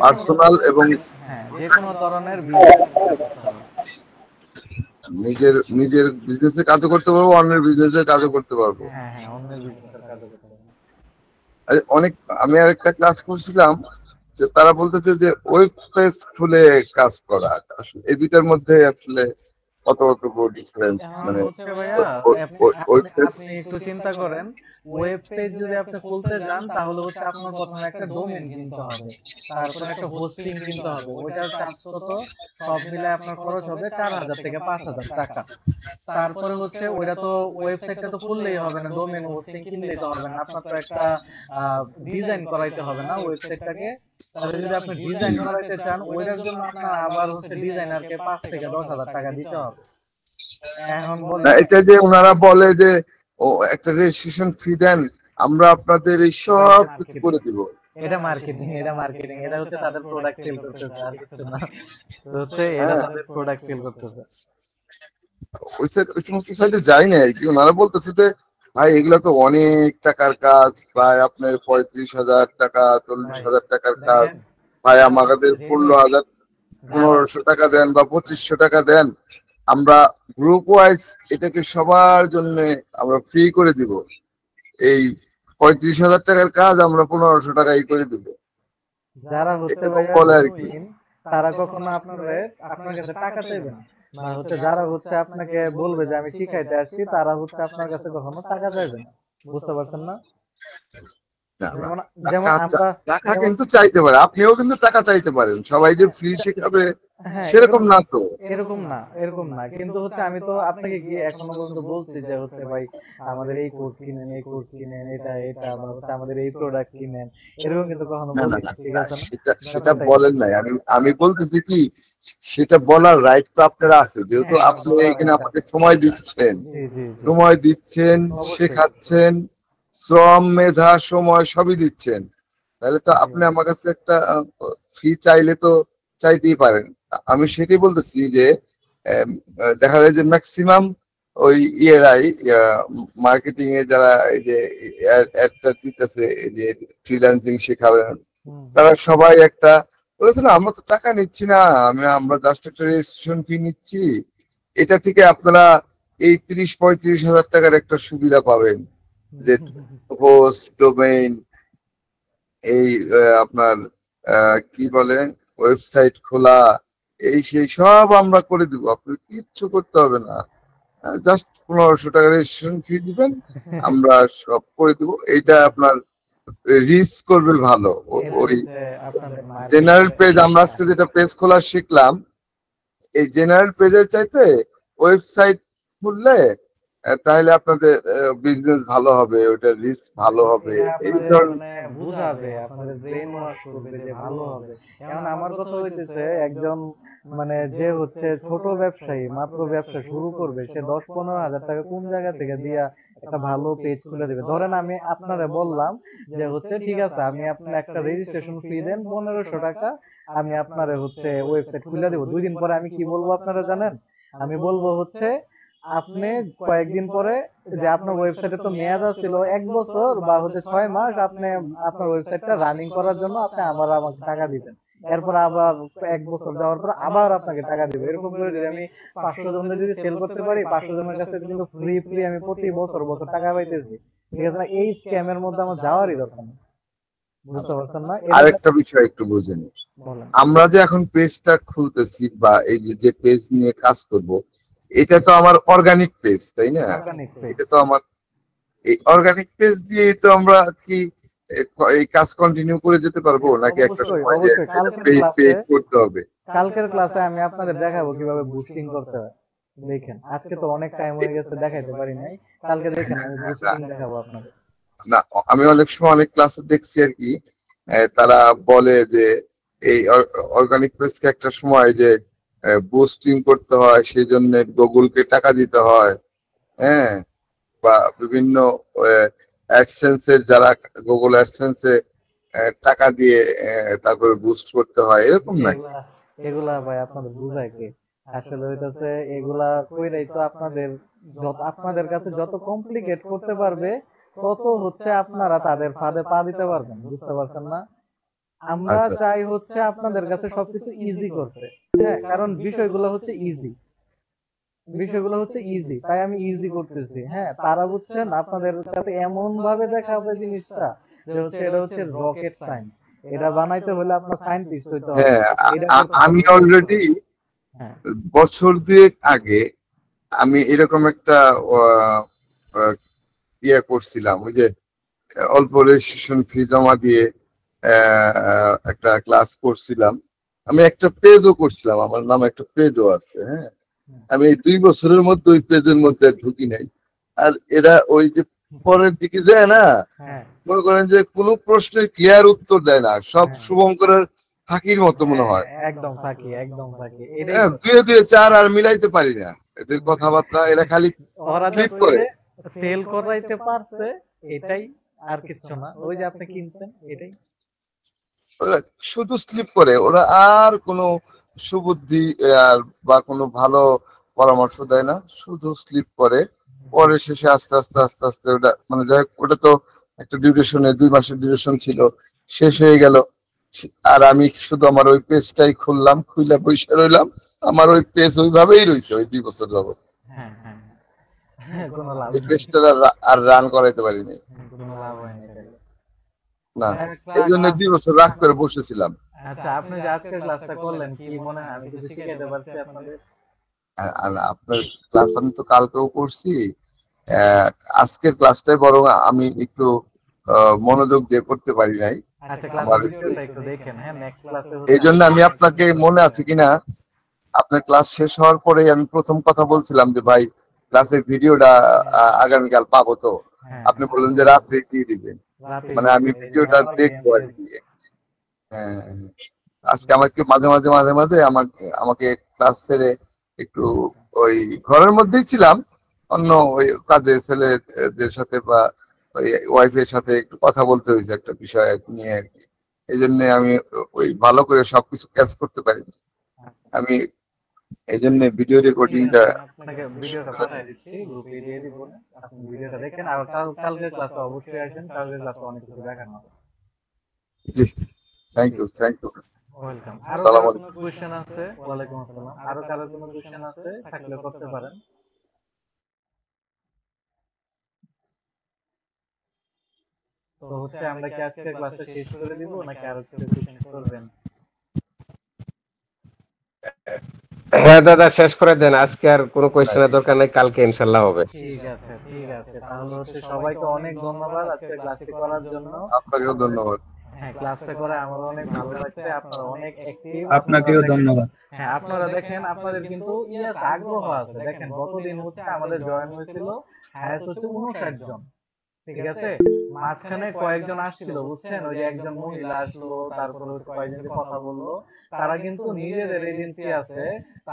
পার্সোনাল এবং হ্যাঁ, যে কোনো ধরনের বিজনেস করতে পারবেন। নিজের বিজনেসে কাজও করতে পারবো, অন্যের বিজনেসে কাজও করতে পারবো। হ্যাঁ হ্যাঁ, অন্যের বিজনেসের কাজও করতে পারবেন। অনেক, আমি আরেকটা ক্লাস করছিলাম যে তারা বলতেছে যে ওয়েব পেজ খুলে কাজ করা, আসলে এই দুইটার মধ্যে আসলে কতটুকু ডিফারেন্স? মানে হচ্ছে ভাইয়া, ওয়েব পেজ, আপনি একটু চিন্তা করেন, ওয়েব পেজ যদি আপনি খুলতে যান, তাহলে হচ্ছে আপনার প্রথমে একটা ডোমেইন কিনতে হবে, তারপরে একটা হোস্টিং কিনতে হবে, ওইটার চার্জ কত, সব মিলে আপনার খরচ হবে 4000 থেকে 5000 টাকা। তারপরে হচ্ছে ওইটা তো, ওয়েবসাইটটা তো খুললেই হবে না, ডোমেইন হোস্টিং কিনলেই তো হবে না, আপনার তো একটা ডিজাইন করাইতে হবে না ওয়েবসাইটটাকে। তাহলে যদি আপনি ডিজাইন করাইতে চান, ওইটার জন্য আপনার আবার হচ্ছে ডিজাইনারকে 5 থেকে 10,000 টাকা দিতে হবে। এখন না বলেন এটা যে ওনারা বলে যে ও একটা রেজিস্ট্রেশন ফি দেন, আমরা আপনাদের এই সব কিছু করে দিব। এটা মার্কেটিং, এটা হচ্ছে তাদের প্রোডাক্ট সেল করতেছে, আর কিছু না। তো হচ্ছে এটা হ্যাঁ, তাদের প্রোডাক্ট সেল করতেছে। ওই সমস্ত সাইডে যাই না আর কি। ওনারা বলতেছে যে ভাই এগুলা তো অনেক টাকার কাজ, প্রায় আপনার 35,000 টাকা, ভাই 40,000 টাকার কাজ। দেখেন, ভাই যারা আমাদের জেনুইন 15,000 যারা 1500 টাকা দেন বা 2500 টাকা দেন, আমরা গ্রুপ ওয়াইজ এটাকে সবার জন্য আমরা ফ্রি করে দিব। এই 35,000 টাকার কাজ আমরা 1500 টাকাই করে দিব, যারা হচ্ছে এরকম ভাইয়া বলে আর কি। জেনুইন, তারা কখনো আপনার কাছে টাকা চাইবে না। বা হচ্ছে যারা হচ্ছে আপনাকে বলবে যে আমি শিখাইতে আসছি, তারা হচ্ছে আপনার কাছে কখনো টাকা চাইবে না। বুঝতে পারছেন না? না না, যেমন যেমন টাকা আমরা টাকা যেমন কিন্তু চাইতে পারে, আপনিও কিন্তু টাকা চাইতে পারেন। সবাই যে ফ্রি শেখাবে হ্যাঁ, সেরকম না তো। এরকম না, কিন্তু হচ্ছে আমি তো আপনাকে গিয়ে এখনো পর্যন্ত বলছি যে হচ্ছে ভাই আমাদের এই কোর্স কিনেন, এটা বা হচ্ছে আমাদের এই প্রোডাক্ট কিনেন, এরকম কিন্তু কখনো না না বলি না না, ঠিক না, আছে না? সেটা ব্যাপারটা বলেন নাই। আমি বলতেছি কি, সেটা বলার রাইট তো আপনার আছে, যেহেতু হ্যাঁ, আপনি বলার এখানে রাইট আমাকে আছে। জি, সময় দিচ্ছেন, অবশ্যই। শেখাচ্ছেন, শ্রম মেধা সময় সবই দিচ্ছেন, তাহলে তো জি আপনি আমার কাছে একটা ফি চাইলে তো চাইতেই পারেন। আমি সেটাই বলতেছি যে দেখা যায় যে ম্যাক্সিমাম ওই ইয়েরাই মার্কেটিং এ যারা এই যে অ্যাডটা দিতেছে, এই যে ফ্রিল্যান্সিং শেখাবেন, হুম। তারা সবাই একটা বলেছে না আমরা তো টাকা নিচ্ছি না, আমরা জাস্ট একটা রেজিস্ট্রেশন ফি নিচ্ছি, এটা থেকে আপনারা এই 30-35 হাজার টাকার একটা সুবিধা পাবেন, যে হোস্ট ডোমেইন, এই আপনার কি বলে ওয়েবসাইট খোলা, এই সেই সব আমরা করে দিব, আপনি কিচ্ছু করতে হবে না, জাস্ট 1500 টাকা রেজিস্ট্রেশন ফি দিবেন, আমরা সব করে দিব। এইটা আপনার রিচ করবে ভালো। এটা ওই হচ্ছে আপনাদের জেনারেল মার্কেটিং পেজ, আমরা আজকে যেটা পেজ খোলা শিখলাম, এই জেনারেল পেজের চাইতে ওয়েবসাইট খুললে তাহলে আপনাদের বিজনেস ভালো হবে, ওইটার রিস্ক ভালো হবে, এটা এই আপনাদের ধরনের। মানে বুঝাবে, আপনাদের ব্রেন ওয়াশ করবে যে ভালো হবে। এখন আমার কথা হইতেছে একজন মানে যে হচ্ছে ছোট ব্যবসায়ী, মাত্র ব্যবসা শুরু করবে, সে 10-15 হাজার টাকা কোন জায়গা থেকে দিয়া একটা ভালো পেজ খুলে দিবে? ধরেন আমি আপনারে বললাম যে হচ্ছে ঠিক আছে, আমি আপনার একটা রেজিস্ট্রেশন ফি দেন 1500 টাকা, আমি আপনারে হচ্ছে ওয়েবসাইট খুলে দেবো। 2 দিন পরে আমি কি বলবো আপনারা জানেন? আমি বলবো হচ্ছে আপনি কয়েকদিন পরে যে আপনার ওয়েবসাইটে তো মেয়াদ ছিল 1 বছর বা হচ্ছে 6 মাস, আপনি আপনার ওয়েবসাইটটা রানিং করার জন্য আপনি আমাকে টাকা দিবেন। এরপর আবার 1 বছর যাওয়ার পর আবার আপনাকে টাকা দিব। এরকম করে যদি আমি 500 জনের যদি সেল করতে পারি, 500 জনের কাছে কিন্তু ফ্রি আমি প্রতি বছর বছর টাকা পাইতেছি। ঠিক আছে না? এই স্ক্যামের মধ্যে আমার যাওয়ারই দরকার নেই। বুঝতে আচ্ছা, পারছেন না? এটা আরেকটা বিষয় একটু বুঝে নিই। বলেন। আমরা যে এখন পেজটা খুলতেছি বা এই যে পেজ নিয়ে কাজ করব, এটা তো আমার অর্গানিক পেজ, তাই না? Organic page. এটা তো আমার এই অর্গানিক পেজ দিয়ে তো আমরা কি এই কাজ কন্টিনিউ করে যেতে পারবো, নাকি একটা অবশ্যই, সময় যে অবশ্যই। পেড করতে হবে? কালকের ক্লাসে আমি আপনাদের দেখাবো কিভাবে বুস্টিং করতে হয়। দেখেন, আজকে তো অনেক টাইম হয়ে গেছে, দেখাইতে পারি নাই। কালকে দেখেন আমি না বুস্টিং দেখাবো আপনাদের। না, আমি অনেক সময় অনেক ক্লাসে দেখছি আর কি, তারা বলে যে এই অর্গানিক পেজকে একটা সময় যে বুস্টিং করতে হয়, সেই জন্য গুগলকে টাকা দিতে হয়, হ্যাঁ, বা বিভিন্ন অ্যাডসেন্সের যারা গুগল অ্যাডসেন্সে টাকা দিয়ে তারপরে বুস্ট করতে হয়, এরকম নাকি? এগুলা এগুলা ভাই আপনাদের বুঝায় কে? আসলে হইতাছে এগুলা কইরাই তো আপনাদের কাছে যত কমপ্লিকেট করতে পারবে, তত হচ্ছে আপনারা তাদের ফাঁদে পা দিতে পারবেন। বুঝতে পারছেন না? আমরা আচ্ছা চাই হচ্ছে আপনাদের কাছে সবকিছু ইজি করতে। হ্যাঁ, কারণ বিষয়গুলো হচ্ছে ইজি, তাই আমি ইজি করতেছি। হ্যাঁ, তারা বুঝছেন আপনাদের কাছে এমন ভাবে দেখাবে জিনিসটা যে হচ্ছে এটা হচ্ছে রকেট সায়েন্স। এটা বানাইতে হলে আপনার সায়েন্টিস্ট হইতে হবে, হ্যাঁ, এটা করতে আমি হবে, এটা করতে অলরেডি হবে। হ্যাঁ, বছর দুয়েক আগে আমি এরকম একটা আহ, আহ, করছিলাম, ওই যে অল্প রেজিস্ট্রেশন ফি জমা দিয়ে একটা ক্লাস করছিলাম। আমি একটা পেজও করছিলাম, আমার নামে একটা পেজও আছে, হ্যাঁ। আমি এই 2 বছরের মধ্যে ওই পেজের মধ্যে আর ঢুকি নাই। আর এরা ওই যে পরের দিকে যায় না, হ্যাঁ, মনে করেন যে কোনো প্রশ্নের ক্লিয়ার উত্তর দেয় না, সব হ্যাঁ, শুভঙ্করের ফাঁকির মতো মনে হ্যাঁ, হয়। একদম ফাঁকি, একদম ফাঁকি। এটাই হ্যাঁ, কথা। দুয়ে দুয়ে চার আর মিলাইতে পারি না। এদের কথাবার্তা, এরা খালি ওরা স্লিপ জাস্ট করে। সেল করাইতে পারছে, এটাই, আর কিছু না। ওই যে আপনি কিনছেন, এটাই। ওরা শুধু স্লিপ করে, ওরা আর কোনো সুবুদ্ধি আর বা কোনো ভালো পরামর্শ দেয় না, শুধু স্লিপ করে। পরে শেষে আস্তে আস্তে আস্তে আস্তে ওটা মানে যাই হোক, ওটা তো একটা ডিউরেশনে 2 মাসের ডিউরেশন ছিল, শেষ হয়ে গেল। আর আমি শুধু আমার ওই পেজটাই খুললাম, খুইলা বসে রইলাম। আমার ওই পেজ ওইভাবেই রয়েছে ওই 2 বছর যাবত। হ্যাঁ হ্যাঁ হ্যাঁ, কোনো লাভ এই নেই। পেজটা আর রান করাইতে পারিনি কোনো লাভ হয়নি তাহলে। না, এই জন্য ক্লাস, 2 বছর রাগ করে বসেছিলাম। আচ্ছা আপনি যে আজকের ক্লাসটা করলেন, কি মনে হয় আমি কিছু শিখাইতে পারছি আপনাদের? আর আপনার ক্লাস আমি তো কালকেও করছি। আহ, আজকের ক্লাসটাই বরং আমি একটু মনোযোগ দিয়ে করতে পারি নাই। আচ্ছা আমার ক্লাসের ভিডিওটা একটু দেখেন, হ্যাঁ নেক্সট ক্লাসে এই জন্য আমি আপনাকে মনে আছে কিনা, আপনার ক্লাস শেষ হওয়ার পরে আমি প্রথম কথা বলছিলাম যে ভাই ক্লাসের ভিডিওটা আগামীকাল পাবো তো? হ্যাঁ আপনি বললেন যে রাত্রে দিয়ে দিবেন, রাতে মানে আমি দিয়ে দিবেন, ভিডিওটা আমার দেখবো আর গেম। কি। হ্যাঁ, আজকে আমাকে মাঝে মাঝে মাঝে মাঝে আমাকে আমাকে ক্লাস ছেড়ে একটু ওই ঘরের মধ্যেই ছিলাম, অন্য ওই কাজে ছেলেদের সাথে বা ওই ওয়াইফের সাথে একটু কথা বলতে হয়েছে একটা বিষয় নিয়ে আর কি। এই জন্য আমি ওই ভালো করে সবকিছু ক্যাচ করতে পারিনি। আমি এই জন্য ভিডিও ঠিক রেকর্ডিংটা। আছে, আমি আপনাকে ভিডিওটা পাঠিয়ে দিচ্ছি, গ্রুপে দিয়ে দিব। আপনি ভিডিওটা দেখেন, আর কালকের ক্লাসে অবশ্যই আসেন, কালকের ক্লাসে অনেক কিছু দেখানো হবে। জি, thank you, thank you. Welcome. আরো সালাম কারো কোনো আলাইকুম। কোশ্চেন আছে? ওয়ালাইকুম আসসালাম। আরো কারো কোনো কোশ্চেন আছে থাকলে করতে পারেন। তো হচ্ছে আমরা কি আজকের ক্লাসটা শেষ করে দিব নাকি আরো কিছু কোশ্চেন করবেন? হ্যাঁ দাদা, শেষ করে দেন, আজকে আর কোনো কোয়েশ্চেনের দরকার নাই, কালকে ইনশাল্লাহ হবে। ঠিক আছে ঠিক আছে, তাহলে হচ্ছে সবাইকে অনেক ধন্যবাদ আজকে ক্লাসটি করার জন্য। আপনাকেও ধন্যবাদ। হ্যাঁ ক্লাসটা করে আমার অনেক ভালো লাগছে, আপনারা অনেক অ্যাক্টিভ, আপনারা আপনাকেও দেখেন। ধন্যবাদ। হ্যাঁ আপনারা দেখেন, আপনাদের কিন্তু আছে, আগ্রহ আছে। দেখেন গতদিন হচ্ছে আমাদের জয়েন হয়েছিল হায়াত হচ্ছে 59 জন, ঠিক আছে। মাঝখানে কয়েকজন আসছিল বুঝছেন, ওই যে একজন মহিলা আসলো, তারপরে হচ্ছে কয়েকজন যে কথা বললো, তারা কিন্তু নিজেদের এজেন্সি আছে,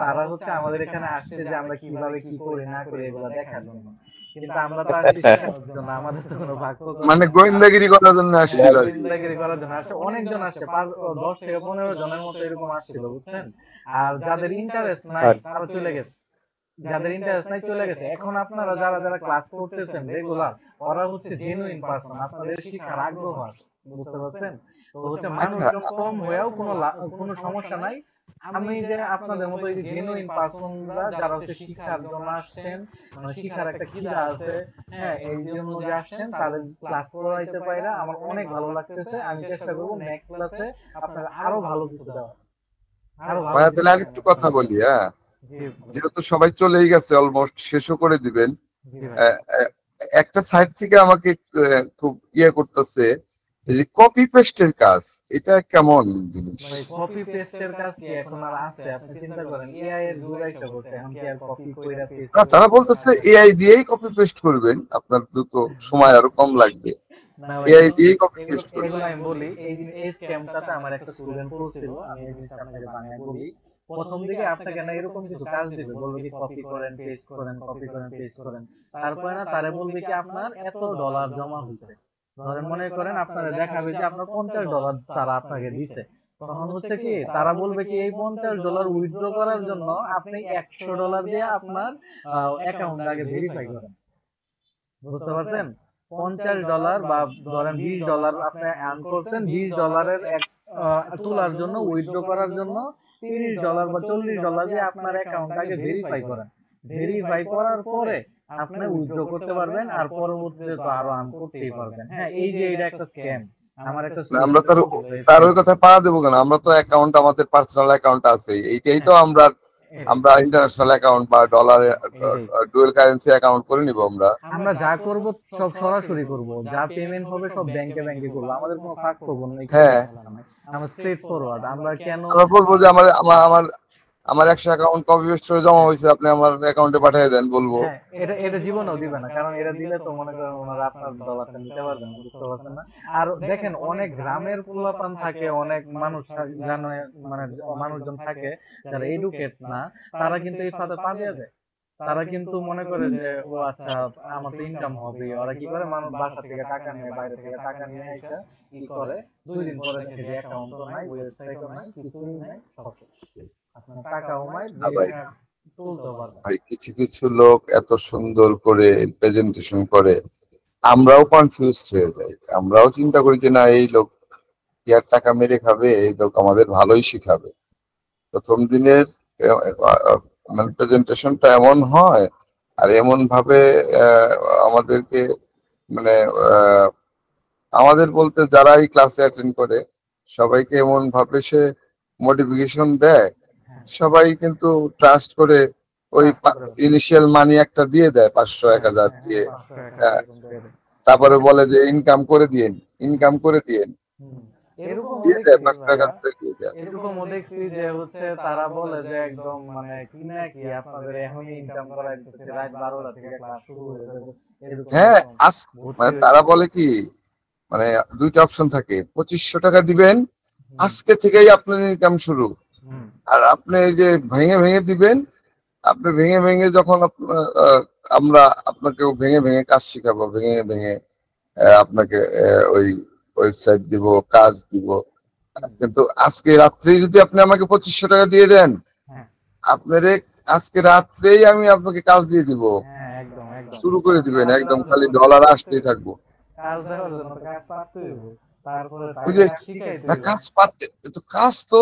তারা হচ্ছে আমাদের এখানে আসছে যে আমরা কিভাবে কি করি না করি এগুলা দেখার জন্য। কিন্তু আমরা তো আসছি শেখানোর জন্য, আমাদের তো কোনো ভাগ্য মানে গোয়েন্দাগিরি করার জন্য আসছিল আর কি। গোয়েন্দাগিরি করার জন্য আসছে। অনেকজন আসছে, 10 থেকে 15 জনের মতো এরকম আসছিল বুঝছেন। আর যাদের ইন্টারেস্ট নাই তারা চলে গেছে, যাদের ইন্টারেস্ট নাই চলে গেছে। এখন আপনারা যারা যারা ক্লাস করতেছেন রেগুলার, ওরা হচ্ছে জেনুইন পারসন, আপনাদের শিক্ষার আগ্রহ আছে, বুঝতে পারছেন। তো হচ্ছে আচ্ছা, মানুষজন কম হয়েও কোনো সমস্যা নাই। আমি যে আপনাদের মতো এই যে জেনুইন পারসনরা যারা হচ্ছে শিক্ষার জন্য আসছেন, মানে শিক্ষার একটা খিদা আছে, হ্যাঁ এই জন্য যে আসছেন, তাদের ক্লাস করাইতে পাইরা আমার অনেক ভালো লাগতেছে। আমি চেষ্টা করবো নেক্সট ক্লাসে আপনার আরো ভালো কিছু দেওয়া, আরো ভালো ভাইয়া কিছু তাহলে দেওয়ার আরেকটু চেষ্টা কথা করবো। বলি। হ্যাঁ, জি বলেন। যেহেতু সবাই চলেই গেছে, অলমোস্ট শেষও করে দিবেন। জি ভাই। আহ, আহ, একটা সাইড থেকে আমাকে খুব করতেছে, এই যে কপি পেস্টের কাজ, এটা কেমন জিনিস? ভাই কপি পেস্টের কাজ কি এখন আর আছে? আপনি চিন্তা করেন, এআই এর যুগ আইসা পড়ছে, এখন কি আর কপি কইরা পেস্ট না, কইরা তারা কেউ বলতেছে কাজ করে? এআই দিয়েই কপি পেস্ট করবেন, আপনার তো সময় আরো কম লাগবে। না ভাই, এআই শুনুন, দিয়েই কপি এগুলো পেস্ট করবেন। এগুলো আমি বলি, এই স্ক্যামটাতে আমার একটা স্টুডেন্ট পড়ছিল। আমি এই জিনিসটা আপনাকে বাংলায় বলি। প্রথম দিকে আপনাকে না এরকম কিছু কাজ দিবে, বলবে কি কপি করেন পেস্ট করেন, কপি করেন পেস্ট করেন। তারপরে না তারে বলবে কি আপনার এত ডলার জমা হয়েছে। ধরেন মনে করেন আপনারা দেখাবে যে আপনার $50 তারা আপনাকে দিছে। তখন হচ্ছে কি তারা বলবে কি এই $50 উইথড্র করার জন্য আপনি $100 দিয়ে আপনার অ্যাকাউন্ট আগে ভেরিফাই করেন, বুঝতে পারছেন। $50 বা ধরেন $20 আপনি আর্ন করছেন, $20 তোলার জন্য, উইথড্র করার জন্য $30 বা $40 দিয়ে আপনার অ্যাকাউন্ট আগে ভেরিফাই করেন। ভেরিফাই করার পরে আপনি উইথড্র করতে পারবেন, আর পরবর্তীতে তো আরো আর্ন করতেই পারবেন। হ্যাঁ এই যে এটা একটা স্ক্যাম, আমার একটা না, আমরা স্টুডেন্ট পড়ছিল এই তার ওই স্ক্যামটা। কথা পাড়া দেবো কেন? আমরা তো অ্যাকাউন্ট, আমাদের পার্সোনাল অ্যাকাউন্ট আছে, এইটাই তো হ্যাঁ আমরা এটাই আমরা ইন্টারন্যাশনাল অ্যাকাউন্ট বা ডলারে এটাই ডুয়েল কারেন্সি অ্যাকাউন্ট করে নিব আমরা। আমরা যা করব সব সরাসরি করব, যা পেমেন্ট হবে সব ব্যাংকে ব্যাংকে করব, আমাদের কোনো ফাঁক করবো না, এখানে হ্যাঁ, ঝামেলা নাই। আমরা স্ট্রেট ফরওয়ার্ড, আমরা কেন আমরা বলবো যে আমার আমার আমার আমার 100 অ্যাকাউন্ট কপি পেস্ট করে জমা হয়েছে, আপনি আমার অ্যাকাউন্টে পাঠিয়ে দেন বলবো। হ্যাঁ এটা এটা জীবনেও দিবে না, কারণ এটা দিলে তো মনে করেন ওনারা আপনার ডলারটা নিতে পারবেন না, বুঝতে পারছেন না। আর দেখেন অনেক গ্রামের পোলাপান থাকে, অনেক মানুষ জানে, মানে মানুষজন থাকে যারা এডুকেট না, তারা কিন্তু এই ফাঁদে পা দিয়ে যায়। তারা কিন্তু মনে করে যে ও আচ্ছা আমার তো ইনকাম হবে, ওরা কি করে মানুষ বাসা থেকে টাকা নিয়ে, বাইরে থেকে টাকা নিয়ে এসে কি করে 2 দিন পরে দেখে যে অ্যাকাউন্টও নাই, ওয়েবসাইটও নাই, কিছুই নাই, সব শেষ। আপনার টাকাও নাই, না ভাই, তুলতেও পারবেন। ভাই কিছু কিছু লোক এত সুন্দর করে প্রেজেন্টেশন করে, আমরাও কনফিউজড হয়ে যাই। আমরাও চিন্তা করি যে না, এই লোক কি আর টাকা মেরে খাবে, এই লোক আমাদের ভালোই শিখাবে। প্রথম দিনের মানে প্রেজেন্টেশনটা এমন হয়, আর এমন ভাবে আহ, আমাদেরকে মানে আহ, আমাদের বলতে যারা এই ক্লাসে অ্যাটেন্ড করে সবাইকে এমন ভাবে সে মোটিভেশন দেয়, সবাই কিন্তু ট্রাস্ট করে ওই ইনিশিয়াল মানি একটা দিয়ে দেয়, 500 1000 দিয়ে। 500 হ্যাঁ, এরকম দিয়ে দেয়। তারপরে বলে যে ইনকাম করে দিয়েন, ইনকাম করে দিয়েন, এরকমও দিয়ে দেয়, দেখছি 500 টাকা ভাইয়া, দিয়ে দিয়ে দেয়। এরকমও দেখছি যে হচ্ছে তারা বলে যে একদম মানে কি না কি আপনাদের এখনই ইনকাম করা দিতেছে, রাত 12টা থেকে ক্লাস শুরু হয়ে যাবে, এরকম হ্যাঁ, এরকম ভর্তি মানে হয়ে তারা যাবে। বলে কি, মানে দুইটা অপশন থাকে, 2500 টাকা দিবেন, হুম, আজকে থেকেই আপনার ইনকাম শুরু। হুম, আর আপনি এই যে ভেঙে ভেঙে দিবেন, আপনি ভেঙে ভেঙে যখন আমরা আপনাকে ভেঙে ভেঙে কাজ শিখাবো, ভেঙে ভেঙে আপনাকে ওই ওয়েবসাইট দিব, কাজ দিব। কিন্তু আজকে রাত্রেই যদি আপনি আমাকে 2500 টাকা দিয়ে দেন, হ্যাঁ, আপনারে আজকে রাত্রেই আমি আপনাকে কাজ দিয়ে দিব, হ্যাঁ, একদম একদম। শুরু করে কারণ দিবেন, কাজ একদম দেওয়ার খালি জন্য তো ডলার কাজ করতে আসতেই হইব, থাকবো। কাজ দেওয়ার জন্য তো কাজ পারতে হইব, তারপরে ওই তাকে যে কাজ শিখাইতে না, হইব। কাজ পারতে তো, কাজ তো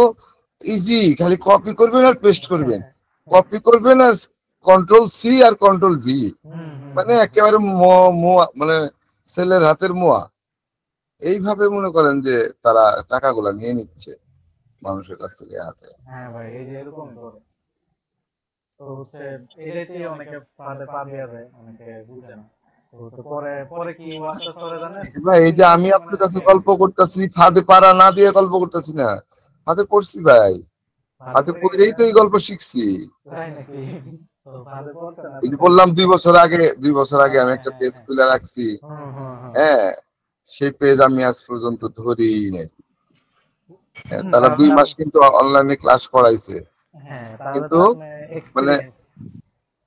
ইজি, খালি কপি করবেন আর পেস্ট করবেন, কপি করবেন আর কন্ট্রোল সি আর কন্ট্রোল ভি, হুম, হুম, মানে হুম, একেবারে মানে ছেলের হাতের মোয়া। এইভাবে মনে করেন যে তারা টাকাগুলা নিয়ে নিচ্ছে মানুষের কাছ থেকে হাতে। হ্যাঁ ভাই, এই যে এরকম করে তো হচ্ছে এটাতেই অনেকে ফাঁদে পা দেওয়া যায়, অনেকে বুঝে না। তো হচ্ছে পরে পরে কি ওয়াজটা করে জানেন, ভাই এই যে চিন্তা আমি ভাবনা আপনার কাছে শিখাই গল্প ফেলে। করতেছি, ফাঁদে পাড়া না দিয়ে গল্প করতেছি না, ফাঁদে পড়ছি ভাই, ফাঁদে ফাঁদে পড়ে পড়েই তো গেছেন, এই গল্প শিখছি। তাই নাকি? তো ফাঁদে পড়ছেন এই যে এতটাই। বললাম 2 বছর আগে আমি হ্যাঁ, একটা হ্যাঁ, পেজ হ্যাঁ। খুলে রাখছি। হুম, হুম, হুম। হ্যাঁ, সেই পেজ আমি আজ পর্যন্ত ধরি নাই। হ্যাঁ, তারা তার 2 মানে মাস কিন্তু অনলাইনে ক্লাস করাইছে, হ্যাঁ, তাহলে তো কিন্তু আপনি মানে এক্সপিরিয়েন্স।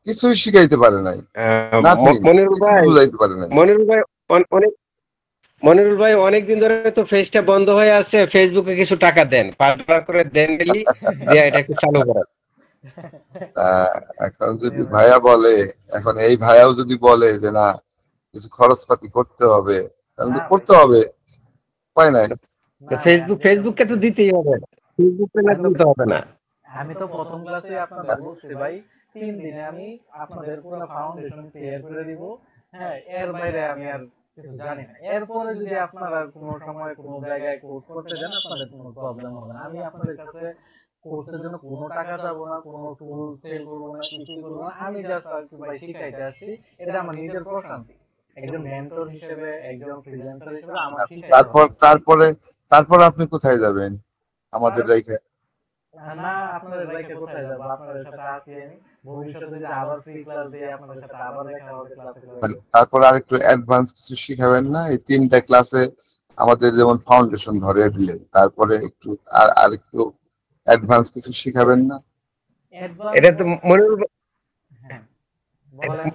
কিছুই শিখাইতে পারে নাই, নাথিং, মনিরুল কিছু ভাই, বুঝাইতে পারে নাই। মনিরুল ভাই অনেক, মনিরুল ভাই অনেকদিন ধরে তো পেজটা বন্ধ হয়ে আছে, ফেসবুকে কিছু টাকা দেন, $5 করে দেন ডেলি, দিয়ে এটা একটু চালু করেন। আহ, এখন জি যদি ভাই। ভাইয়া বলে, এখন এই ভাইয়াও যদি বলে যে না কিছু খরচপাতি করতে হবে, তাহলে না তো ভাই, করতে হবে, উপায় নাই। না ভাই, আমি যেটা ফেসবুককে তো বলছি, দিতেই হবে, ফেসবুকে না আমি তো দিতে হবে না। আমি তো প্রথম ক্লাসে আপনাদের বলছি ভাই, 3 দিনে আমি আপনাদের পুরো ফাউন্ডেশন ক্লিয়ার করে দিব। হ্যাঁ, এর বাইরে আমি আর কিছু জানি না। এরপরে যদি আপনারা কোনো সময় কোনো জায়গায় কোর্স করতে যান, আপনাদের কোনো প্রবলেম হবে না। আমি আপনাদের কাছে কোর্সের জন্য কোনো টাকা চাবো না, কোনো টুল সেল করবো না, কিছুই করবো না। আমি জাস্ট আর কি ভাই শিখাইতে আসছি, এটা আমার নিজের প্রশান্তি। একজন মেন্টর হিসেবে, একজন ফ্রিল্যান্সার হিসেবে আমার শিখাইতে তারপর ভালো লাগে। তারপরে তারপর আপনি কোথায় যাবেন আমাদের তার রেখে? না, আপনাদের বাইকে কোথায় যাবো, আপনাদের সাথে আছি আমি। ভবিষ্যতে যদি আবার ফ্রি ক্লাস দিয়ে আপনাদের সাথে আবার দেখা হবে ক্লাসে ক্লাসে। তারপর আর একটু অ্যাডভান্স কিছু শিখাবেন না? এই 3টা ক্লাসে আমাদের যেমন ফাউন্ডেশন ধরে দিলেন, তারপরে একটু আর আর একটু অ্যাডভান্স কিছু শিখাবেন না? অ্যাডভান্স এটা তো মনিরুল হ্যাঁ, বলেন।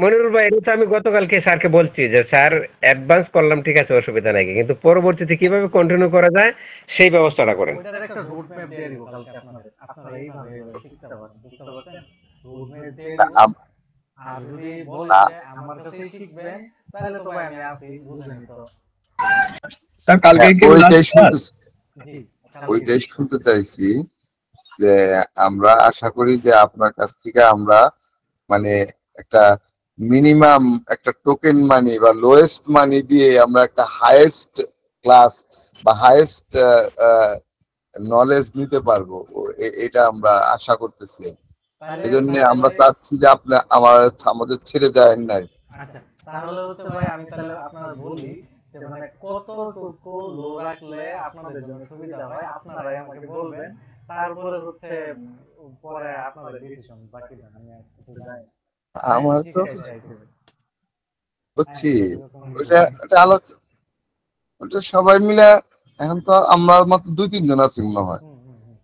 মনিরুল ভাই, এটা তো আমি গতকালকে স্যারকে বলছি যে স্যার অ্যাডভান্স করলাম, ঠিক আছে, অসুবিধা নাই, কিন্তু পরবর্তীতে কিভাবে কন্টিনিউ করা যায় সেই ব্যবস্থাটা করেন। ওইটার একটা রুট ম্যাপ দিয়ে দিব কালকে আপনাদের, আপনারা এইভাবে শিখতে পারেন, বুঝতে পারছেন? রুট ম্যাপ দিয়ে দিব। আম- আর যদি বলেন আ- যে আমার কাছেই শিখবেন, তাহলে তো ভাই আমি আছি, বুঝলেনই তো। স্যার কালকে হ্যাঁ, কি লাস্ট ক্লাস? জি, কালকে ওইটাই শুনতে চাইছি যে আমরা আশা করি যে আপনার কাছ থেকে আমরা মানে একটা মিনিমাম একটা টোকেন মানি বা লোয়েস্ট মানি দিয়ে আমরা একটা হাইয়েস্ট ক্লাস বা হাইয়েস্ট নলেজ নিতে পারবো, এটা আমরা আশা করতেছি। তাহলে এই জন্য তাহলে আমরা ভাই চাচ্ছি যে আপনি আমাদের ছেড়ে যায় নাই। আচ্ছা, তাহলে হচ্ছে ভাই আমি তাহলে আপনার বলি যে মানে কতটুকু লো রাখলে আপনাদের জন্য সুবিধা হয়, আপনারাই আমাকে বলবেন। তারপরে হচ্ছে পরে আপনাদের ডিসিশন, বাকি দেন, আমি আর কিছু জানি না। আমি আমার তো শিখাই চাইছি ভাই। হ্যাঁ, বুঝছি, এরকম ওটা ওটা আলোচনা, ওটা সবাই মিলে, এখন তো আমরা মাত্র 2-3 জন আছি মনে হয়, হুম, হুম, হুম।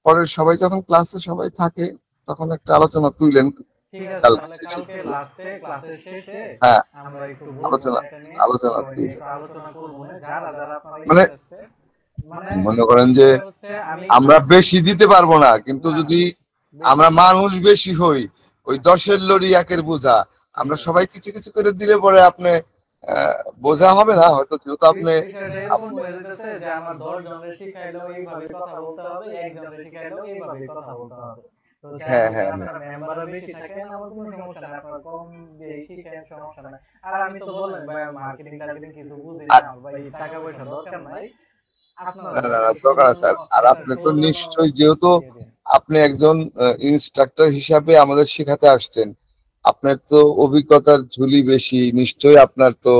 পরে সবাই যখন ক্লাসে সবাই থাকে তখন একটা আলোচনা তুইলেন। ঠিক আছে, কালকে তাহলে শেষে কালকে লাস্টে ক্লাসের শেষে হ্যাঁ আমরা একটু বলবো আলোচনা না এটা নিয়ে, আলোচনা সবাই নিয়ে তুইলেন একটু আলোচনা করবো না, যারা যারা আপনারা মানে ইন্টারেস্টেড। মানে মনে করেন যে বিষয়টা হচ্ছে আমি আমরা বেশি দিতে পারবো না, কিন্তু না যদি বেশি আমরা মানুষ বেশি হই, ওই 10-এর লরি 1-এর বোঝা, ঠিক আমরা আছে। সবাই কিছু কিছু করে দিলে পরে আপনি বোঝা হবে না হয়তো, যেহেতু আপনি বিষয়টা এরকম আপনি হয়ে যেতেছে যে আমার 10 জনের শিখাইলেও এইভাবে কথা বলতে হবে, একজনের শিখাইলেও এইভাবে কথা বলতে হবে। তো চাই হ্যাঁ যদি হ্যাঁ হ্যাঁ আপনার মেম্বাররা বেশি থাকেন আমার কোনো সমস্যা নাই, আপনার কম দিয়ে শিখেন সমস্যা নাই। আর আমি তো বললেন ভাই মার্কেটিং টার্গেটিং কিছু বুঝি না আর ভাই, টাকা পয়সা দরকার নাই, আপনারা না না না জাস্ট দরকার শুধু আছে। আর একটা আপনি তো সৌজন্য নিশ্চয়ই, যেহেতু দিয়ে দিন। আপনি একজন ইনস্ট্রাক্টর হিসাবে আমাদের শেখাতে আসছেন, আপনার তো অভিজ্ঞতার ঝুলি বেশি, নিশ্চয়ই আপনার তো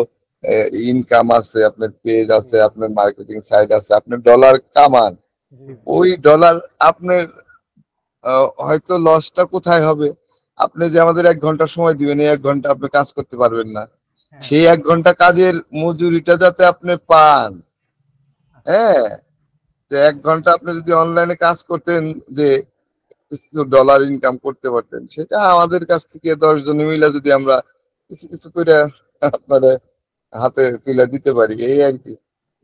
ইনকাম আছে, আপনার পেজ জি আছে, আপনার মার্কেটিং সাইট আছে, আপনার ডলার কামান। জি জি ওই ডলার আপনার হয়তো লসটা কোথায় হবে, আপনি যে আমাদের 1 ঘন্টা সময় দিবেন, এই 1 ঘন্টা আপনি কাজ করতে পারবেন না, হ্যাঁ সেই 1 ঘন্টা কাজের মজুরিটা যাতে আপনি পান। হ্যাঁ, তো 1 ঘন্টা আপনি যদি অনলাইনে কাজ করতেন, যে কিছু ডলার ইনকাম করতে পারতেন, সেটা আমাদের কাছ থেকে 10 জনে মিলে যদি আমরা কিছু কিছু করে আপনার হাতে তুলে দিতে পারি, এই আর কি।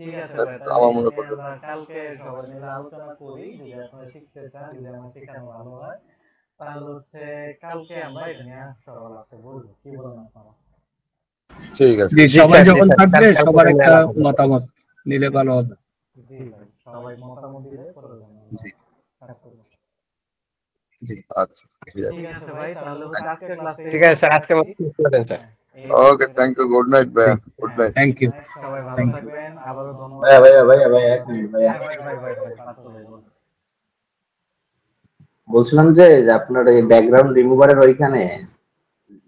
ঠিক আছে তাহলে ভাই, তো তাহলে আমার এটা মনে নিয়ে করতে আমরা কালকে সবাই মিলে আলোচনা করি, যদি আপনারা শিখতে চান, যদি আমার শেখানো ভালো হয় তাহলে হচ্ছে কালকে আমরা এটা নিয়ে সবার লাস্টে বলবো, কি বলেন আপনারা? ঠিক আছে। যে জি সবাই স্যার, জি যখন স্যার, থাকবে কালকে সবার নিয়ে একটা আলাপ হবে। মতামত নিলে ভালো হবে। জি ভাই, সবাই মতামত দিলে পরে আমরা জি কাজ করবো। জি আচ্ছা, ঠিক আছে। ঠিক আছে ভাই, তাহলে হচ্ছে আজকের ক্লাসে এই ঠিক আছে স্যার, পর্যন্ত আজকে রাখি। মতো শেষ করে দেন স্যার। হ্যাঁ, এই ওকে, পর্যন্তই থ্যাংক রাখি। ইউ, গুড নাইট ভাইয়া, গুড হ্যাঁ, night. Thank good you. Night, সবাই ভালো থ্যাংক ইউ। থাকবেন, আবারও ধন্যবাদ ভাইয়া ভাইয়া ভাইয়া সবাইকে। ভাইয়া এক মিনিট ভাইয়া, হ্যাঁ ভাই ভাই ভাই ভাই পার্থ ভাই বলুন। বলছিলাম যে আপনার এই ব্যাকগ্রাউন্ড রিমুভারের ওইখানে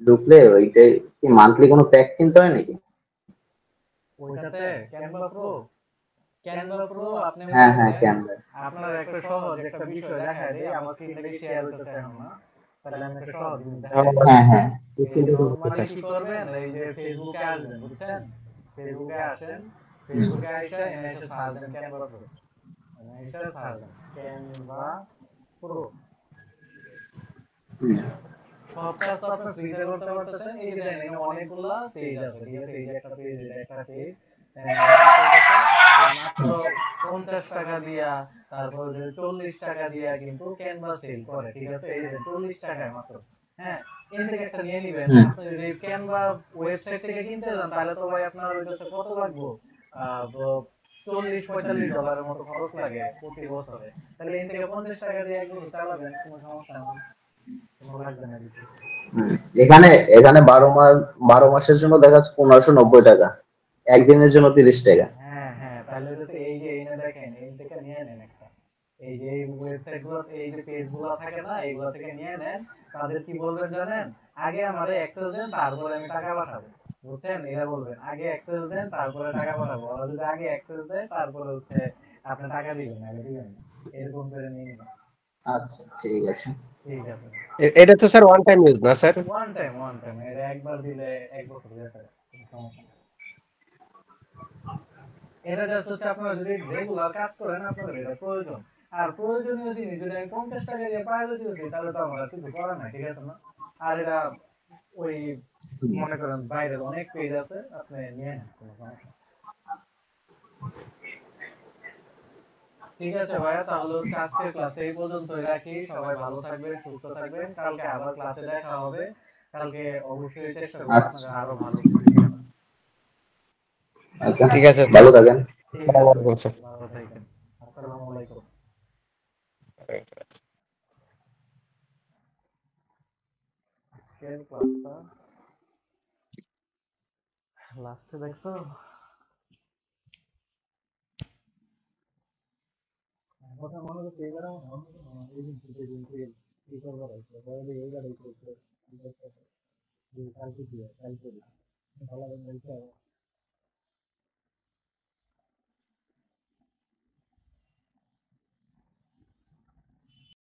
ঢুকলে ওইটাই কি মান্থলি কোনো প্যাক কিনতে হয় নাকি? ওইটাতে ক্যানভা প্রো, ক্যানভা প্রো আপনি হ্যাঁ মনে হ্যাঁ, করেন ক্যামেরা। আপনার একটা সহজ একটা বিষয় দেখায় দেয়, আমার স্ক্রিন থেকে শেয়ার হইতেছে এখন না, তাহলে আমি একটা সহজ জিনিস দেখাই দিই। হ্যাঁ হ্যাঁ, এই নরমালি কি করবেন, এই যে ফেসবুকে আসবেন, বুঝছেন, ফেসবুকে আসেন, ফেসবুকে আইসা এনে এসে সার্চ দেন ক্যানভা প্রো, এনে এসে সার্চ দেন ক্যানভা প্রো। হুম, সব কাজ তো আপনি ফ্রিতে করতে পারতেছেন, এই যে দেখেন এখানে অনেকগুলা পেজ আছে, ঠিক আছে, এই যে একটা পেজ, এটা একটা পেজ, এরকম করতেছে, এই মাত্র 50 টাকা দিয়া, তারপর যে 40 টাকা দিয়া কিন্তু ক্যানভা সেল করে, ঠিক আছে, এই যে 40 টাকায় মাত্র। হ্যাঁ, এখান থেকে একটা নিয়ে নিবেন। হুম, আপনি যদি ক্যানভা ওয়েবসাইট থেকে কিনতে যান তাহলে তো ভাই আপনার ওইটাতে কত লাগবে, 40-45 ডলারের মতো খরচ লাগে প্রতি বছরে। তাহলে এখান থেকে 50 টাকা দিয়ে 1 বছর চালাবেন, কোনো সমস্যা নেই, কোনো লাগবে না কিছু। হুম। এখানে এখানে 12 মাস, 12 মাসের জন্য দেখা যাচ্ছে 1590 টাকা, একদিনের জন্য 30 টাকা। হ্যাঁ হ্যাঁ, তাহলে হচ্ছে এই যে এনে দেখেন, এই থেকে নিয়ে নেন একটা, এই যে এই ওয়েবসাইট গুলো, এই যে পেজ গুলো থাকে না, এইগুলো থেকে নিয়ে নেন। তাদের কি বলবেন জানেন, আগে আমারে অ্যাক্সেস দেন তারপরে আমি টাকা পাঠাবো, বুঝছেন, এরা বলবেন আগে অ্যাক্সেস দেন তারপরে টাকা পাঠাবো। ওরা যদি আগে অ্যাক্সেস দেয় তারপরে হচ্ছে আপনি টাকা দিবেন, আগে দিবেন না, এরকম করে নিয়ে নেবেন। আচ্ছা ঠিক আছে। ঠিক আছে, এটা তো স্যার ওয়ান টাইম ইউজ না স্যার? ওয়ান টাইম, এটা একবার দিলে 1 বছর গেছে, কোনো সমস্যা নেই। এটা জাস্ট হচ্ছে আপনারা যদি রেগুলার কাজ করেন আপনাদের এটা প্রয়োজন। আর প্রয়োজনীয় জিনিস যদি আমি 50 টাকা দিয়ে পাই দিতেছি তাহলে তো আমার আর কিছু করার নাই, ঠিক আছে না? আর এটা ওই মনে করেন বাইরের অনেক পেজ আছে, আপনি নিয়ে নেন, কোনো সমস্যা নেই। ঠিক আছে ভাইয়া, তাহলে হচ্ছে আজকের ক্লাসটা এই পর্যন্তই রাখি, সবাই ভালো থাকবেন, সুস্থ থাকবেন, কালকে আবার ক্লাসে দেখা হবে। কালকে অবশ্যই চেষ্টা করবো আচ্ছা আপনাদের আরো ভালো কিছু শেখানোর। আচ্ছা, ঠিক আছে স্যার। ভালো থাকেন। ঠিক আসসালামু আছে, আলাইকুম স্যার। ভালো থাকেন, আসসালামু আলাইকুম। আজকের ক্লাসটা লাস্টে দেখছো, কথা মনে হচ্ছে এবারে আমার অন্য কোনো এই দিন থেকে কি করবো, এই গাড়ি করছে, কালকে দিয়ে কালকে ভালো